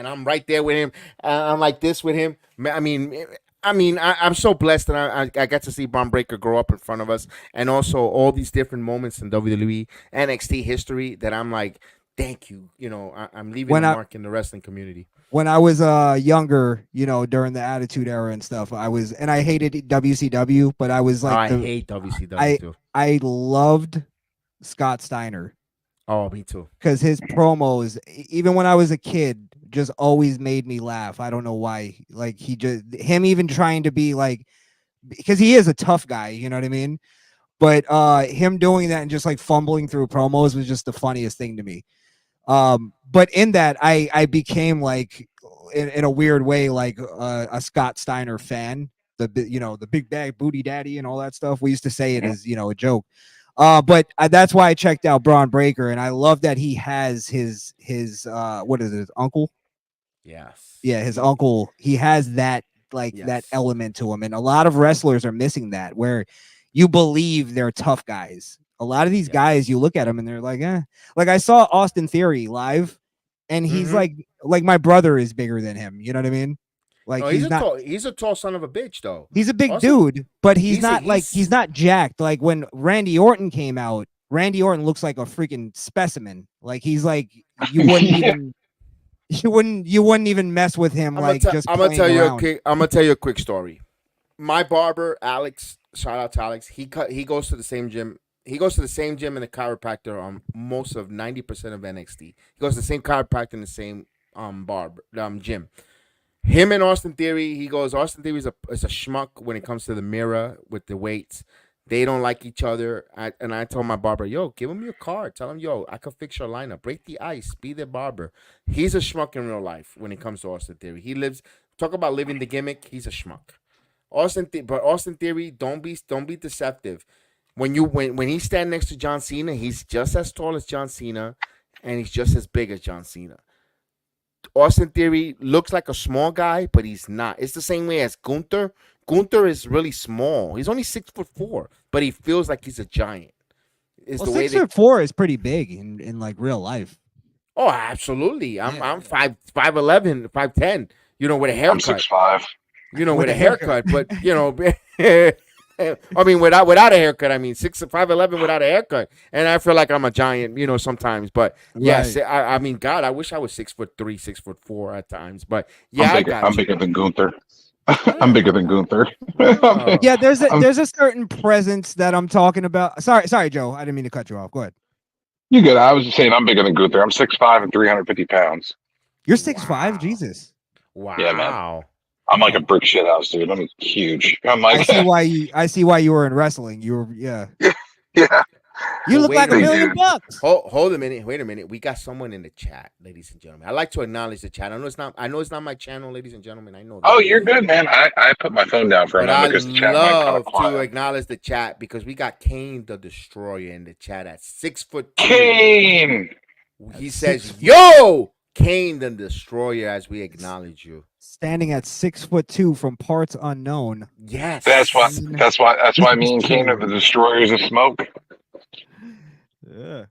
I'm right there with him, I'm like this with him. I'm so blessed that I got to see Braun Breaker grow up in front of us, and also all these different moments in WWE NXT history that I'm like, thank you. I'm leaving a mark in the wrestling community. When I was younger, during the Attitude Era and stuff, I hated WCW, but I was like, I hate WCW too. I loved Scott Steiner. Oh, me too. Because his promos, even when I was a kid, just always made me laugh. I don't know why. Like him even trying to be like, because he is a tough guy, you know what I mean? But him doing that and just like fumbling through promos was just the funniest thing to me. But in that, I became like, in a weird way, like a Scott Steiner fan. The big bag booty daddy and all that stuff. We used to say it as a joke. But that's why I checked out Braun Breaker, and I love that he has his what is it, his uncle? Yes. Yeah, his uncle. He has that that Yes. element to him, and a lot of wrestlers are missing that, where you believe they're tough guys. A lot of these guys, you look at them and they're like, eh. Like I saw Austin Theory live, and he's like my brother is bigger than him. You know what I mean? Like No, he's not. he's a tall son of a bitch though. He's a big Austin, dude, but he's not he's he's not jacked. Like when Randy Orton came out, Randy Orton looks like a freaking specimen. Like he's like you wouldn't even you wouldn't even mess with him. I'm gonna tell you a quick story. My barber, Alex, shout out to Alex. He goes to the same gym. He goes to the same gym and the chiropractor on most of 90% of NXT. He goes to the same chiropractor in the same gym. Him and Austin Theory, he goes, Austin Theory is a schmuck when it comes to the mirror with the weights. They don't like each other. And I told my barber, yo, give him your card. Tell him, yo, I can fix your lineup. Break the ice. Be the barber. He's a schmuck in real life when it comes to Austin Theory. He lives, talk about living the gimmick. He's a schmuck. But Austin Theory, don't be deceptive. When he's standing next to John Cena, he's just as tall as John Cena, and he's just as big as John Cena. Austin Theory looks like a small guy, but he's not. It's the same way as Gunther. Gunther is really small. He's only 6'4", but he feels like he's a giant. Well, 6'4" is pretty big in like real life. Oh, absolutely. I'm 5'11", 5'10", you know, with a haircut. I'm 6'5". You know, with a haircut, but you know, I mean, without a haircut, I mean 5'11" without a haircut, and I feel like I'm a giant, you know, sometimes. But yes, I mean, God, I wish I was 6'3", 6'4" at times. But yeah, I'm bigger than Gunther. I'm bigger than Gunther. Yeah, there's a certain presence that I'm talking about. Sorry, Joe, I didn't mean to cut you off. Go ahead. You good? I was just saying I'm bigger than Gunther. I'm 6'5" and 350 pounds. You're 6'5"? Jesus. Wow. Yeah, man. I'm like a brick shit house, dude. I'm huge. I'm like, I see why you were in wrestling. You were yeah. You look like $1 million. Hold a minute. Wait a minute. We got someone in the chat, ladies and gentlemen. I like to acknowledge the chat. I know it's not my channel, ladies and gentlemen. I know that. Oh, you're good, man. I put my phone down for a minute because the chat might love to acknowledge the chat because we got Kane the Destroyer in the chat at 6'2". Kane. He says, "Yo, Kane the Destroyer," as we acknowledge you. Standing at 6'2" from parts unknown. Yes. That's why me and Kane are the destroyers of smoke. Yeah.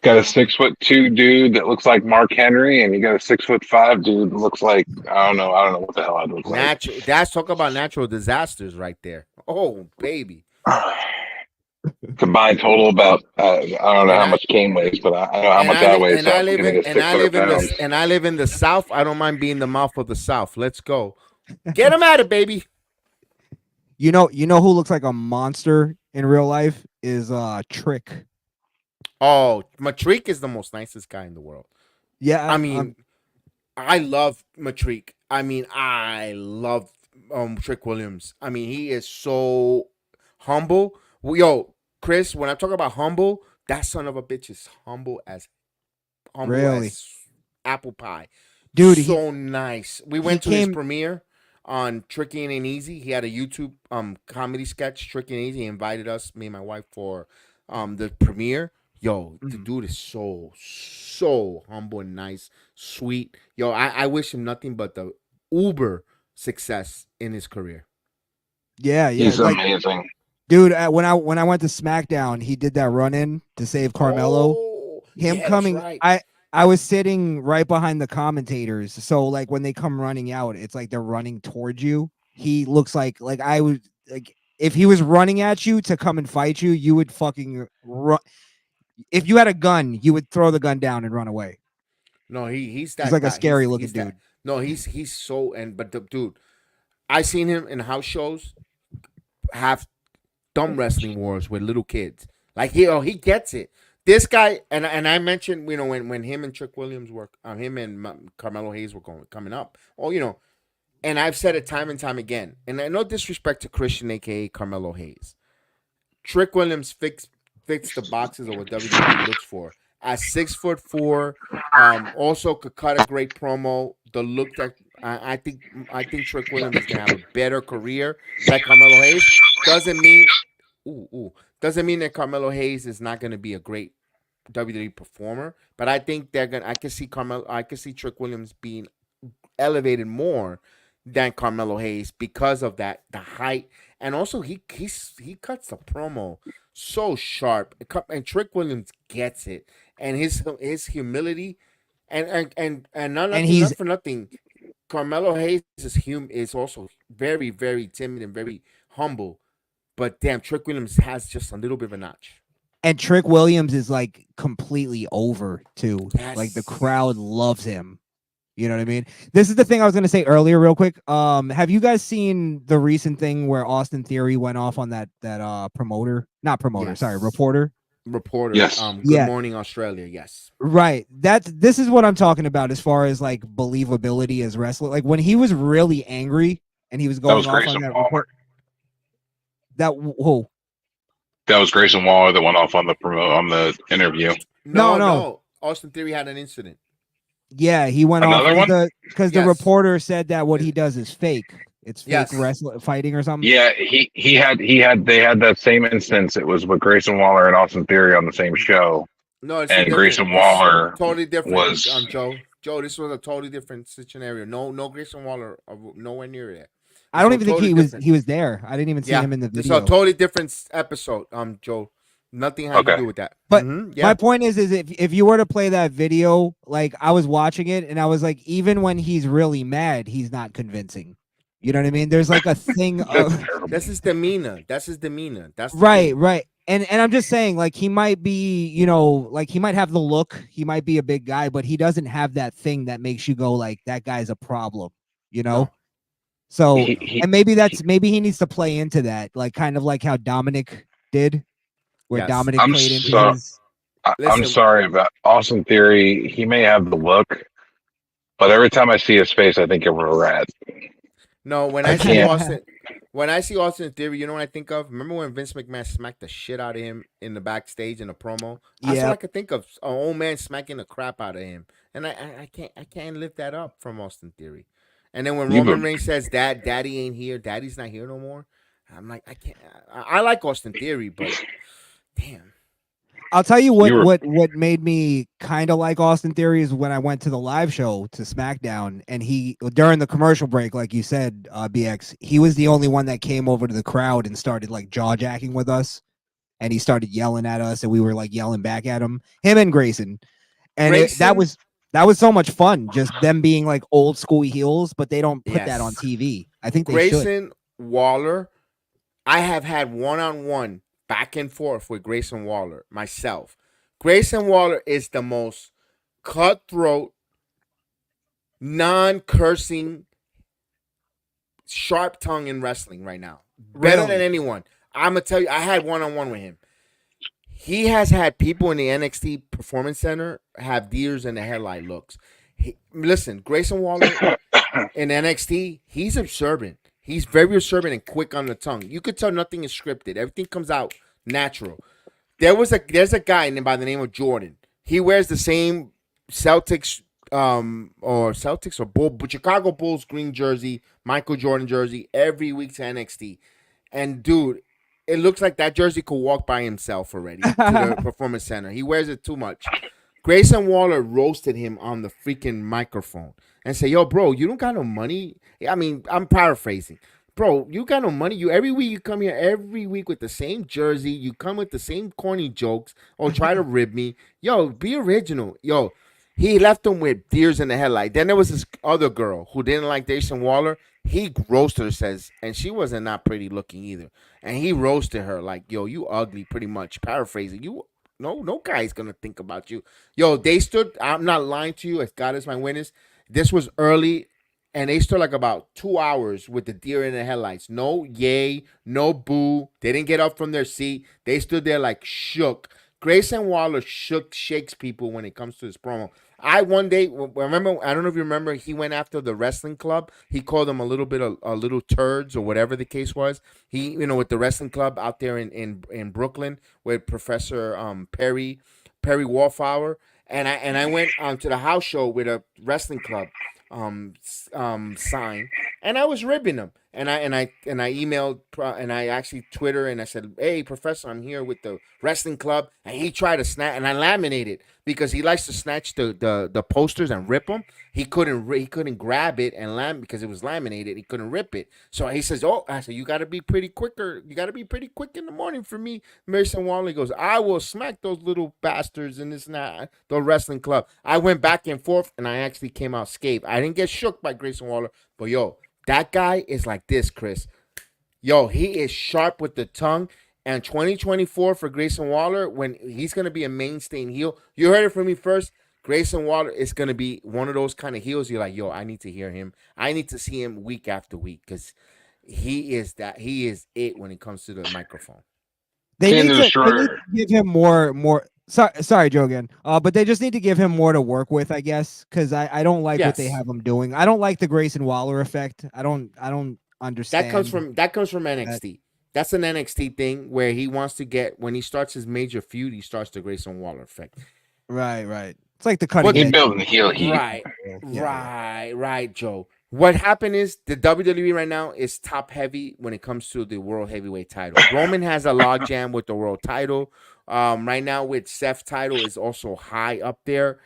Got a 6'2" dude that looks like Mark Henry, and you got a 6'5" dude that looks like I don't know what the hell I'd look like. That's talk about natural disasters right there. Oh baby. Combined total about I don't know how much Kane weighs, but I know how much I weigh. And I live in the South. I don't mind being the mouth of the South. Let's go. Get him at it, baby. You know who looks like a monster in real life is Trick. Oh, Matrick is the most nicest guy in the world. Yeah, I mean, I love Matrick. I mean, I love Trick Williams. I mean, he is so humble. Yo, Chris, when I talk about humble, that son of a bitch is humble as apple pie. Dude, so nice. We went to his premiere on Tricky and Easy. He had a YouTube comedy sketch, Tricky and Easy. He invited us, me and my wife, for the premiere. Yo, the dude is so humble and nice, sweet. Yo, I wish him nothing but the uber success in his career. Yeah. He's amazing. Dude, when I went to SmackDown, he did that run-in to save Carmelo. Coming, right. I was sitting right behind the commentators, so like when they come running out, it's like they're running towards you. He looks like I would like if he was running at you to come and fight you, you would fucking run. If you had a gun, you would throw the gun down and run away. No, he's that. He's like guy. A scary looking dude. No, he's so but the dude, I seen him in house shows have dumb wrestling wars with little kids. Like he gets it. This guy and I mentioned, you know, when him and Trick Williams were him and Carmelo Hayes were coming up. Oh, you know, and I've said it time and time again. And I no disrespect to Christian, aka Carmelo Hayes. Trick Williams fits the boxes of what WWE looks for. At 6'4", also could cut a great promo. The look that I think Trick Williams is gonna have a better career like Carmelo Hayes. Doesn't Doesn't mean that Carmelo Hayes is not going to be a great WWE performer, but I think they're gonna. I can see Carmelo. I can see Trick Williams being elevated more than Carmelo Hayes because of that the height, and also he cuts the promo so sharp, and Trick Williams gets it, and his humility, and not And nothing, he's not for nothing. Carmelo Hayes is also very very timid and very humble, but damn, Trick Williams has just a little bit of a notch. and Trick Williams is like completely over too. Like the Yes. crowd loves him. You know what I mean? This is the thing I was gonna say earlier, real quick. Have you guys seen the recent thing where Austin Theory went off on that promoter? Not promoter, sorry, Yes. reporter. Reporter. Yes. Good Yeah. Morning Australia. Yes. Right. This is what I'm talking about as far as like believability as wrestler. Like when he was really angry and he was That going was off on Grayson that Waller. report. Whoa. That was Grayson Waller that went off on the interview. No. Austin Theory had an incident. Yeah, he went Another off one? because the Yes. reporter said that what he does is fake. It's fake Yes. wrestling fighting or something. Yeah, they had that same instance. It was with Grayson Waller and Austin Theory on the same show. No, it's And different. Grayson It's Waller totally different. was- Joe. Joe, this was a totally different scenario. No Grayson Waller, nowhere near that. I don't So even think totally he was different. he was there. I didn't even see Yeah, him in the it's video. a totally different episode. Joe, nothing had to Okay. do with that. But yeah, my point is if you were to play that video, like I was watching it and I was like, even when he's really mad, he's not convincing. You know what I mean? There's like a thing That's of terrible. that's his demeanor. That's his demeanor. That's the right, thing. right. And I'm just saying, like he might be, like he might have the look, he might be a big guy, but he doesn't have that thing that makes you go like that guy's a problem, No. So He- and maybe he needs to play into that, like kind of like how Dominic did, where Yes. Dominic I'm played into so- his. I'm Listen. sorry about Austin Theory. He may have the look, but every time I see his face, I think of a rat. No, when I I see can't. Austin Theory, you know what I think of? Remember when Vince McMahon smacked the shit out of him in the backstage in the promo? That's Yeah. all I could think of. An old man smacking the crap out of him, and I can't lift that up from Austin Theory. And then when You Roman would- Reigns says, Daddy ain't here, Daddy's not here no more. I'm like, I can't. I like Austin Theory, but damn. I'll tell you You were- what made me kind of like Austin Theory is when I went to the live show to SmackDown and he during the commercial break, like you said, BX, he was the only one that came over to the crowd and started like jaw jacking with us, and he started yelling at us, and we were like yelling back at him and Grayson, and that Grayson? was so much fun, just them being like old school heels, but they don't put that on Yes. TV. I think they should. Grayson Waller, I have had one-on-one back and forth with Grayson Waller myself. Grayson Waller is the most cutthroat, non-cursing, sharp tongue in wrestling right now. Better Really? than anyone. I'm gonna tell you, I had one-on-one with him. He has had people in the NXT Performance Center have deers in the headlight looks. Listen, Grayson Waller in NXT, he's observant. He's very observant and quick on the tongue. You could tell nothing is scripted. Everything comes out natural. There's a guy by the name of Jordan. He wears the same Celtics or Chicago Bulls green jersey, Michael Jordan jersey every week to NXT. And dude, it looks like that jersey could walk by himself already to the Performance Center. He wears it too much. Grayson Waller roasted him on the freaking microphone and said, "Yo, bro, you don't got no money." I mean, I'm paraphrasing. Bro, you got no money. Every week you come here every week with the same jersey. You come with the same corny jokes or try to rib me. Yo, be original. Yo, he left him with deers in the headlight. Then there was this other girl who didn't like Grayson Waller. He roasted her, and she wasn't not pretty looking either. And he roasted her like, "Yo, you ugly," pretty much paraphrasing. No guy's gonna think about you. Yo, they stood. I'm not lying to you. As God is my witness, this was early, and they stood like about 2 hours with the deer in the headlights. No yay, no boo. They didn't get up from their seat. They stood there like shook. Grayson Waller shakes people when it comes to his promo. I one day remember. I don't know if you remember. He went after the wrestling club. He called them a little turds or whatever the case was. He, with the wrestling club out there in Brooklyn with Professor Perry Wallflower, and I went to the house show with a wrestling club sign, and I was ribbing them. and I emailed and I actually Twitter and I said, "Hey, Professor, I'm here with the wrestling club," and he tried to snatch and I laminated because he likes to snatch the posters and rip them. He couldn't grab it and because it was laminated. He couldn't rip it. So he says, "Oh," I said, "You got to be pretty quicker. You got to be pretty quick in the morning for me." Mason Waller goes, "I will smack those little bastards in this the wrestling club." I went back and forth and I actually came out scathed. I didn't get shook by Grayson Waller, but yo, that guy is like this, Chris. Yo, he is sharp with the tongue. And 2024 for Grayson Waller, when he's going to be a mainstay in heel, you heard it from me first. Grayson Waller is going to be one of those kind of heels. You're like, yo, I need to hear him. I need to see him week after week because he is that. He is it when it comes to the microphone. They need to give him more. Sorry, Joe again. But they just need to give him more to work with, I guess, because I don't like what they have him doing. I don't like the Grayson Waller effect. I don't understand. That comes from NXT. That's an NXT thing where he wants to get when he starts his major feud, he starts the Grayson Waller effect. Right. It's like the cutting edge. He's building the heel heat. Right, Joe. What happened is the WWE right now is top heavy when it comes to the world heavyweight title. Roman has a logjam with the world title. Right now with Seth's title is also high up there.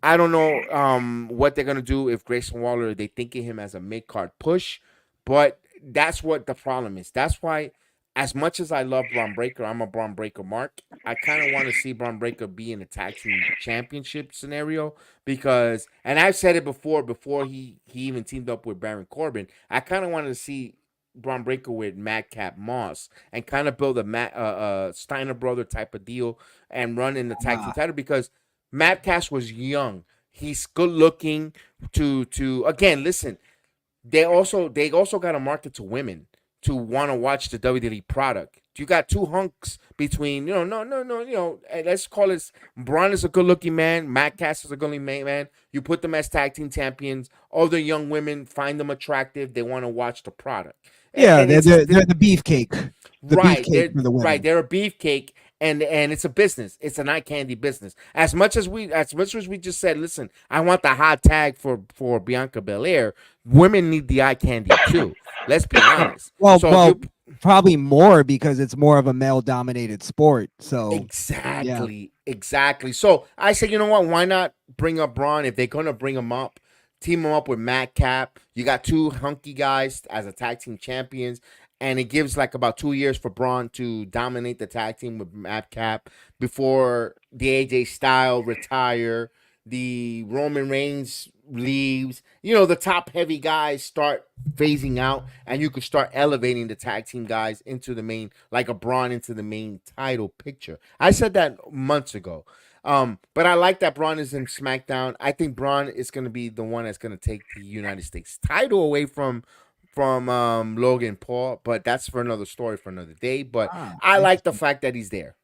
I don't know what they're gonna do if Grayson Waller, they thinking him as a mid-card push, but that's what the problem is. That's why, as much as I love Braun Breaker, I'm a Braun Breaker mark. I kind of want to see Braun Breaker be in a tag team championship scenario because, and I've said it before he even teamed up with Baron Corbin. I kind of wanted to see Braun Breaker with Madcap Moss and kind of build a Steiner brother type of deal and run in the tag team title because Madcap was young. He's good looking. To again, listen. They also got to market to women to want to watch the WWE product. You got two hunks between, let's call it Braun is a good-looking man, Matt Cass is a good-looking man. You put them as tag team champions. Other young women find them attractive. They want to watch the product. Yeah, they're the beefcake. Beefcake for the women. Right, they're a beefcake. And it's a business. It's an eye candy business. As much as we just said, listen, I want the hot tag for Bianca Belair. Women need the eye candy too. Let's be honest. Well, probably more because it's more of a male-dominated sport. So exactly. So I said, you know what? Why not bring up Braun if they're gonna bring him up? Team him up with Madcap. You got two hunky guys as a tag team champions. And it gives like about 2 years for Braun to dominate the tag team with Madcap before the AJ Styles retire, the Roman Reigns leaves. The top heavy guys start phasing out, and you could start elevating the tag team guys into the main, like a Braun into the main title picture. I said that months ago. But I like that Braun is in SmackDown. I think Braun is going to be the one that's going to take the United States title away from Logan Paul, but that's for another story for another day. But I like the fact that he's there.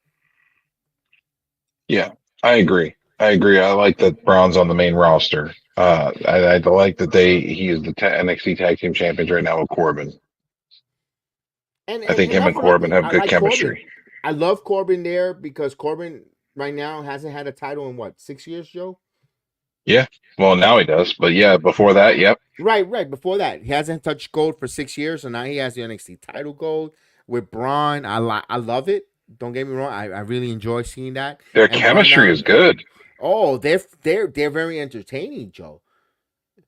Yeah, I agree. I like that Braun's on the main roster. I like that he is the NXT Tag Team Champions right now with Corbin. And I think him and Corbin have good chemistry. Corbin. I love Corbin there because Corbin right now hasn't had a title in 6 years, Joe? Yeah. Well, now he does, but yeah, before that, yep. Right. Before that, he hasn't touched gold for 6 years, so now he has the NXT title gold with Braun. I love it. Don't get me wrong. I really enjoy seeing that. Their chemistry is good. Oh, they're very entertaining, Joe.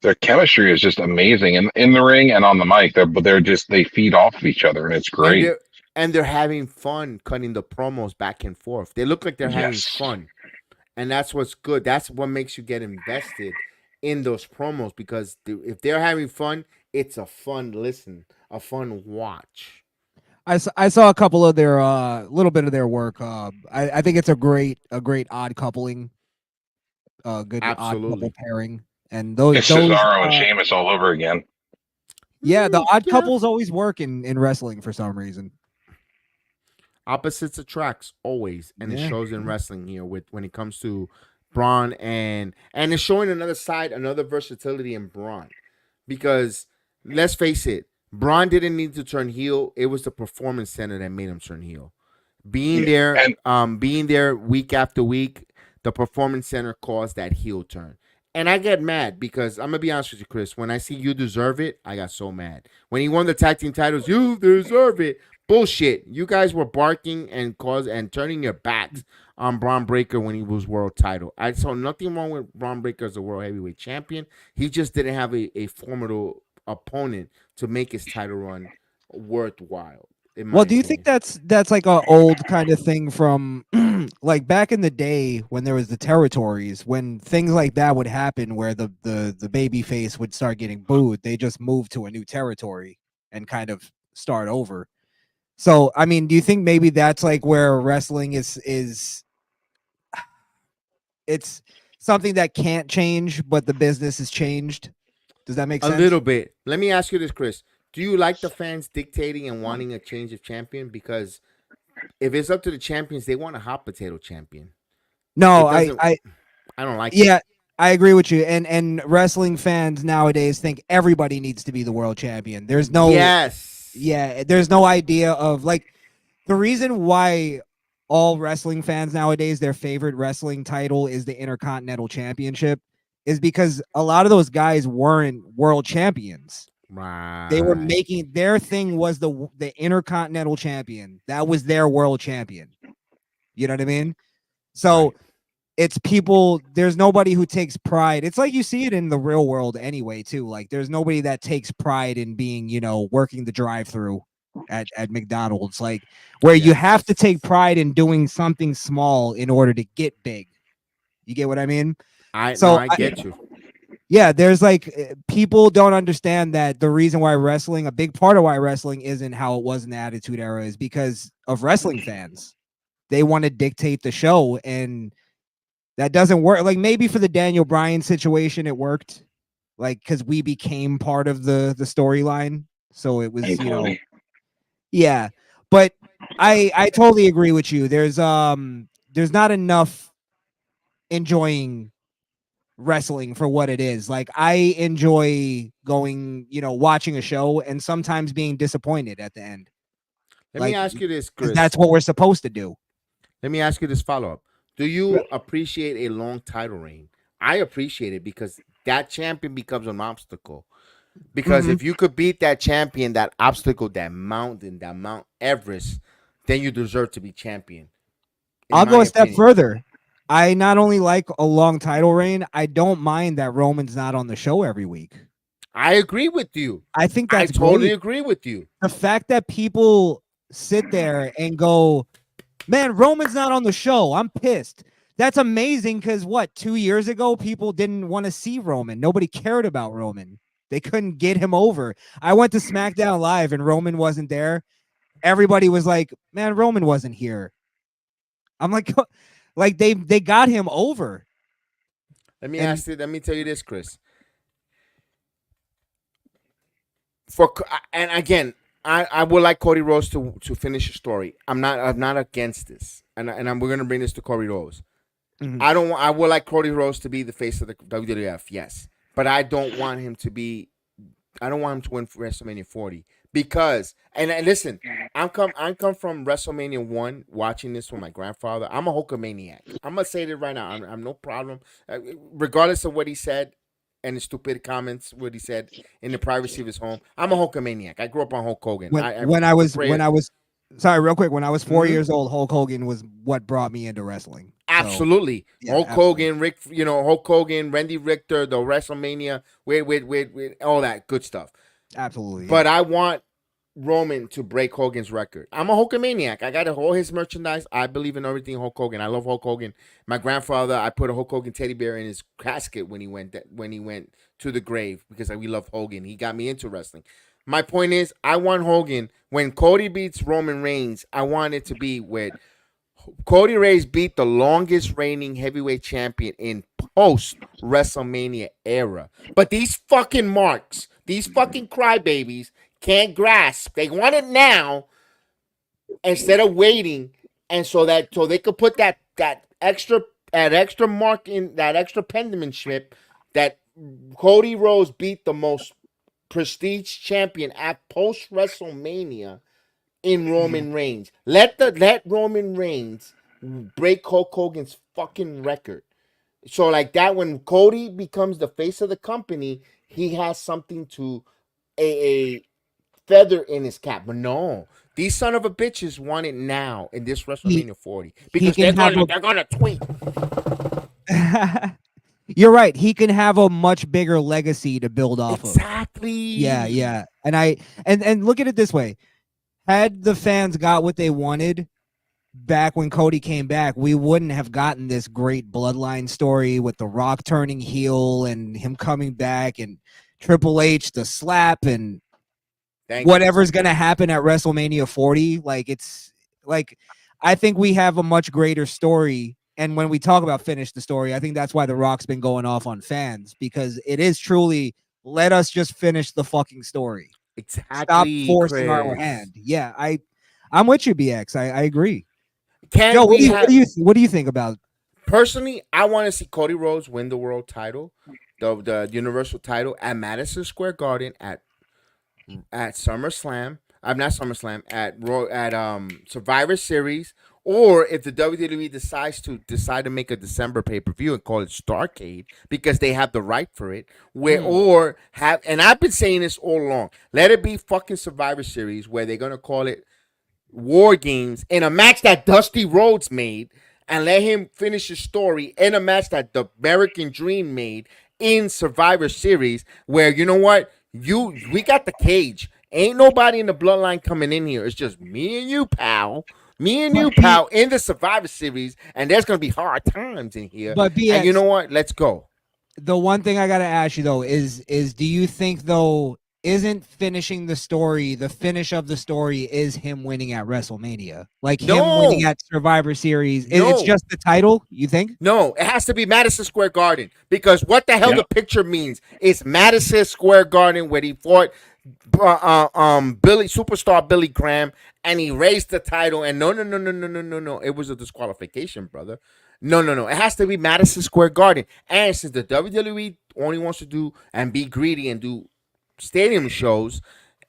Their chemistry is just amazing in the ring and on the mic. They feed off of each other, and it's great. And they're having fun cutting the promos back and forth. They look like they're having fun. And that's what's good. That's what makes you get invested in those promos because if they're having fun, it's a fun listen, a fun watch. I saw a couple of their little bit of their work. I think it's a great odd coupling, good odd couple pairing, and those Cesaro and Sheamus all over again. Yeah, the odd couples always work in wrestling for some reason. Opposites attracts always, and it shows in wrestling here when it comes to Braun and it's showing another side, another versatility in Braun, because let's face it, Braun didn't need to turn heel. It was the Performance Center that made him turn heel. Being there week after week, the Performance Center caused that heel turn, And I get mad because I'm gonna be honest with you, Chris. When I see you deserve it, I got so mad. When he won the tag team titles, you deserve it. Bullshit. You guys were barking and turning your backs on Braun Breaker when he was world title. I saw nothing wrong with Braun Breaker as a world heavyweight champion. He just didn't have a formidable opponent to make his title run worthwhile. In my Well, do you think opinion. that's like a old kind of thing from like back in the day when there was the territories, when things like that would happen where the baby face would start getting booed, they just move to a new territory and kind of start over. So, I mean, do you think maybe that's like where wrestling is it's something that can't change, but the business has changed? Does that make A sense? little bit. Let me ask you this, Chris. Do you like the fans dictating and wanting a change of champion? Because if it's up to the champions, they want a hot potato champion. No, It doesn't. I don't like it. yeah, I agree with you. And wrestling fans nowadays think everybody needs to be the world champion. There's no Yes. there's no idea of like the reason why all wrestling fans nowadays their favorite wrestling title is the Intercontinental Championship is because a lot of those guys weren't world champions. They were Right. making their thing was the Intercontinental Champion. That was their world champion. You know what I mean? So Right. it's people, there's nobody who takes pride. It's like you see it in the real world anyway too. Like there's nobody that takes pride in being, working the drive-through at McDonald's, like where you have to take Yes. pride in doing something small in order to get big. You get what I mean? I no, So I get you. yeah, there's like people don't understand that the reason why wrestling, a big part of why wrestling isn't how it was in the Attitude Era is because of wrestling fans. They want to dictate the show, and that doesn't work. Like maybe for the Daniel Bryan situation, it worked, like because we became part of the storyline. So it was, Hey, Cody. yeah. But I totally agree with you. There's not enough enjoying wrestling for what it is. Like I enjoy going, watching a show and sometimes being disappointed at the end. Let me Like ask you this, because Chris. that's what we're supposed to do. Let me ask you this follow up. Do Yeah. you appreciate a long title reign? I appreciate it because that champion becomes an obstacle. Because Mhm. if you could beat that champion, that obstacle, that mountain, that Mount Everest, then you deserve to be champion. In I'll my go a step opinion, further. I not only like a long title reign, I don't mind that Roman's not on the show every week. I agree with you. I think I that's totally great. agree with you. The fact that people sit there and go, man, Roman's not on the show. I'm pissed. That's amazing because what, 2 years ago, people didn't want to see Roman. Nobody cared about Roman. They couldn't get him over. I went to SmackDown Live and Roman wasn't there. Everybody was like, man, Roman wasn't here. I'm like, like they got him over. Let me And ask you. Let me tell you this, Chris. And again, I would like Cody Rhodes to finish the story. I'm not against this, and we're gonna bring this to Cody Rhodes. mhm. I don't. I would like Cody Rhodes to be the face of the WWF, yes, but I don't want him to be. I don't want him to win for WrestleMania 40 because and listen, I come from WrestleMania 1 watching this with my grandfather. I'm a Hulkamaniac. I'm gonna say it right now. I'm no problem, regardless of what he said and the stupid comments what he said in the privacy of his home. I'm a Hulkamaniac. I grew up on Hulk Hogan. when I when I was pray. when I was sorry, real quick, when I was 4 Mhm. years old, Hulk Hogan was what brought me into wrestling. So Absolutely. yeah, Hulk absolutely. Hogan, Hulk Hogan, Randy Richter, the WrestleMania, with all that good stuff. Absolutely, yeah. But I want Roman to break Hogan's record. I'm a Hulkamaniac. I got all his merchandise. I believe in everything Hulk Hogan. I love Hulk Hogan. My grandfather, I put a Hulk Hogan teddy bear in his casket when he went to the grave because we love Hogan. He got me into wrestling. My point is, I want Hogan when Cody beats Roman Reigns. I want it to be with Cody Rhodes beat the longest reigning heavyweight champion in post WrestleMania era. But these fucking marks, these fucking crybabies can't grasp. They want it now instead of waiting, and so they could put that extra mark in that extra penmanship that Cody Rhodes beat the most prestige champion at post WrestleMania in Mhm. Roman Reigns. Let Roman Reigns break Hulk Hogan's fucking record. So like that, when Cody becomes the face of the company, he has something to a feather in his cap. But no, these son of a bitches want it now in this He WrestleMania 40 he because can have they're gonna tweet. a You're right. He can have a much bigger legacy to build off of. Exactly. Yeah. And look at it this way. Had the fans got what they wanted back when Cody came back, we wouldn't have gotten this great bloodline story with The Rock turning heel and him coming back and Triple H the slap and whatever's going to happen at WrestleMania 40. Like, it's like, I think we have a much greater story. And when we talk about finish the story, I think that's why The Rock's been going off on fans, because it is truly, let us just finish the fucking story. Stop Exactly, forcing our Chris. hand. Yeah, I'm with you, BX. I agree. Can Joe, we have? what do you think about? Personally, I want to see Cody Rhodes win the world title, the Universal title at Madison Square Garden at SummerSlam. I'm not SummerSlam at Survivor Series, or if the WWE decides to make a December pay per view and call it Starcade because they have the right for it, or have, and I've been saying this all along, let it be fucking Survivor Series where they're gonna call it War Games in a match that Dusty Rhodes made, and let him finish his story in a match that the American Dream made in Survivor Series, where you know what, we got the cage. Ain't nobody in the bloodline coming in here. It's just me and you, pal. Me and you, pal, in the Survivor Series, and there's gonna be hard times in here. But BX, and you know what? Let's go. The one thing I gotta ask you though is do you think though isn't finishing the story, the finish of the story is him winning at WrestleMania? Like him winning at Survivor Series. It's just the title, you think? No, it has to be Madison Square Garden, because what the hell the picture means is Madison Square Garden where he fought superstar Billy Graham, and he raised the title, and no, it was a disqualification, brother. No, it has to be Madison Square Garden. And since the WWE only wants to do and be greedy and do stadium shows,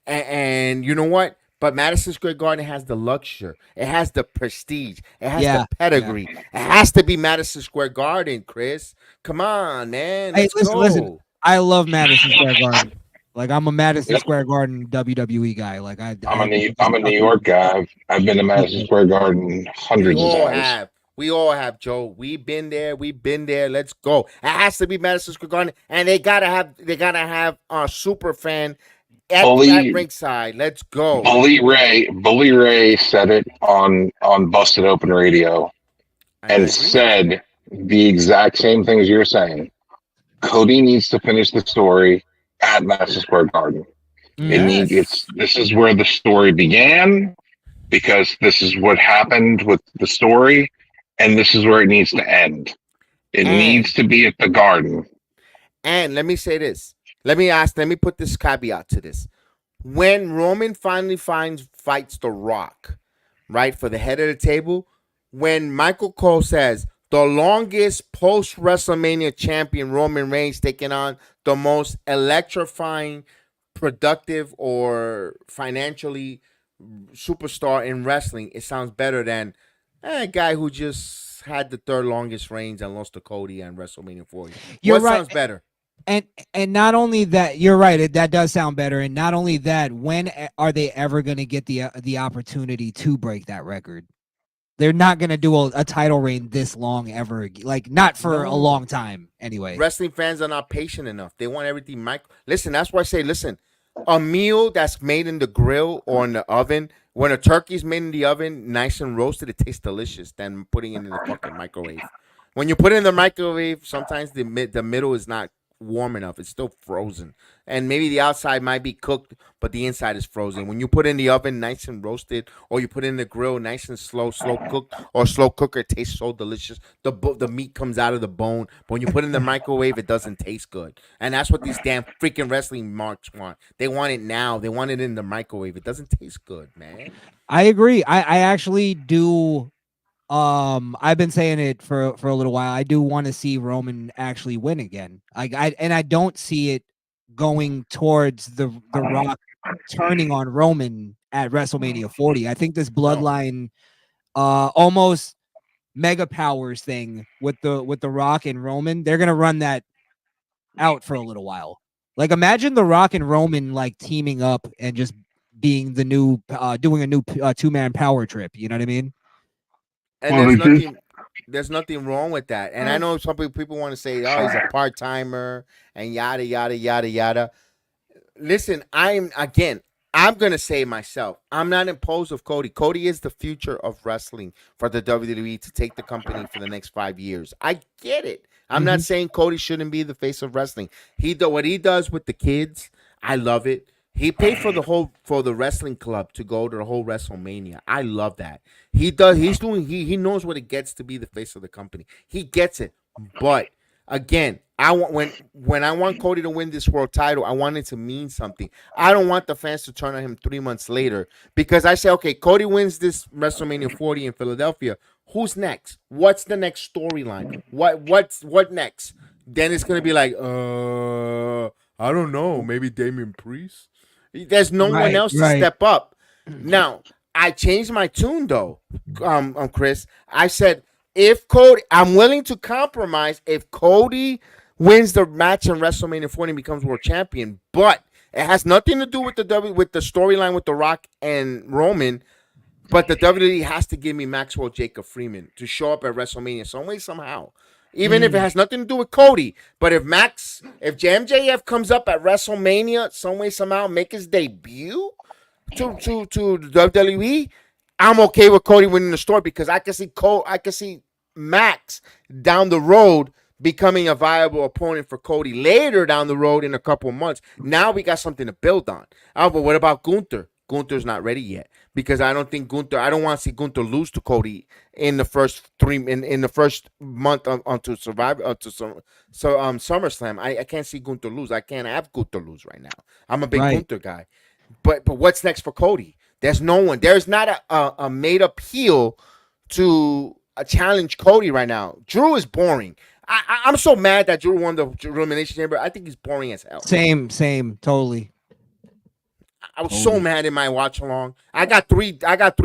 and you know what? But Madison Square Garden has the luxury. It has the prestige. It has the pedigree. It has to be Madison Square Garden, Chris. Come on, man. Let's go. Listen. I love Madison Square Garden. Like, I'm a Madison Square Garden WWE guy. Like, I'm a New York guy. I've been to Madison Square Garden hundreds of times. We all have, Joe. We've been there. Let's go. It has to be Madison Square Garden, and they gotta have a super fan at ringside. Let's go. Bully Ray said it on Busted Open Radio, and said the exact same things you're saying. Cody needs to finish the story at Madison Square Garden. This is where the story began, because this is what happened with the story, and this is where it needs to end. It needs to be at the Garden. And let me say this. Let me put this caveat to this. When Roman finally fights The Rock, right, for the head of the table, when Michael Cole says the longest post-WrestleMania champion, Roman Reigns, taking on the most electrifying, productive, or financially superstar in wrestling, it sounds better than a guy who just had the third longest reigns and lost to Cody on WrestleMania 40. What sounds better? And not only that, you're right. That does sound better. And not only that, when are they ever going to get the opportunity to break that record? They're not going to do a title reign this long ever. Like, not for a long time anyway. Wrestling fans are not patient enough. They want everything Listen, that's why I say, a meal that's made in the grill or in the oven, when a turkey's made in the oven, nice and roasted, it tastes delicious than putting it in the fucking microwave. When you put it in the microwave, sometimes the middle is not warm enough. It's still frozen, and maybe the outside might be cooked, but the inside is frozen. When you put it in the oven, nice and roasted, or you put it in the grill, nice and slow cooked, or slow cooker, it tastes so delicious. The meat comes out of the bone. But when you put it in the microwave, it doesn't taste good. And that's what these damn freaking wrestling marks want. They want it now. They want it in the microwave. It doesn't taste good, man. I agree. I actually do. I've been saying it for a little while. I do want to see Roman actually win again. I don't see it going towards the Rock turning on Roman at WrestleMania 40. I think this bloodline almost Mega Powers thing with the Rock and Roman, they're gonna run that out for a little while. Like, imagine the Rock and Roman like teaming up and just being the new doing a new 2-man power trip. You know what I mean? And there's nothing wrong with that. And I know some people want to say, oh, he's a part timer and yada yada yada yada. Listen, I'm gonna say myself, I'm not imposed of Cody. Cody is the future of wrestling for the WWE to take the company for the next 5 years. I get it. I'm not saying Cody shouldn't be the face of wrestling. What he does with the kids, I love it. He paid for the wrestling club to go to the whole WrestleMania. I love that. He knows what it gets to be the face of the company. He gets it. But again, when I want Cody to win this world title, I want it to mean something. I don't want the fans to turn on him 3 months later because I say, okay, Cody wins this WrestleMania 40 in Philadelphia. Who's next? What's the next storyline? What next? Then it's gonna be like, I don't know, maybe Damian Priest. There's no one else to step up. Now, I changed my tune though, Chris. I said, I'm willing to compromise if Cody wins the match in WrestleMania 40 and becomes world champion, but it has nothing to do with the storyline with The Rock and Roman. But the WWE has to give me Maxwell Jacob Freeman to show up at WrestleMania some way, somehow. Even if it has nothing to do with Cody. But if MJF comes up at WrestleMania some way, somehow, make his debut to WWE, I'm okay with Cody winning the story because I can see Max down the road becoming a viable opponent for Cody later down the road in a couple of months. Now we got something to build on. But what about Gunther? Gunther's not ready yet because I don't want to see Gunther lose to Cody in the first in the first month onto SummerSlam. I can't see Gunther lose. I can't have Gunther lose right now. I'm a big Gunther guy. But what's next for Cody? There's no one. There's not a made up heel to challenge Cody right now. Drew is boring. I'm so mad that Drew won the Elimination Chamber. I think he's boring as hell. Same, totally. I was so mad in my watch along. I got three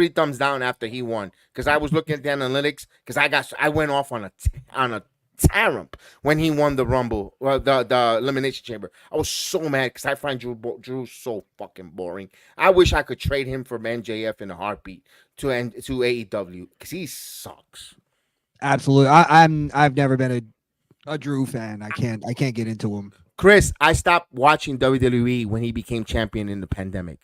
thumbs down after he won because I was looking at the analytics because I went off on a tariff when he won the Rumble, the Elimination Chamber. I was so mad because I find Drew so fucking boring. I wish I could trade him for MJF in a heartbeat to AEW because he sucks. Absolutely, I've never been a Drew fan. I can't get into him. Chris, I stopped watching WWE when he became champion in the pandemic,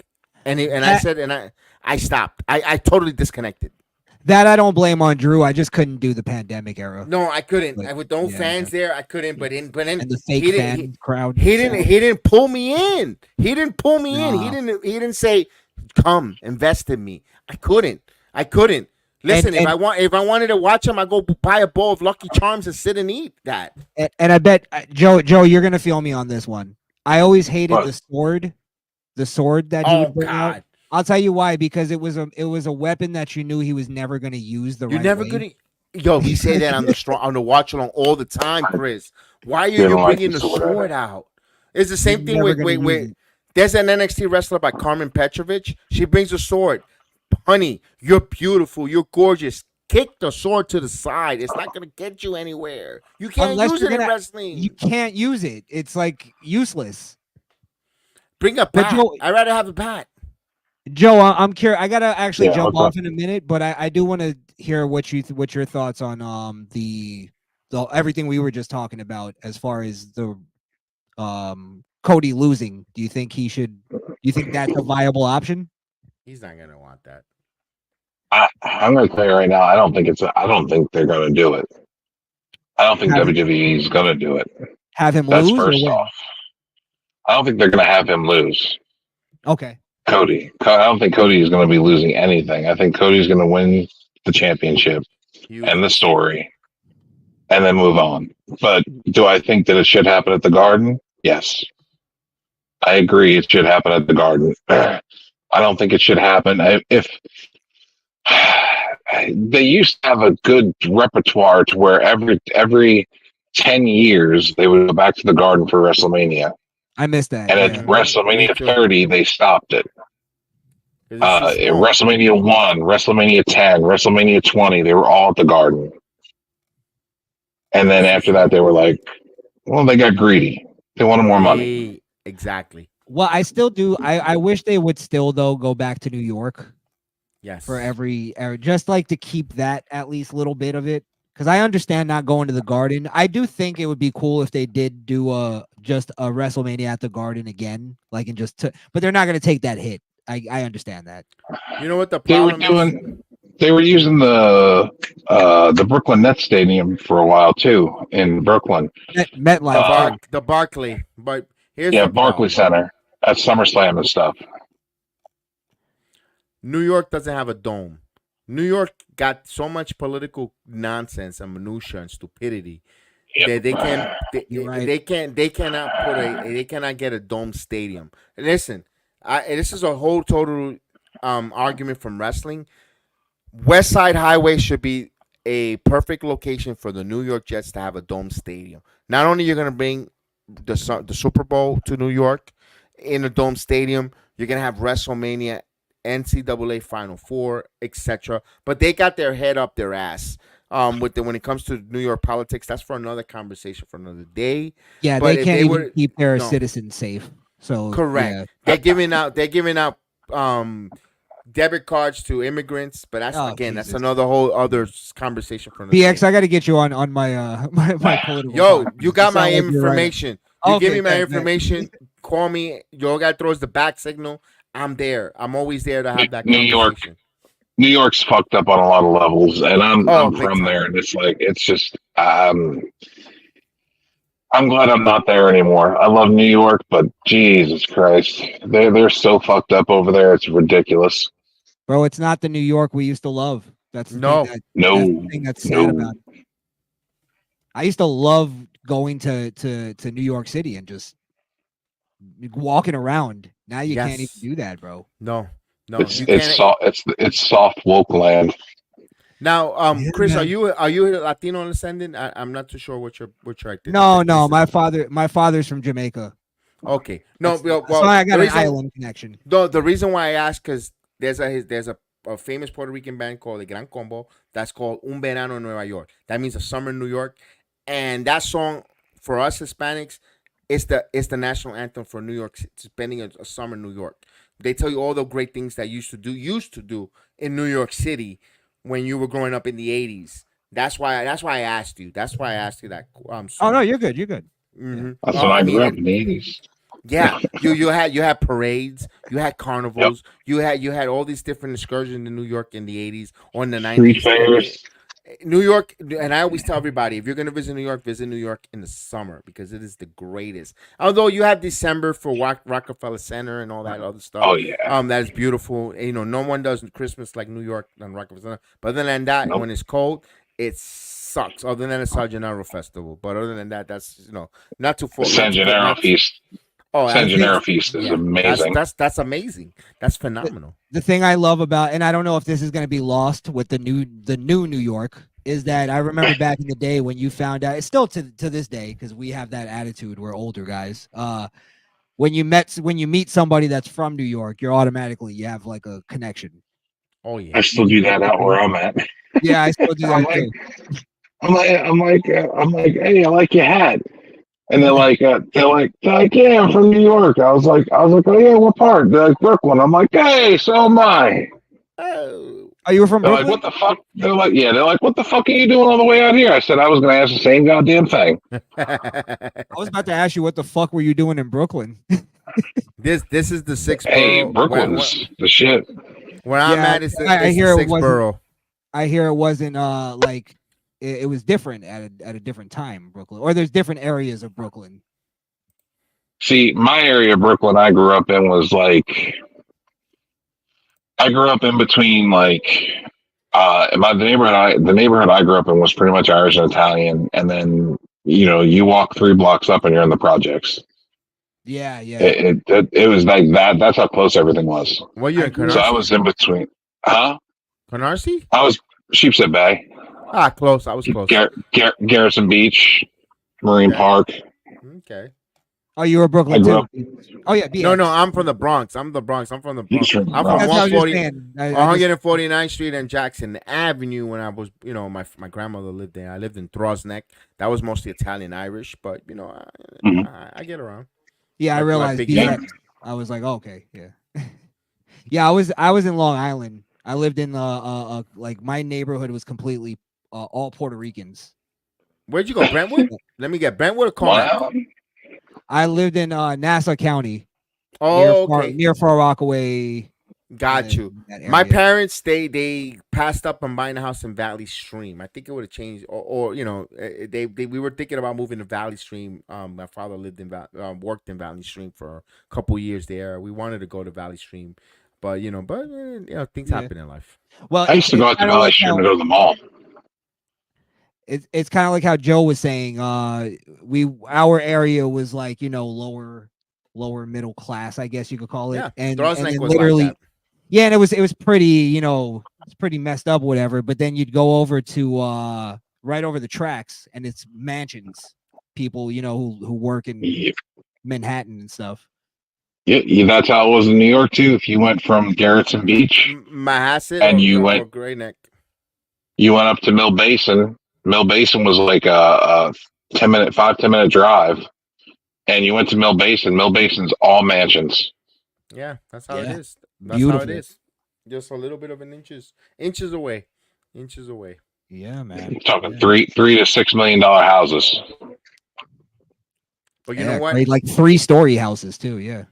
and I stopped. I totally disconnected. That I don't blame on Drew. I just couldn't do the pandemic era. No, I couldn't. With no fans there, I couldn't. But in and the fake fan crowd. He didn't pull me in. He didn't pull me in. He didn't say, "Come, invest in me." I couldn't. Listen, if I wanted to watch him, I go buy a bowl of Lucky Charms and sit and eat that. And I bet Joe, you're gonna feel me on this one. I always hated the sword that he would bring out. I'll tell you why, because it was a weapon that you knew he was never gonna use the right way. Yo, we say that on the watch along all the time, Chris. Why are you bringing the sword out? It's the same thing with there's an NXT wrestler by Carmen Petrovich. She brings a sword. Honey, you're beautiful. You're gorgeous. Kick the sword to the side. It's not going to get you anywhere. You can't use it in wrestling. You can't use it. It's like useless. Bring a bat. I'd rather have a bat. Joe, I'm curious. I got to actually jump off in a minute, but I do want to hear what your thoughts on the everything we were just talking about as far as the Cody losing. Do you think that's a viable option? He's not gonna want that. I'm gonna tell you right now. I don't think they're gonna do it. I don't think WWE is gonna do it. Have him That's lose. First off, I don't think they're gonna have him lose. Okay. Cody. I don't think Cody is gonna be losing anything. I think Cody's gonna win the championship and the story, and then move on. But do I think that it should happen at the Garden? Yes. I agree. It should happen at the Garden. I don't think it should happen. If they used to have a good repertoire to where every 10 years they would go back to the Garden for WrestleMania. I missed that. And at WrestleMania 30, they stopped it. WrestleMania 1, WrestleMania 10, WrestleMania 20, they were all at the Garden. And then after that, they were like, well, they got greedy. They wanted more money. Exactly. Well, I still do. I wish they would still though go back to New York Yes. for every just like to keep that at least a little bit of it. Because I understand not going to the Garden. I do think it would be cool if they did do just a WrestleMania at the Garden again, like and but they're not going to take that hit. I understand that. You know what the problem is? They were using the Brooklyn Nets Stadium for a while too in Brooklyn. MetLife. The Barclay, but here's Yeah, the Barclays Center at SummerSlam and stuff. New York doesn't have a dome. New York got so much political nonsense and minutia and stupidity that they cannot get a dome stadium. Listen, this is a whole total argument from wrestling. West Side Highway should be a perfect location for the New York Jets to have a dome stadium. Not only you're going to bring the Super Bowl to New York in a dome stadium, you're going to have WrestleMania, NCAA Final Four, etc. But they got their head up their ass when it comes to New York politics. That's for another conversation for another day. Yeah, but they can't even keep their citizens safe. So correct. Yeah. They're giving out debit cards to immigrants, but that's another whole other conversation for another BX, day. I got to get you on my my political. Yo, podcast. you got my information. Right. You give me my information. Call me. Yo, guy throws the back signal. I'm there. I'm always there to have that conversation. New York's fucked up on a lot of levels, and I'm from time. there, and it's just I'm glad I'm not there anymore. I love New York, but Jesus Christ, they're so fucked up over there. It's ridiculous. Bro, it's not the New York we used to love. That's the thing that's sad about it. I used to love going to New York City and just walking around. Now you can't even do that, bro. No. It's soft woke land. Now, Chris, are you Latino descendant? I'm not too sure what your No. My father's from Jamaica. Okay. No, well, so I got an island connection. The reason why I asked because there's a famous Puerto Rican band called the Gran Combo that's called Un Verano en Nueva York. That means a summer in New York, and that song for us Hispanics, it's the national anthem for New York, spending a summer in New York. They tell you all the great things that used to do in New York City when you were growing up in the 80s. That's why I asked you. That's why I asked you that. Oh no, you're good. You're good. Mm-hmm. That's when I grew up in the 80s. Yeah, you had parades, you had carnivals, you had all these different excursions in New York in the 80s or in the 90s. Street fairs. New York, and I always tell everybody, if you're gonna visit New York in the summer because it is the greatest. Although you have December for Rockefeller Center and all that other stuff. Oh yeah, that is beautiful. No one does Christmas like New York and Rockefeller Center. But other than that, when it's cold, it sucks. Other than the San Gennaro Festival, but other than that, that's not too far. San Gennaro feast. San Gennaro feast is amazing. That's amazing. That's phenomenal. The thing I love about, and I don't know if this is going to be lost with the new New York, is that I remember back in the day when you found out. It's still to this day because we have that attitude. We're older guys. When you meet somebody that's from New York, you have like a connection. Oh yeah. I still do that out where I'm at. Yeah, I still do that too. I'm like, hey, I like your hat. And they're like, yeah, I'm from New York. I was like, oh yeah, what part? They're like Brooklyn. I'm like, hey, so am I. Oh, you were from They're Brooklyn? like, what the fuck? They're like, what the fuck are you doing all the way out here? I said I was gonna ask the same goddamn thing. I was about to ask you what the fuck were you doing in Brooklyn? This is the sixth borough. Hey, Brooklyn's the shit. Where I'm at is I hear the sixth borough. I hear it wasn't like it was different at a different time, Brooklyn, or there's different areas of Brooklyn. See, my area of Brooklyn I grew up in was like, I grew up in between like, the neighborhood I grew up in was pretty much Irish and Italian, and then you walk 3 blocks up and you're in the projects. Yeah. It was like that. That's how close everything was. Well, you're in Canarsie. So I was in between. Huh? Canarsie? I was Sheepshead Bay. Close. I was close. Garrison Beach, Marine Park. Okay. Oh, you were Brooklyn I grew too. Oh yeah, BX. No, I'm from the Bronx. I'm the Bronx. I'm from the Bronx. He's from the I'm from Bronx. That's what I was just 140, saying. I just, 149th Street and Jackson Avenue. When I was, my grandmother lived there. I lived in Throsneck. That was mostly Italian Irish, but Mhm. I get around. yeah, I Like realized Big BX. Ed. I was like, okay, yeah. Yeah, I was in Long Island. I lived in like my neighborhood was completely all Puerto Ricans. Where'd you go, Brentwood? Let me get Brentwood or Comac. Wow. I lived in Nassau County Oh, okay. near Far Rockaway. Got you. That My area. parents, they passed up on buying a house in Valley Stream. I think it would have changed, or we were thinking about moving to Valley Stream. My father lived in worked in Valley Stream for a couple years there. We wanted to go to Valley Stream, but things Yeah. happen in life. Well, I used to go out to Valley Stream to go to the mall. It's kind of like how Joe was saying. Our area was like lower middle class, I guess you could call it. Yeah, and Throsneck then was like literally, that. yeah, and it was pretty it's pretty messed up, whatever. But then you'd go over to right over the tracks, and it's mansions. People who work in Yeah, Manhattan and stuff. yeah, that's how it was in New York too. If you went from Garrettson Beach Mahasset and or Gray Neck. you went up to Mill Basin. Mill Basin was like a 5-10 minute drive, and you went to Mill Basin. Mill Basin's all mansions. Yeah, that's how it Yeah. is. That's Beautiful. how it is. Just a little bit of inches away. Yeah, man. I'm talking Yeah. $3 to $6 million houses. But you know what? Great, like 3-story houses too. Yeah.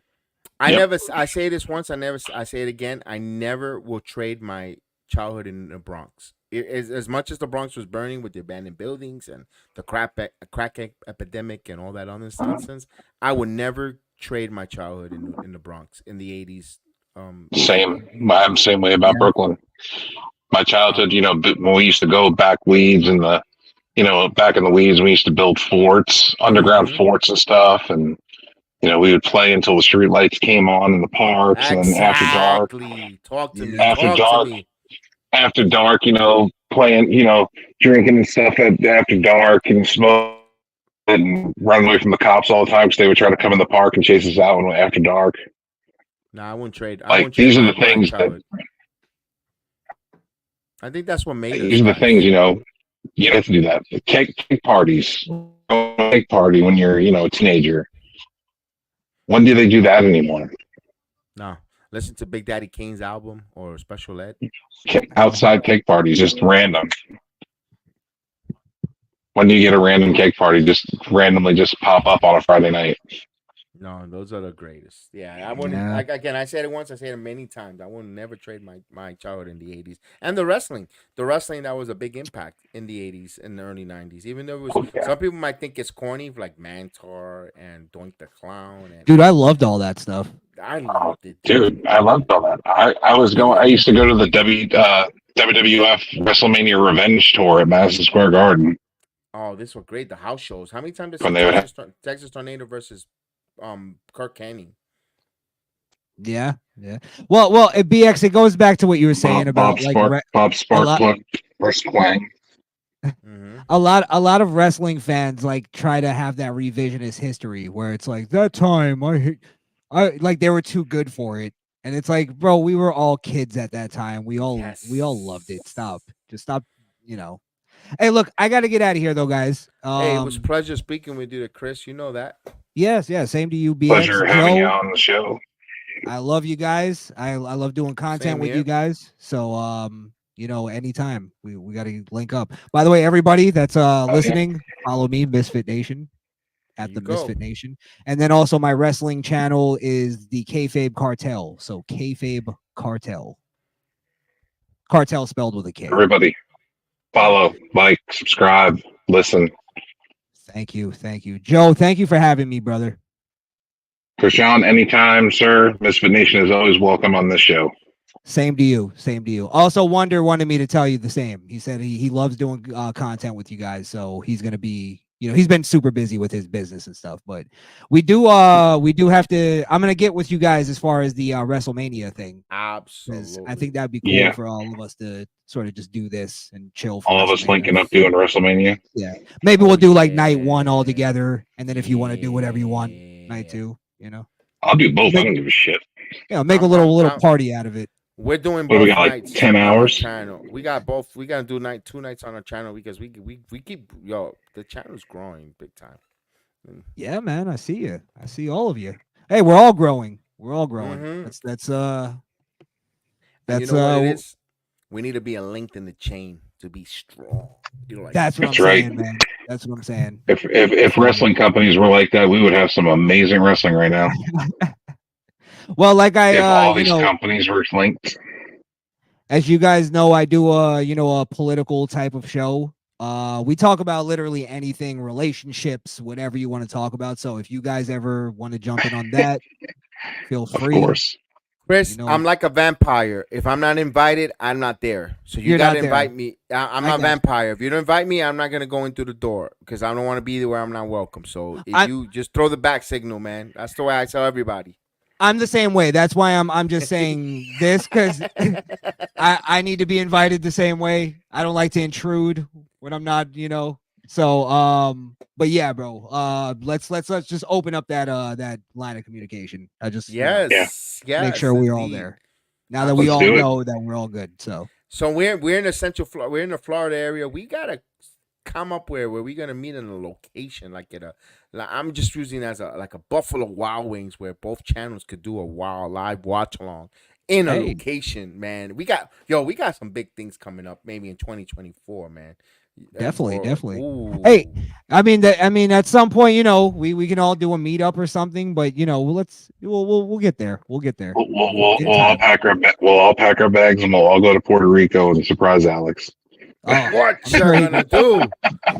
I say this once. I say it again. I never will trade my childhood in the Bronx. As much as the Bronx was burning with the abandoned buildings and the crack epidemic and all that other nonsense, I would never trade my childhood in the Bronx in the 80s. Same. I'm the same way about Yeah. Brooklyn. My childhood, when we used to go back weeds and back in the weeds, we used to build forts, underground forts and stuff. And, we would play until the street lights came on in the parks. And then after dark, Talk to me. after Talk dark, to me. after dark, playing, drinking and stuff after dark and smoking and running away from the cops all the time because they would try to come in the park and chase us out after dark. No, I wouldn't trade. These are the things that I think that's what made us. These are the things, you have to do that. Cake parties. Cake party when you're, a teenager. When do they do that anymore? No. Listen to Big Daddy Kane's album or Special Ed. Outside cake parties, just random. When do you get a random cake party just randomly just pop up on a Friday night? No, those are the greatest. Yeah, I wouldn't. Yeah. Again, I said it once. I said it many times. I would never trade my childhood in the 80s and the wrestling. The wrestling that was a big impact in the 80s and the early 90s. Even though it was some people might think it's corny, like Mantor and Doink the Clown. And Dude, I loved all that stuff. I loved it, dude. I loved all that. I used to go to the WWF WrestleMania Revenge Tour at Madison Square Garden. Oh, these were great. The house shows. How many times When did they Texas Tornado versus Kirk Canning? Yeah. Well, at BX, it goes back to what you were saying about Bob Spark versus Quang. A lot of wrestling fans like try to have that revisionist history where it's like that time I like they were too good for it, and it's like, bro, we were all kids at that time. We all loved it. Just stop. Hey, look, I got to get out of here though, guys. Hey, it was a pleasure speaking with you, Chris. You know that. Yes, same to you, BX. Pleasure having you on the show. I love you guys. I love doing content with you guys. So anytime we got to link up. By the way, everybody that's listening, follow me, Misfit Nation, at the Misfit Nation, and then also my wrestling channel is the Kayfabe Cartel. So Kayfabe Cartel spelled with a K. Everybody, follow, like, subscribe, listen. Thank you, Joe. Thank you for having me, brother. Krishan, anytime, sir. Misfit Nation is always welcome on this show. Same to you. Also, Wonder wanted me to tell you the same. He said he loves doing content with you guys, so he's gonna be, he's been super busy with his business and stuff. But we do have to. I'm gonna get with you guys as far as the WrestleMania thing. Absolutely, I think that'd be cool for all of us to sort of just do this and chill. All of us linking up doing WrestleMania. Yeah, maybe we'll do like night one all together, and then if you want to do whatever you want. night two. You know, I'll do both. I make, don't give a shit. make a little party out of it. We're doing What do we both got, like, nights 10 on our hours? channel. We got both. We gotta do 2 nights on our channel because we keep the channel's growing big time. Yeah, man, I see you. I see all of you. Hey, we're all growing. We're all growing. Mhm. That's And you know what it is? We need to be a link in the chain to be strong. You know, like that's what That's I'm right. saying, man. That's what I'm saying. If wrestling companies were like that, we would have some amazing wrestling right now. Well, like If all you these know, companies were linked. as you guys know, I do a political type of show. We talk about literally anything, relationships, whatever you want to talk about. So if you guys ever want to jump in on that, feel Of free. course. Chris, You know, I'm like a vampire. If I'm not invited, I'm not there. So you You're got to not there. invite me. I'm I not a got you. vampire. If you don't invite me, I'm not going to go in through the door because I don't want to be there where I'm not welcome. So if you just throw the back signal, man. That's the way I tell everybody. I'm the same way. That's why I'm just saying this because I need to be invited the same way. I don't like to intrude when I'm not, So but yeah, bro. Let's just open up that line of communication. I just Yes. make sure we're all indeed. there. Now that we Let's all do it. know that we're all good. So we're in the we're in the Florida area. We gotta come up where we're gonna meet in a location like I'm just using as a Buffalo Wild Wings where both channels could do a live watch along in a location, man. We got some big things coming up maybe in 2024, man. Definitely. Ooh. Hey, I mean at some point, we can all do a meetup or something, but we'll get there. We'll get there. We'll all pack our bags and we'll all go to Puerto Rico and surprise Alex. What you're gonna do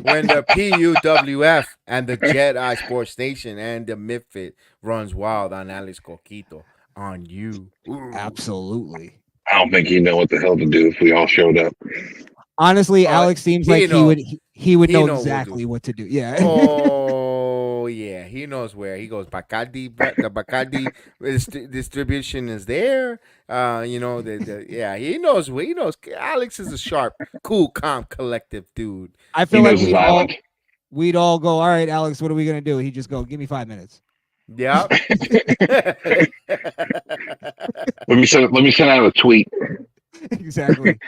when the PUWF and the Jedi Sports Station and the Midfit runs wild on Alex Coquito on you? Ooh. Absolutely. I don't think you know what the hell to do if we all showed up. Honestly, Alex seems like he would know exactly what to do. Yeah. Oh yeah, he knows where he goes. Bacardi, the Bacardi distribution is there. He knows where he knows. Alex is a sharp, cool, calm, collective dude. I feel like we'd all go. All right, Alex, what are we gonna do? He'd just go, give me 5 minutes. Yeah. Let me send out a tweet. Exactly.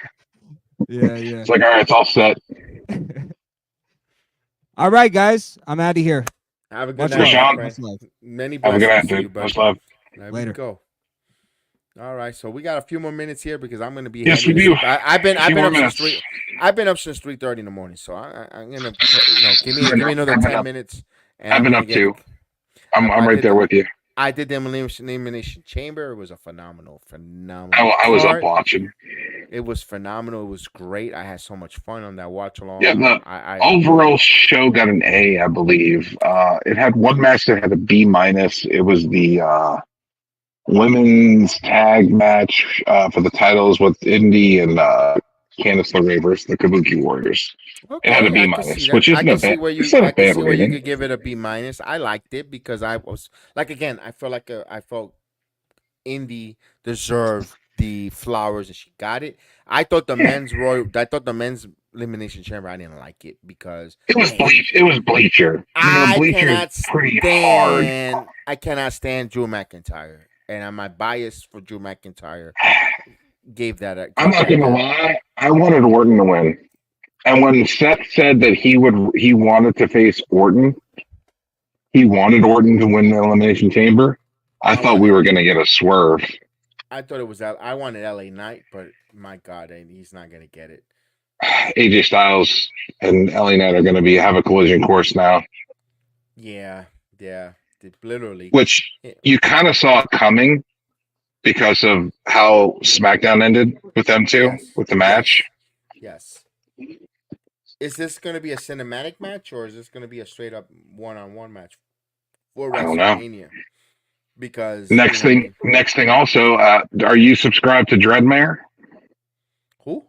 Yeah. It's like, all right, it's all set. All right, guys, I'm out of here. Have a good night. Many blessings. Have a good night, to you, dude. buddy. Much love. There Later. we go. All right, so we got a few more minutes here because I'm going to be. Yes, we do. I've been up since 3:30 in the morning, so I'm gonna give me another 10 minutes. And I've been up too. I'm right there with you. I did the Elimination Chamber. It was a phenomenal. I was up watching. It was phenomenal. It was great. I had so much fun on that watch along. Yeah, the overall show got an A, I believe. It had one match that had a B-. It was the women's tag match for the titles with Indy and Candice LeRae versus the Kabuki Warriors. Okay, it had a B-, which isn't a bad. I can see where you could give it a B-. I liked it because I was I felt Indy deserved the flowers and she got it. I thought the men's Elimination Chamber, I didn't like it because it was Bleacher. Bleacher is pretty hard. I cannot stand Drew McIntyre, and my bias for Drew McIntyre gave that. I'm not gonna lie. I wanted Orton to win, and when Seth said that he wanted to face Orton, he wanted Orton to win the Elimination Chamber. I thought we were gonna get a swerve. I thought it was I wanted LA Knight, but my God, he's not gonna get it. AJ Styles and LA Knight are gonna have a collision course now. Yeah, literally. Which you kind of saw it coming because of how SmackDown ended with them two with the match. Yes. Is this going to be a cinematic match or is this going to be a straight up one-on-one match for WrestleMania? I don't know. Because next thing also, are you subscribed to Dreadmare? Who?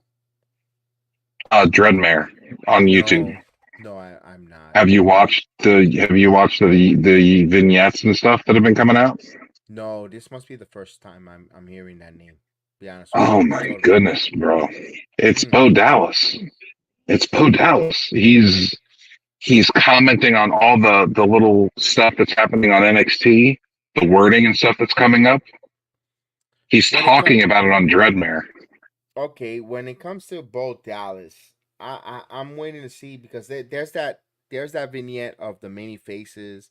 Dreadmare on YouTube. No, I'm not. Have you watched the vignettes and stuff that have been coming out? No, this must be the first time I'm hearing that name. Be honest. Oh my goodness, bro! It's Bo Dallas. It's Bo Dallas. He's he's commenting on all the little stuff that's happening on NXT, the wording and stuff that's coming up. He's When it comes, talking about it on Dreadmare. okay, when it comes to Bo Dallas, I'm waiting to see because there's that vignette of the many faces.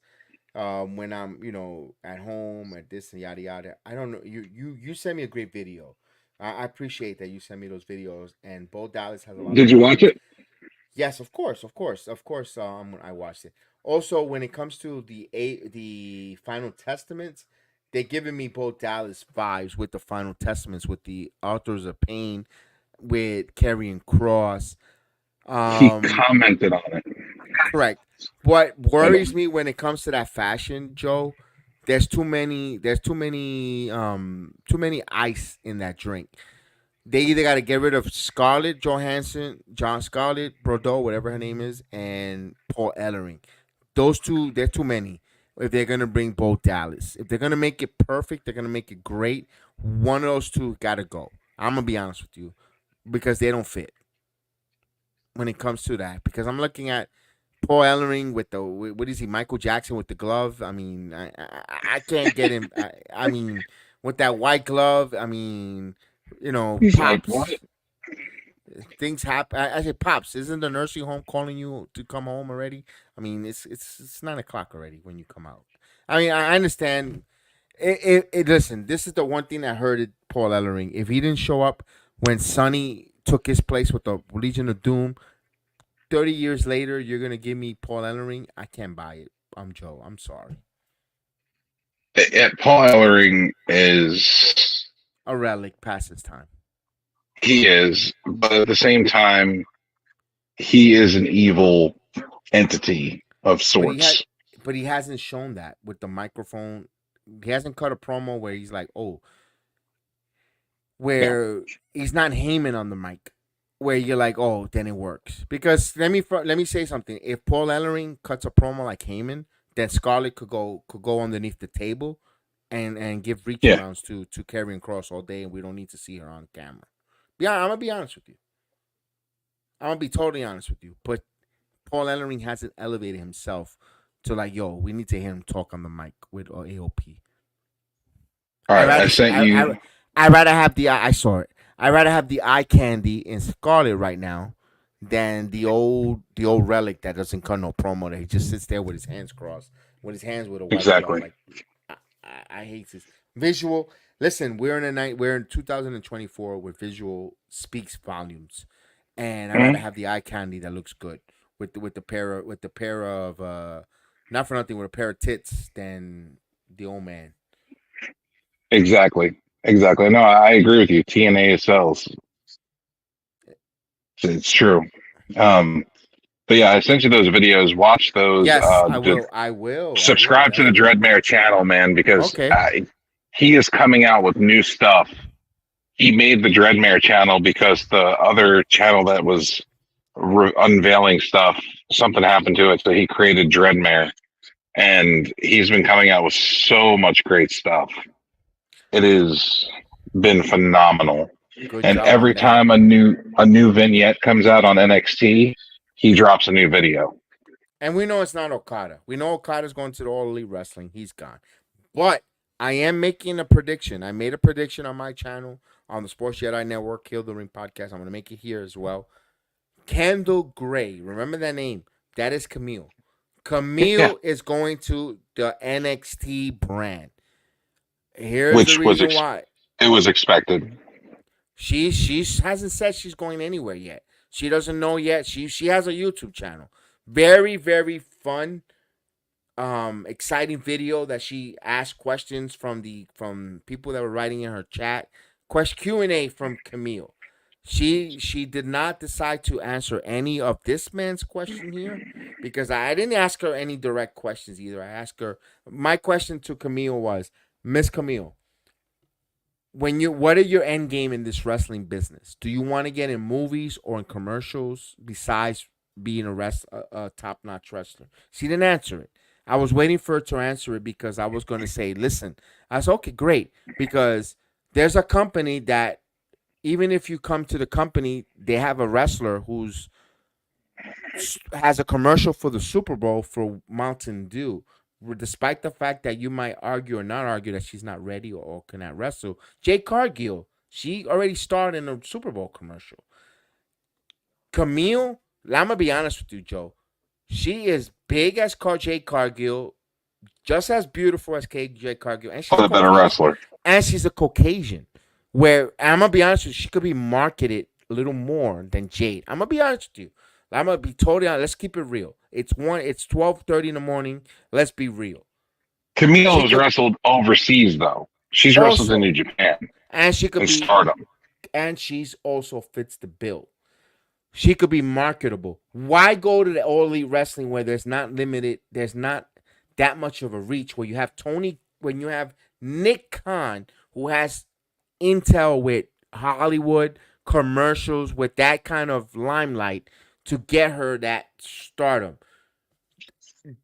When I'm at home at this and yada yada. I don't know. You sent me a great video. I appreciate that you sent me those videos. And Bo Dallas has a lot of Did you watch questions. it? Yes, of course, of course, of course. I watched it. Also, when it comes to the Final Testaments, they're giving me Bo Dallas vibes with the Final Testaments, with the Authors of Pain, with Karrion Cross. He commented on it. Correct. What worries me when it comes to that fashion, Joe, there's too many ice in that drink. They either got to get rid of Scarlett Johansson, John Scarlett Bordeaux, whatever her name is, and Paul Ellering. Those two, they're too many. If they're gonna bring Bo Dallas, if they're gonna make it perfect, they're gonna make it great. One of those two gotta go. I'm gonna be honest with you, because they don't fit when it comes to that. Because I'm looking at Paul Ellering with the what is he? Michael Jackson with the glove. I mean, I can't get him. I mean, with that white glove. I mean, He's like, pops. what? Things happen. I say, pops. Isn't the nursing home calling you to come home already? I mean, it's 9 o'clock already when you come out. I mean, I understand. Listen, this is the one thing I heard at Paul Ellering. If he didn't show up when Sonny took his place with the Legion of Doom, 30 years later, you're going to give me Paul Ellering? I can't buy it. I'm Joe. I'm sorry. Paul Ellering is A relic past his time. he is, but at the same time, he is an evil entity of sorts. But he hasn't shown that with the microphone. He hasn't cut a promo where he's like, where he's not Heyman on the mic, where you're like, oh, then it works. Because let me say something. If Paul Ellering cuts a promo like Heyman, then Scarlett could go underneath the table and give reach arounds to Karrion Cross all day, and we don't need to see her on camera. Yeah, I'm gonna be honest with you. I'm gonna be totally honest with you. But Paul Ellering hasn't elevated himself to like, yo, we need to hear him talk on the mic with AOP. All right, I sent you. I'd rather have I saw it. I'd rather have the eye candy in Scarlet right now than the old relic that doesn't cut no promo. That he just sits there with his hands crossed, with his hands with a white Exactly. glove. Like, I hate this visual. Listen, we're in 2024 where visual speaks volumes, and I'd rather have the eye candy that looks good with the pair of not for nothing, with a pair of tits than the old man. Exactly. No, I agree with you. TNA sells. It's true. But yeah, I sent you those videos. Watch those. Yes, I will. Subscribe to the Dreadmare channel, man, because he is coming out with new stuff. He made the Dreadmare channel because the other channel that was unveiling stuff, something happened to it, so he created Dreadmare, and he's been coming out with so much great stuff. It has been phenomenal. And every time a new vignette comes out on NXT, he drops a new video. And we know it's not Okada. We know Okada's going to the All Elite Wrestling. He's gone. But I am making a prediction. I made a prediction on my channel, on the Sports Jedi Network, Kill the Ring podcast. I'm going to make it here as well. Kendall Gray. Remember that name? That is Camille. Camille is going to the NXT brand. Here's the reason why. It was expected. She hasn't said she's going anywhere yet. She doesn't know yet. She has a YouTube channel. Very, very fun, exciting video that she asked questions from people that were writing in her chat. Q&A from Camille. She did not decide to answer any of this man's question here, because I didn't ask her any direct questions either. I asked her, my question to Camille was, Miss Camille, what are your end game in this wrestling business? Do you want to get in movies or in commercials besides being a top-notch wrestler? She didn't answer it. I was waiting for her to answer it because I was going to say, listen. I said, okay, great, because there's a company that even if you come to the company, they have a wrestler who's has a commercial for the Super Bowl for Mountain Dew. Despite the fact that you might argue or not argue that she's not ready or cannot wrestle, Jade Cargill, she already starred in a Super Bowl commercial. Camille, I'm gonna be honest with you, Joe. She is big as Jade Cargill, just as beautiful as KJ Cargill, and she's a better wrestler. And she's a Caucasian. Where I'm gonna be honest with you, she could be marketed a little more than Jade. I'm gonna be honest with you. I'm gonna be totally honest. Let's keep it real. It's 12:30 in the morning. Let's be real. Camille has wrestled overseas though. She's wrestled in New Japan. And she could be Stardom. And she's also fits the bill. She could be marketable. Why go to the All Elite Wrestling where there's not that much of a reach, where you have when you have Nick Khan, who has intel with Hollywood commercials, with that kind of limelight to get her that stardom.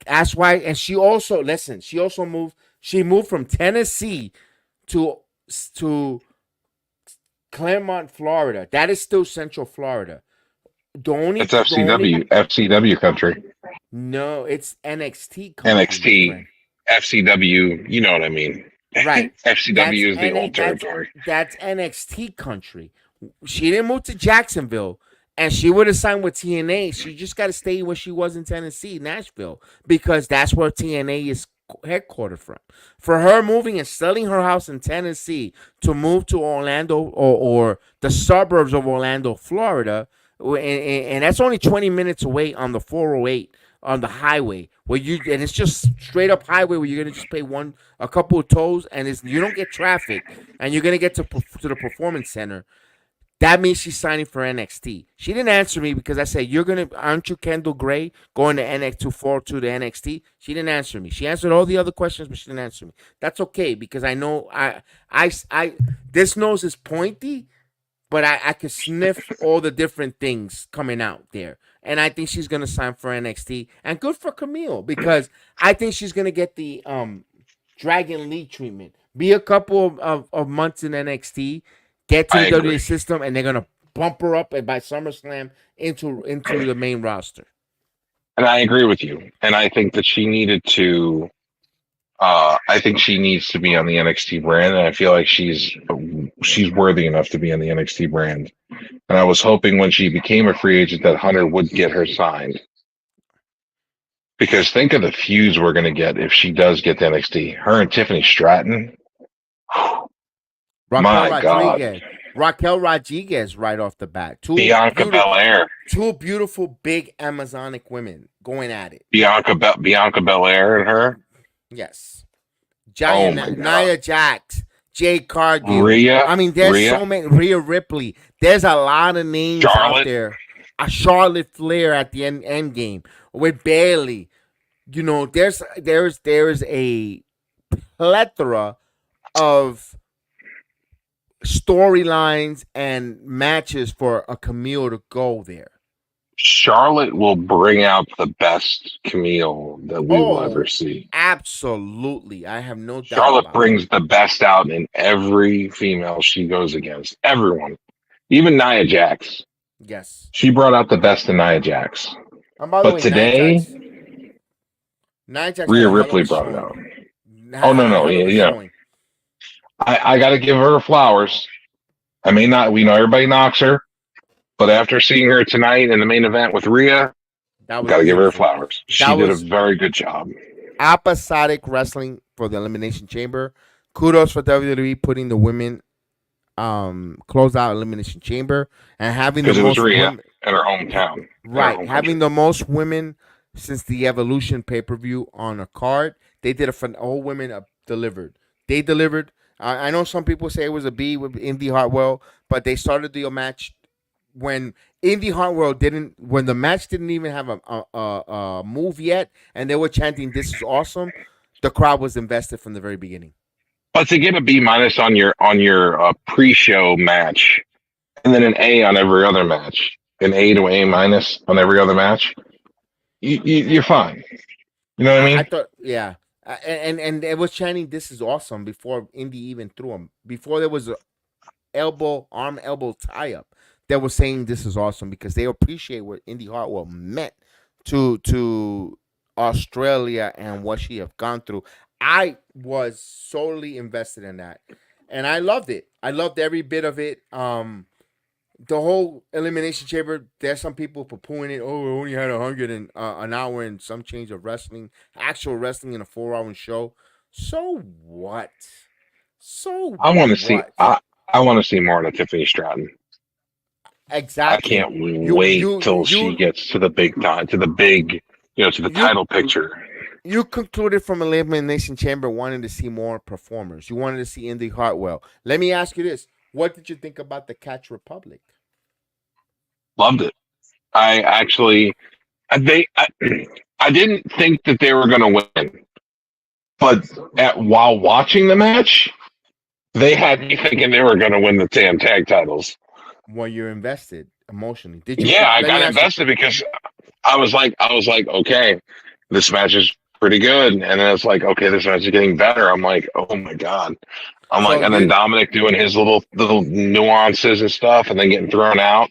That's why, and she moved from Tennessee to Claremont, Florida. That is still Central Florida. It's FCW country. No, it's NXT country. NXT, FCW, you know what I mean. Right. FCW is the old territory. That's NXT country. She didn't move to Jacksonville, and she would have signed with TNA. She just got to stay where she was in Tennessee, Nashville, because that's where TNA is headquartered from. For her moving and selling her house in Tennessee to move to Orlando or the suburbs of Orlando, Florida, and that's only 20 minutes away on the 408 on the highway, and it's just straight up highway where you're gonna just pay a couple of tolls, and you don't get traffic, and you're gonna get to the performance center. That means she's signing for NXT. She didn't answer me because I said, aren't you Kendall Gray going to NXT to the NXT? She didn't answer me. She answered all the other questions, but she didn't answer me. That's okay, because I know this nose is pointy, but I can sniff all the different things coming out there. And I think she's going to sign for NXT. And good for Camille, because I think she's going to get the Dragon Lee treatment. Be a couple of months in NXT, get to the WWE system, and they're going to bump her up by SummerSlam into the main roster. And I agree with you. And I think that she needed to I think she needs to be on the NXT brand, and I feel like she's worthy enough to be on the NXT brand. And I was hoping when she became a free agent that Hunter would get her signed. Because think of the feuds we're going to get if she does get to NXT. Her and Tiffany Stratton. My God. Raquel Rodriguez right off the bat. Bianca Belair. Two beautiful, big Amazonic women going at it. Bianca Belair and her. Yes. Nia Jax, Jade Cargill. Rhea. I mean, there's so many. Rhea Ripley. There's a lot of names out there. A Charlotte Flair at the end game with Bayley. You know, there's a plethora of storylines and matches for a Camille to go there. Charlotte will bring out the best Camille that we will ever see. Absolutely. I have no doubt. Charlotte brings the best out in every female she goes against. Everyone. Even Nia Jax. Yes. She brought out the best in Nia Jax. But today, Nia Jax Rhea Ripley brought it out. Oh, no. Yeah. I got to give her flowers. I may not, we know everybody knocks her. But after seeing her tonight in the main event with Rhea, got to give her flowers. She did a very good job. Episodic wrestling for the Elimination Chamber. Kudos for WWE putting the women close out Elimination Chamber and having the most Rhea women in her hometown. Right, having the most women since the Evolution pay-per-view on a card. They did all women delivered. They delivered. I know some people say it was a B with Indy Hartwell, but they started the match when Indy Hartwell when the match didn't even have a move yet, and they were chanting, "This is awesome." The crowd was invested from the very beginning. But to get a B- on your pre-show match, and then an A on every other match, an A to A- on every other match, you're fine. You know what I mean? I thought, yeah. And it was chanting, "This is awesome" before Indy even threw him. Before there was a arm elbow tie up, they were saying, "This is awesome," because they appreciate what Indy Hartwell meant to Australia and what she have gone through. I was solely invested in that, and I loved it. I loved every bit of it. The whole elimination chamber. There's some people poo-pooing it. Oh, we only had 100 and an hour and some change of wrestling, actual wrestling in a 4-hour show. So what? So I want to see. what? I want to see more of Tiffany Stratton. I Exactly. can't wait till she gets to the big time, to the big, to the title picture. You concluded from Elimination Chamber wanting to see more performers. You wanted to see Indy Hartwell. Let me ask you this: what did you think about the Catch Republic? Loved it. I actually, I didn't think that they were going to win, but while watching the match, they had me thinking they were going to win the tag titles. Well, you're invested emotionally. Did you? Yeah, I got invested because I was like, okay, this match is pretty good, and then it's like, okay, this match is getting better. I'm like, oh my god. And then Dominic doing his little nuances and stuff, and then getting thrown out.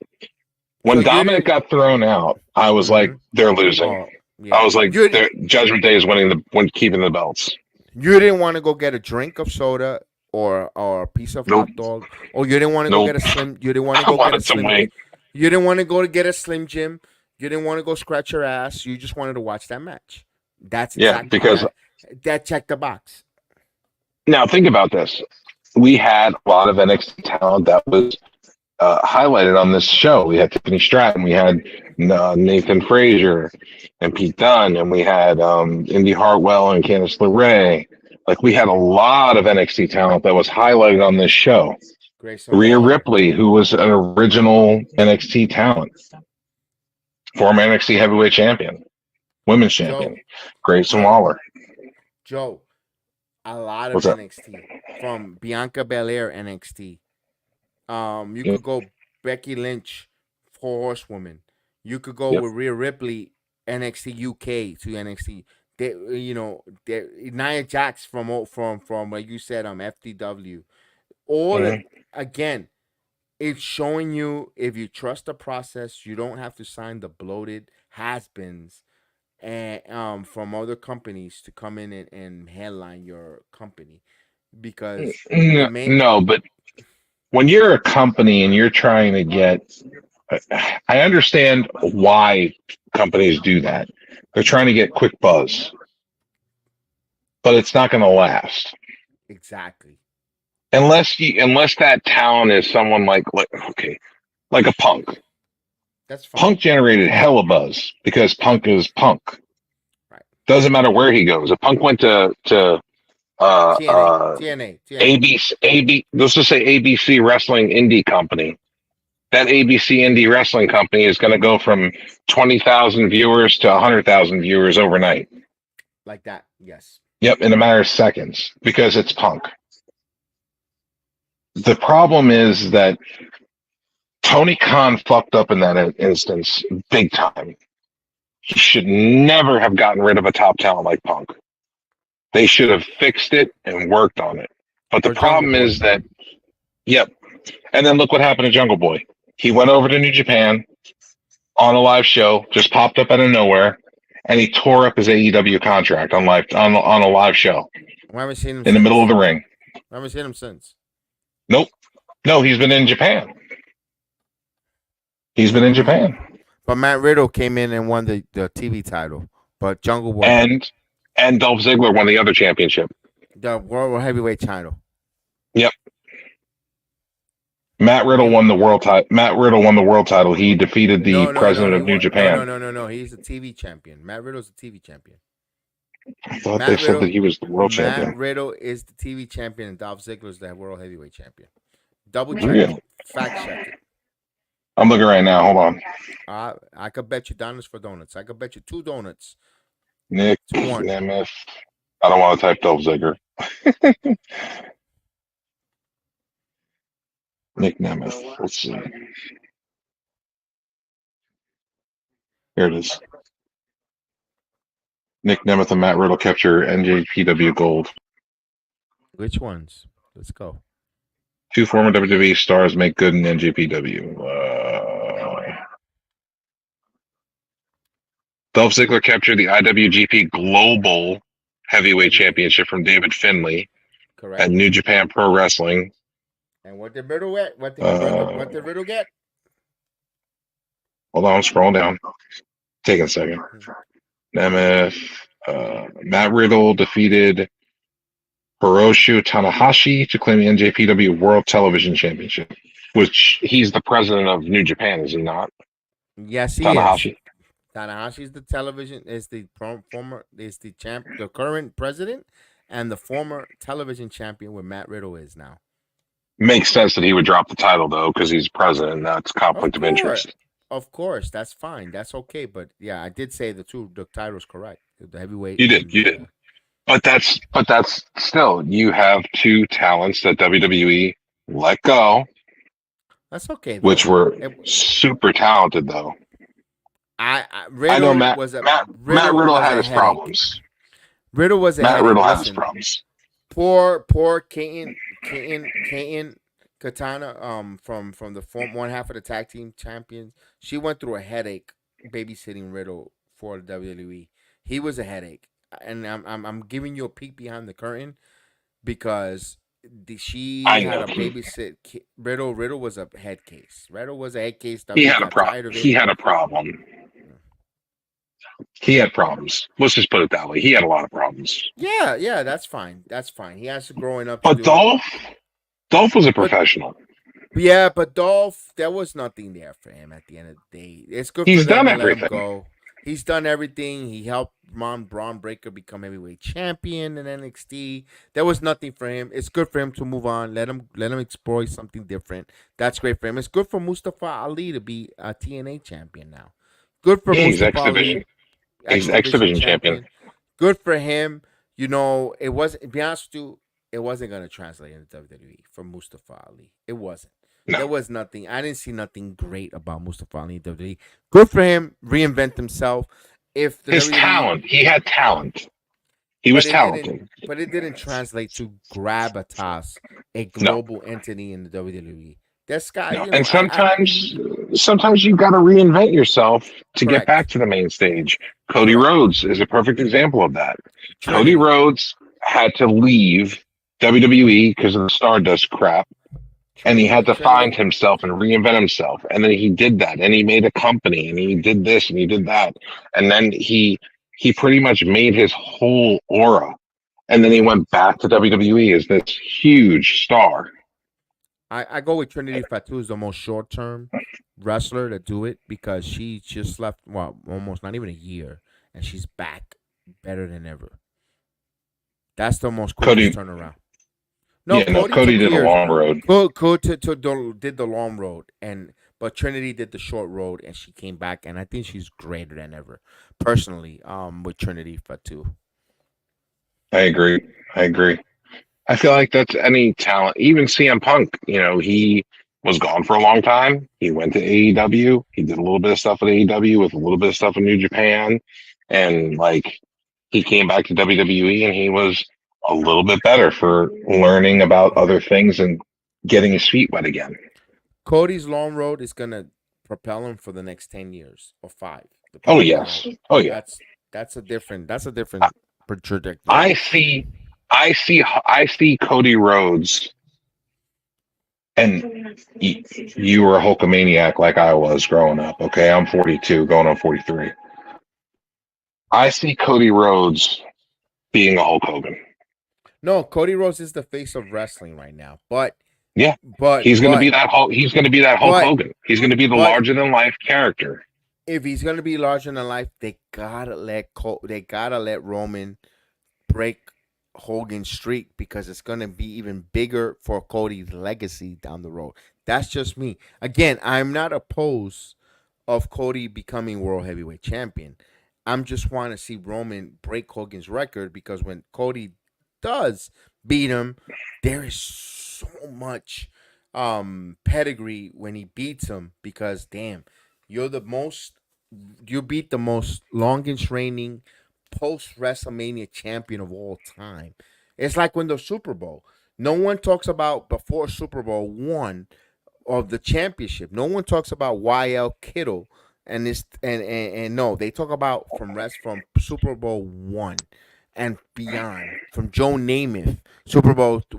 When Dominic got thrown out, I was like, they're losing. Oh, yeah. I was like, Judgment Day is keeping the belts. You didn't want to go get a drink of soda or a piece of hot dog, or you didn't want to go get a slim. You didn't want to go get a slim. You didn't want to go to get a Slim Jim. You didn't want to go scratch your ass. You just wanted to watch that match. That's exactly because that checked the box. Now think about this: we had a lot of NXT talent that was highlighted on this show. We had Tiffany Stratton, we had Nathan Frazier and Pete Dunne, and we had Indy Hartwell and Candice LeRae. Like, we had a lot of NXT talent that was highlighted on this show. Rhea Ripley, who was an original NXT talent, former NXT heavyweight champion, women's champion, Grayson Waller. Joe, a lot of NXT from Bianca Belair NXT. You could go Becky Lynch, 4 Horsewoman. You could go with Rhea Ripley, NXT UK to NXT. Nia Jax from like you said, FTW. Again, it's showing you, if you trust the process, you don't have to sign the bloated has-beens and from other companies to come in and headline your company, because but when you're a company and you're trying to get, I understand why companies do that. They're trying to get quick buzz, but it's not going to last. Exactly. Unless that talent is someone like a Punk. That's fine. Punk generated hella buzz because Punk is Punk. Right. Doesn't matter where he goes. If Punk went to TNA. Let's just say ABC Wrestling Indie Company. That ABC Indie Wrestling Company is going to go from 20,000 viewers to 100,000 viewers overnight. Like that, yes. Yep, in a matter of seconds, because it's Punk. The problem is that Tony Khan fucked up in that instance big time. He should never have gotten rid of a top talent like Punk. They should have fixed it and worked on it. But the problem is that, and then look what happened to Jungle Boy. He went over to New Japan on a live show, just popped up out of nowhere, and he tore up his AEW contract on a live show. I haven't seen him in the middle of the ring. I haven't seen him since. Nope. No, he's been in Japan. He's been in Japan. But Matt Riddle came in and won the TV title. But Jungle Boy and Dolph Ziggler won the other championship. The World Heavyweight title. Yep. Matt Riddle won the world title. He defeated the president of New Japan. No. He's the TV champion. Matt Riddle's the TV champion. I thought they said that he was the world champion. Matt Riddle is the TV champion, and Dolph Ziggler is the World Heavyweight champion. Double check it. Fact check it. I'm looking right now. Hold on. I could bet you donuts for donuts. I could bet you 2 donuts. Nick Nemeth. I don't want to type Dolph Ziggler. Nick Nemeth. Let's see. Here it is. Nick Nemeth and Matt Riddle capture NJPW gold. Which ones? Let's go. 2 former WWE stars make good in NJPW. Dolph Ziggler captured the IWGP Global Heavyweight Championship from David Finlay at Correct. New Japan Pro Wrestling. And what did Riddle get? What did Riddle get? Hold on, I'm scrolling down. Take a second. Nemeth. Matt Riddle defeated Hiroshi Tanahashi to claim the NJPW World Television Championship, which he's the president of New Japan, is he not? Yes, he is. Tanahashi. Tanahashi's the television is the former is the current president and the former television champion where Matt Riddle is now. Makes sense that he would drop the title though, because he's president. That's conflict of interest. Of course, that's fine. That's okay. But yeah, I did say the title's correct. The heavyweight. You did. But that's still, you have two talents that WWE let go. That's okay. Which were super talented though. Riddle Matt Riddle had his problems. Riddle was a Matt headache. Riddle had his problems. Poor Katen Katana from the one half of the tag team champions. She went through a headache babysitting Riddle for the WWE. He was a headache, and I'm giving you a peek behind the curtain because she had a babysit Riddle. Riddle was a head case. Riddle was a head case. He had a problem. He had a problem. He had problems. Let's just put it that way. He had a lot of problems. Yeah, that's fine. That's fine. He has to growing up. But Dolph was a professional. Yeah, but Dolph, there was nothing there for him at the end of the day. It's good. He's for them done to everything. Let him go. He's done everything. He helped Braun Breaker become heavyweight champion in NXT. There was nothing for him. It's good for him to move on. Let him explore something different. That's great for him. It's good for Mustafa Ali to be a TNA champion now. Good for Mustafa Ali. He's X-Division champion. Good for him. You know, it wasn't. To be honest with you, it wasn't going to translate into WWE for Mustafa Ali. It wasn't. No. There was nothing. I didn't see nothing great about Mustafa Ali in WWE. Good for him. Reinvent himself. If his talent, he had talent. He was talented, but it didn't translate to gravitas, a global entity in the WWE. This guy, no. And sometimes you got to reinvent yourself to get back to the main stage. Cody Rhodes is a perfect example of that. Cody Rhodes had to leave WWE because of the Stardust crap, and he had to find himself and reinvent himself. And then he did that, and he made a company, and he did this, and he did that, and then he pretty much made his whole aura, and then he went back to WWE as this huge star. I go with Trinity Fatu as the most short-term wrestler to do it because she just left, almost not even a year, and she's back better than ever. That's the most quickest turnaround. Cody did a long road. Cody did the long road, but Trinity did the short road, and she came back, and I think she's greater than ever, personally, with Trinity Fatu. I agree. I feel like that's any talent. Even CM Punk, he was gone for a long time. He went to AEW. He did a little bit of stuff at AEW with a little bit of stuff in New Japan. And he came back to WWE and he was a little bit better for learning about other things and getting his feet wet again. Cody's long road is going to propel him for the next 10 years or 5. Oh, yes. Oh, yeah. That's a different trajectory. I see Cody Rhodes, and you were a Hulkamaniac like I was growing up. Okay, I'm 42, going on 43. I see Cody Rhodes being a Hulk Hogan. No, Cody Rhodes is the face of wrestling right now, but he's going to be that Hulk. He's going to be that Hulk Hogan. He's going to be the larger than life character. If he's going to be larger than life, they gotta let Roman break Hogan's streak because it's going to be even bigger for Cody's legacy down the road. That's just me. Again, I'm not opposed of Cody becoming world heavyweight champion. I'm just want to see Roman break Hogan's record because when Cody does beat him, there is so much pedigree when he beats him because damn, you beat the most longest reigning post WrestleMania champion of all time. It's like when the Super Bowl. No one talks about before Super Bowl 1 of the championship. No one talks about YL Kittle and this and no, they talk about from Super Bowl 1 and beyond, from Joe Namath, Super Bowl 2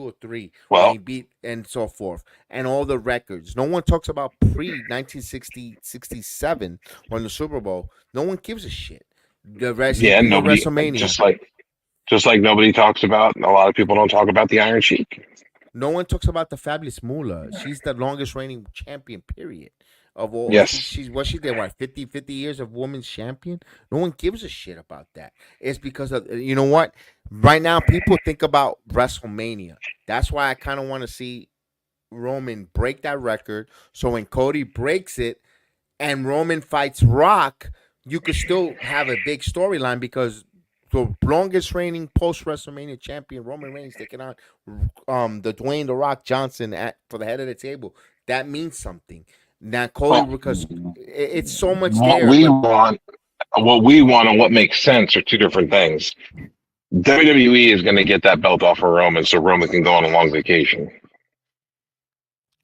or 3 when Well, he beat and so forth, and all the records. No one talks about pre 1967 when the Super Bowl. No one gives a shit. The rest he yeah, beat at nobody WrestleMania. just like nobody talks about. A lot of people don't talk about the Iron Sheik. No one talks about the Fabulous Moolah. She's the longest reigning champion, period. Of all, Yes. she's what she did, what 50 years of women's champion. No one gives a shit about that. It's because of, you know what? Right now, people think about WrestleMania. That's why I kind of want to see Roman break that record. So when Cody breaks it and Roman fights Rock, you could still have a big storyline because the longest reigning post WrestleMania champion Roman Reigns taking on the Dwayne the Rock Johnson for the head of the table. That means something. Now Cody, because it's so much What there. we want, and what makes sense are two different things. WWE is going to get that belt off of Roman so Roman can go on a long vacation.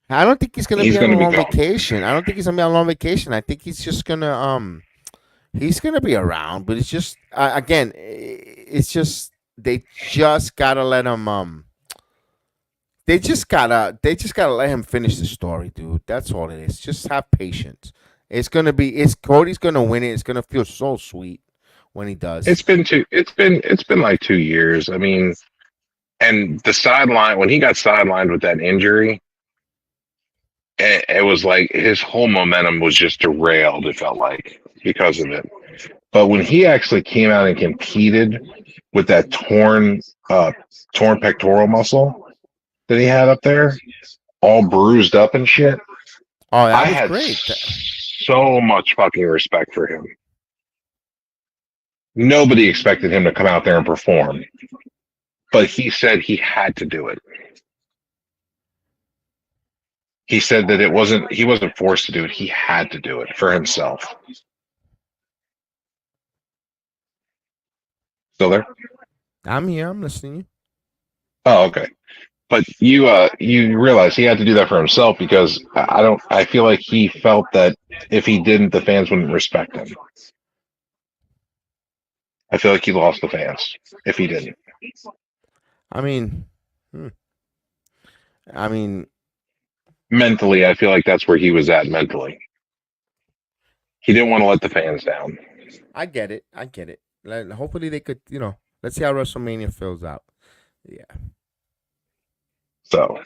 I don't think he's gonna He's be on gonna a be long gone. vacation. I don't think he's gonna be on a long vacation. I think he's just gonna he's gonna be around, but it's just again, it's just they just gotta let him they just gotta let him finish the story, dude. That's all it is. Just have patience. It's Cody's gonna win it. It's gonna feel so sweet when he does. It's been like 2 years. I mean, and the sideline when he got sidelined with that injury, it was like his whole momentum was just derailed. It felt like because of it. But when he actually came out and competed with that torn pectoral muscle that he had up there, all bruised up and shit, Oh, that I was had great. so much fucking respect for him. Nobody expected him to come out there and perform, but he said he had to do it. He said that he wasn't forced to do it. He had to do it for himself. Still there? I'm here. I'm listening. Oh, okay. But you realize he had to do that for himself because I feel like he felt that if he didn't, the fans wouldn't respect him. I feel like he lost the fans if he didn't. I mean, Mentally, I feel like that's where he was at mentally. He didn't want to let the fans down. I get it. Hopefully they could, let's see how WrestleMania fills out. Yeah. So,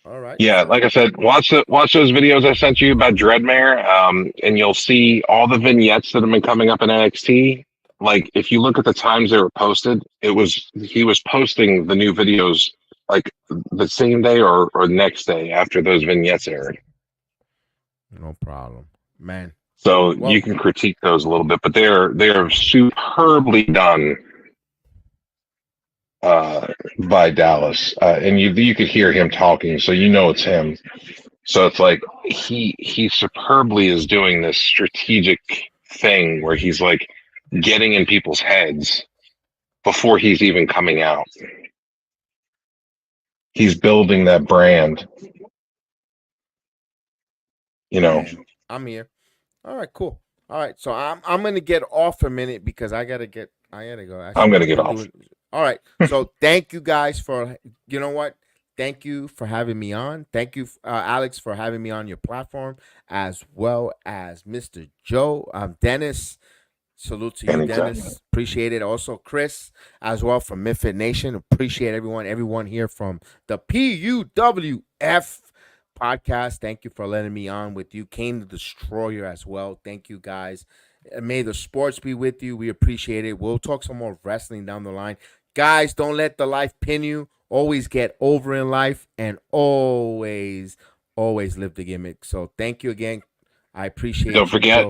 all right. Yeah, like I said, watch those videos I sent you about Dreadmare, and you'll see all the vignettes that have been coming up in NXT. Like, if you look at the times they were posted, he was posting the new videos like the same day or next day after those vignettes aired. No problem, man. So you can critique those a little bit, but they're superbly done by Dallas, and you could hear him talking, so you know it's him. So it's like he superbly is doing this strategic thing where he's like getting in people's heads before he's even coming out. He's building that brand. I'm here. All right, cool. All right, so I'm gonna get off a minute because I gotta go. Actually, I'm gonna get off. All right. So thank you guys for, thank you for having me on. Thank you, Alex, for having me on your platform, as well as Mr. Joe. Dennis. Salute to you, Dennis. Appreciate it. Also, Chris, as well, from Midfit Nation. Appreciate everyone here from the PUWF podcast. Thank you for letting me on with you. Kane the Destroyer as well. Thank you, guys. May the sports be with you. We appreciate it. We'll talk some more wrestling down the line. Guys, don't let the life pin you. Always get over in life and always live the gimmick. So thank you again. I appreciate it. Don't forget,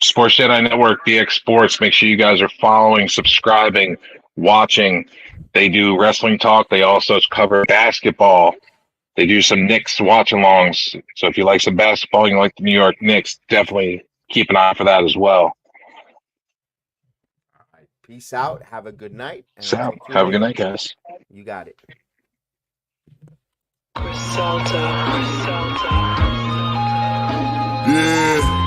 Sports Jedi Network, BX Sports. Make sure you guys are following, subscribing, watching. They do wrestling talk. They also cover basketball. They do some Knicks watch-alongs. So if you like some basketball, you like the New York Knicks, definitely keep an eye for that as well. All right. Peace out. Have a good night. Have a good night, guys. You got it. Griselda. Yeah.